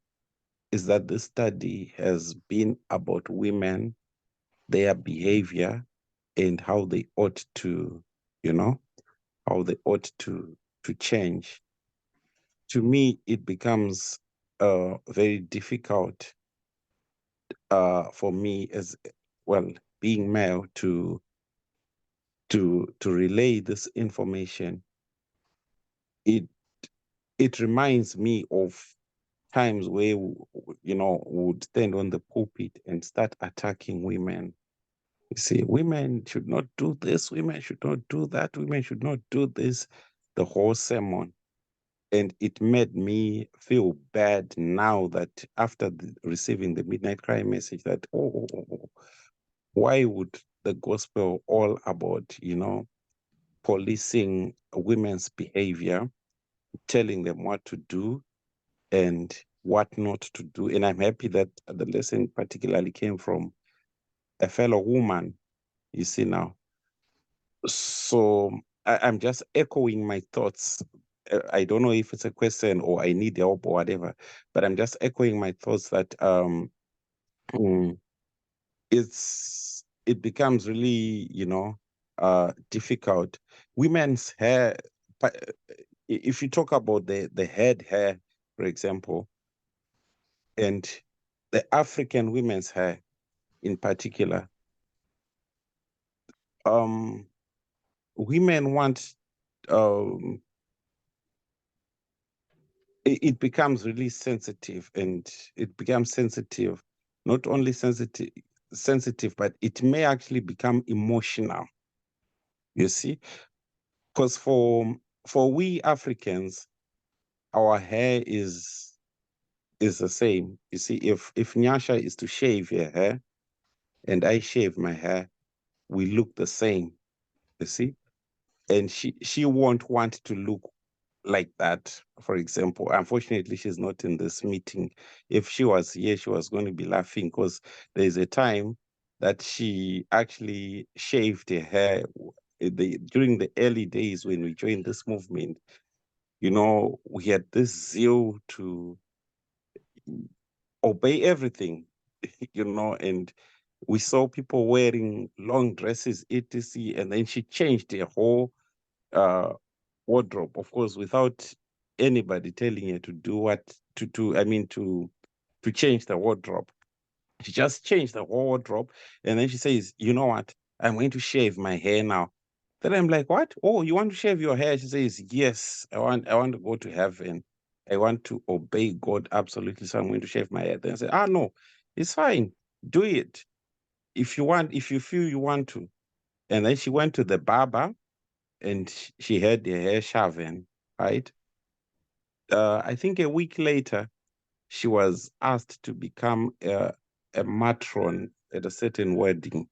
is that this study has been about women, their behavior, and how they ought to, how they ought to change. To me, it becomes very difficult for me, as well, being male, to relay this information. It reminds me of times where we would stand on the pulpit and start attacking women. You see, women should not do this, women should not do that, women should not do this, the whole sermon. And it made me feel bad now that after receiving the Midnight Cry message, that, why would the gospel all about, policing women's behavior, telling them what to do and what not to do? And I'm happy that the lesson particularly came from a fellow woman, you see now. So I'm just echoing my thoughts. I don't know if it's a question or I need help or whatever, but I'm just echoing my thoughts that it becomes really, difficult. Women's hair, if you talk about the head hair, for example, and the African women's hair in particular, women want, it becomes really sensitive, and it becomes sensitive, not only sensitive, but it may actually become emotional, you see, because for we Africans, our hair is the same. You see, if Nyasha is to shave her hair and I shave my hair, we look the same, you see, and she won't want to look like that. For example, unfortunately, she's not in this meeting. If she was here, she was going to be laughing, because there's a time that she actually shaved her hair during the early days when we joined this movement. We had this zeal to obey everything, and we saw people wearing long dresses, etc. And then she changed her whole wardrobe, of course, without anybody telling her to do what to do. I mean, to change the wardrobe. She just changed the wardrobe, and then she says, "You know what? I'm going to shave my hair now." Then I'm like, "What? Oh, you want to shave your hair?" She says, "Yes, I want to go to heaven. I want to obey God absolutely, so I'm going to shave my hair." Then I said, "Ah, no, it's fine. Do it if you want, if you feel you want to." And then she went to the barber, and she had her hair shaven, right? I think a week later, she was asked to become a matron at a certain wedding,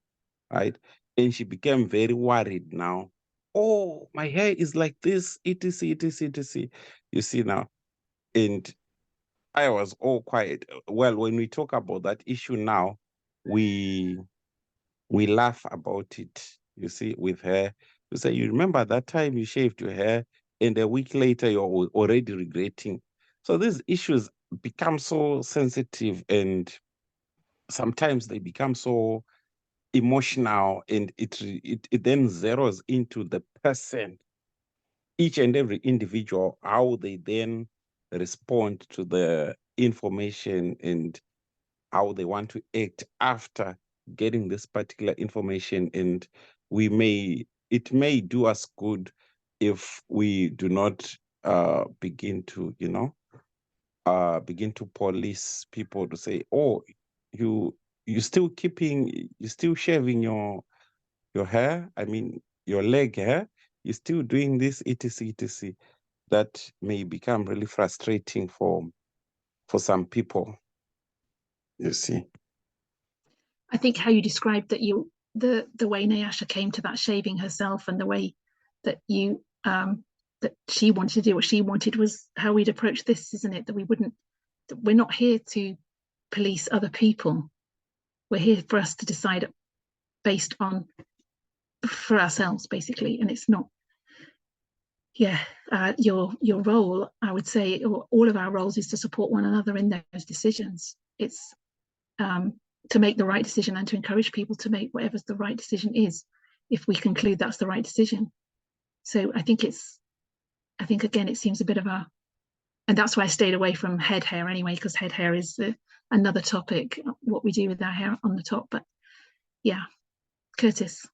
right? And she became very worried now. "Oh, my hair is like this, etc., etc., etc." You see now. And I was all quiet. Well, when we talk about that issue now, we laugh about it, you see, with her. You say, "You remember that time you shaved your hair, and a week later you're already regretting." So these issues become so sensitive, and sometimes they become so emotional, and it then zeroes into the person, each and every individual, how they then respond to the information and how they want to act after getting this particular information. And it may do us good if we do not begin to, begin to police people to say, "Oh, you still shaving your hair, I mean your leg hair, you're still doing this, etc., etc." That may become really frustrating for some people, you see. I think how you described that the way Nyasha came to that shaving herself, and the way that you that she wanted to do what she wanted, was how we'd approach this, isn't it? That we're not here to police other people. We're here for us to decide based on for ourselves, basically. And it's not, your role, I would say, or all of our roles, is to support one another in those decisions. It's to make the right decision and to encourage people to make whatever's the right decision is, if we conclude that's the right decision. So I think again, it seems a bit of and that's why I stayed away from head hair anyway, because head hair is another topic, what we do with our hair on the top. But yeah, Curtis.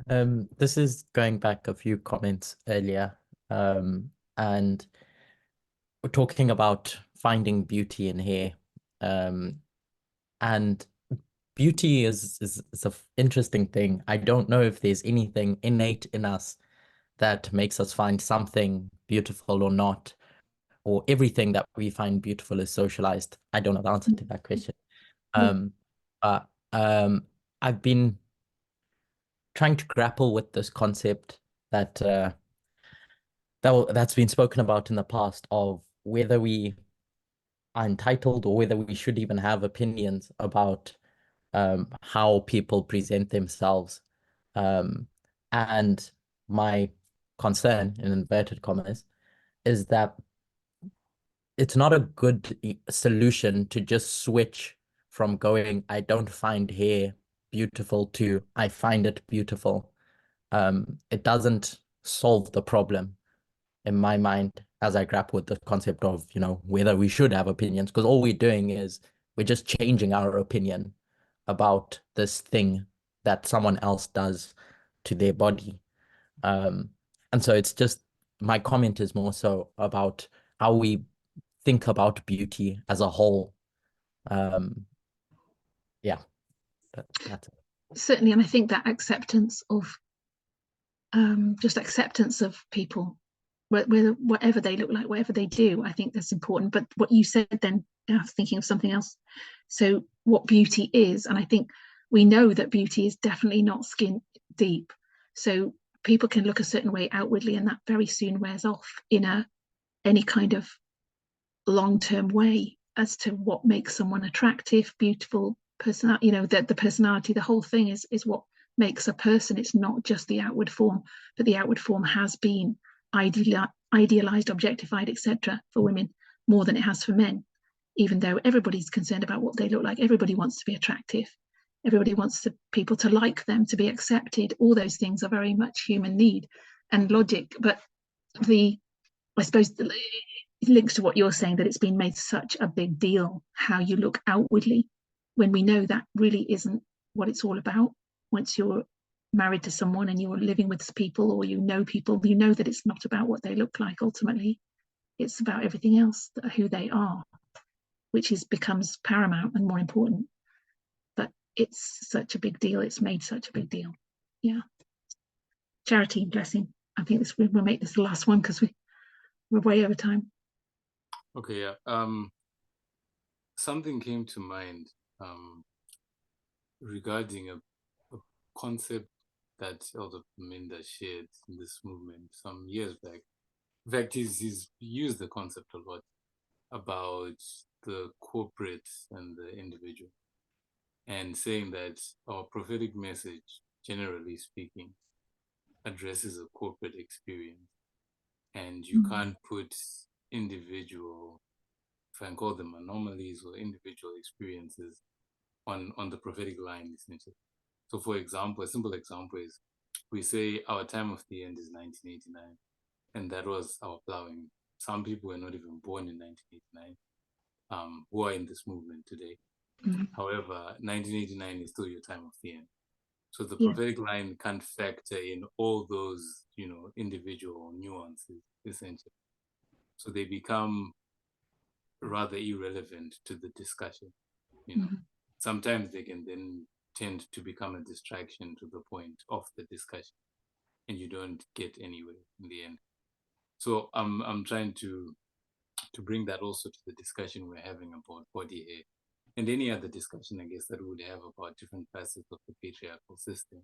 This is going back a few comments earlier, and we're talking about finding beauty in hair, and beauty is an interesting thing. I don't know if there's anything innate in us that makes us find something beautiful or not, or everything that we find beautiful is socialized. I don't know the answer to that question. But I've been trying to grapple with this concept that's been spoken about in the past, of whether we are entitled or whether we should even have opinions about how people present themselves. And my concern, in inverted commas, is that it's not a good solution to just switch from going, "I don't find hair beautiful," to "I find it beautiful." It doesn't solve the problem, in my mind, as I grapple with the concept of, whether we should have opinions, because all we're doing is we're just changing our opinion about this thing that someone else does to their body. And so it's just, my comment is more so about how we think about beauty as a whole. Yeah, that's it. Certainly, and I think that acceptance of people, whatever they look like, whatever they do, I think that's important. But what you said then, I was thinking of something else. So what beauty is, and I think we know that beauty is definitely not skin deep. So people can look a certain way outwardly, and that very soon wears off in any kind of long-term way as to what makes someone attractive, beautiful, personality. The personality, the whole thing is what makes a person. It's not just the outward form, but the outward form has been idealized, objectified, etc. for women more than it has for men. Even though everybody's concerned about what they look like, everybody wants to be attractive, everybody wants people to like them, to be accepted. All those things are very much human need and logic. But I suppose it links to what you're saying, that it's been made such a big deal how you look outwardly, when we know that really isn't what it's all about. Once you're married to someone and you're living with people, or you know people, you know that it's not about what they look like ultimately. It's about everything else, who they are, which becomes paramount and more important. But it's such a big deal. It's made such a big deal. Yeah. Charity, blessing. I think we'll make this the last one because we're way over time. Okay, yeah. Something came to mind regarding a concept that Elder Minda shared in this movement some years back. In fact, he's used the concept a lot about the corporate and the individual, and saying that our prophetic message, generally speaking, addresses a corporate experience, and you can't put individual, if I can call them anomalies or individual experiences, on the prophetic line, essentially. So, for example, a simple example is, we say our time of the end is 1989, and that was our plowing. Some people were not even born in 1989, who are in this movement today. However, 1989 is still your time of the end. So the prophetic line can't factor in all those, individual nuances, essentially. So they become rather irrelevant to the discussion. Sometimes they can then tend to become a distraction to the point of the discussion, and you don't get anywhere in the end. So I'm trying to bring that also to the discussion we're having about body hair, and any other discussion, I guess, that we would have about different facets of the patriarchal system.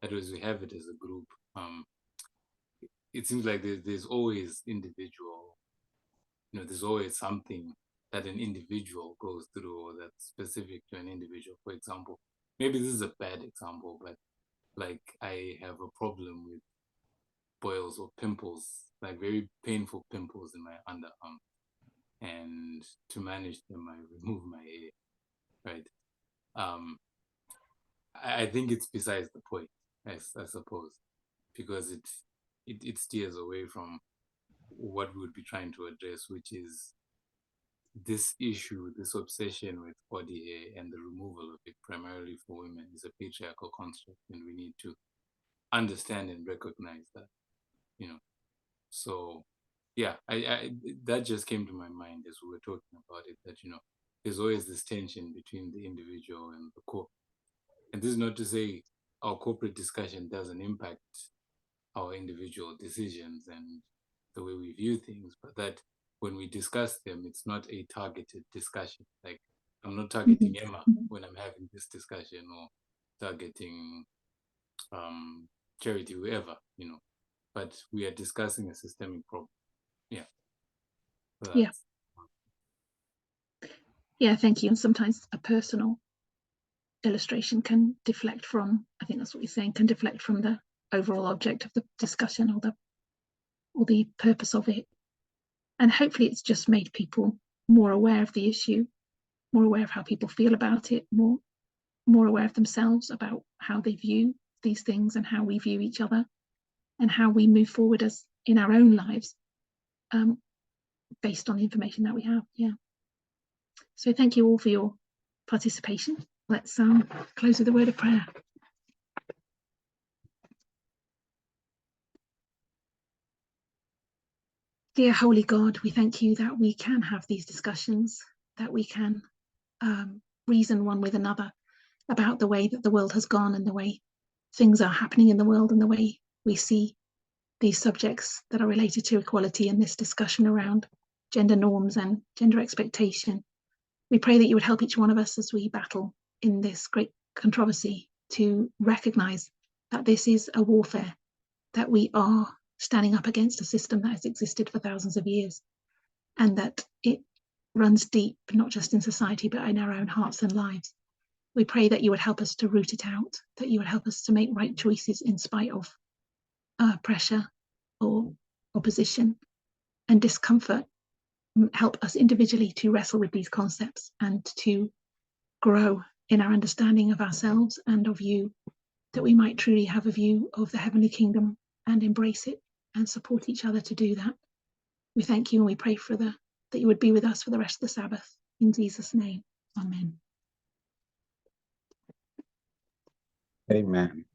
That is, we have it as a group. It seems like there's always individual, there's always something that an individual goes through, or that's specific to an individual. For example, maybe this is a bad example, but like I have a problem with boils or pimples, like very painful pimples in my underarm. And to manage them, I remove my hair, right? I think it's besides the point, I suppose, because it steers away from what we would be trying to address, which is this issue, this obsession with body hair and the removal of it, primarily for women, is a patriarchal construct, and we need to understand and recognize that, So, yeah, I that just came to my mind as we were talking about it, that there's always this tension between the individual and the corporate. And this is not to say our corporate discussion doesn't impact our individual decisions and the way we view things, but that when we discuss them, it's not a targeted discussion. Like, I'm not targeting Emma when I'm having this discussion, or targeting Charity, whoever, but we are discussing a systemic problem. Yeah. So yeah, thank you. And sometimes a personal illustration can deflect from, I think that's what you're saying, can deflect from the overall object of the discussion, or the purpose of it. And hopefully it's just made people more aware of the issue, more aware of how people feel about it, more aware of themselves, about how they view these things and how we view each other, and how we move forward as in our own lives, based on the information that we have. Yeah. So thank you all for your participation. Let's close with a word of prayer. Dear Holy God, we thank you that we can have these discussions, that we can reason one with another about the way that the world has gone, and the way things are happening in the world, and the way we see these subjects that are related to equality and this discussion around gender norms and gender expectation. We pray that you would help each one of us as we battle in this great controversy to recognize that this is a warfare, that we are standing up against a system that has existed for thousands of years, and that it runs deep, not just in society, but in our own hearts and lives. We pray that you would help us to root it out, that you would help us to make right choices in spite of pressure or opposition and discomfort. Help us individually to wrestle with these concepts and to grow in our understanding of ourselves and of you, that we might truly have a view of the heavenly kingdom and embrace it and support each other to do that. We thank you, and we pray for the that you would be with us for the rest of the Sabbath. In Jesus' name, amen. Amen.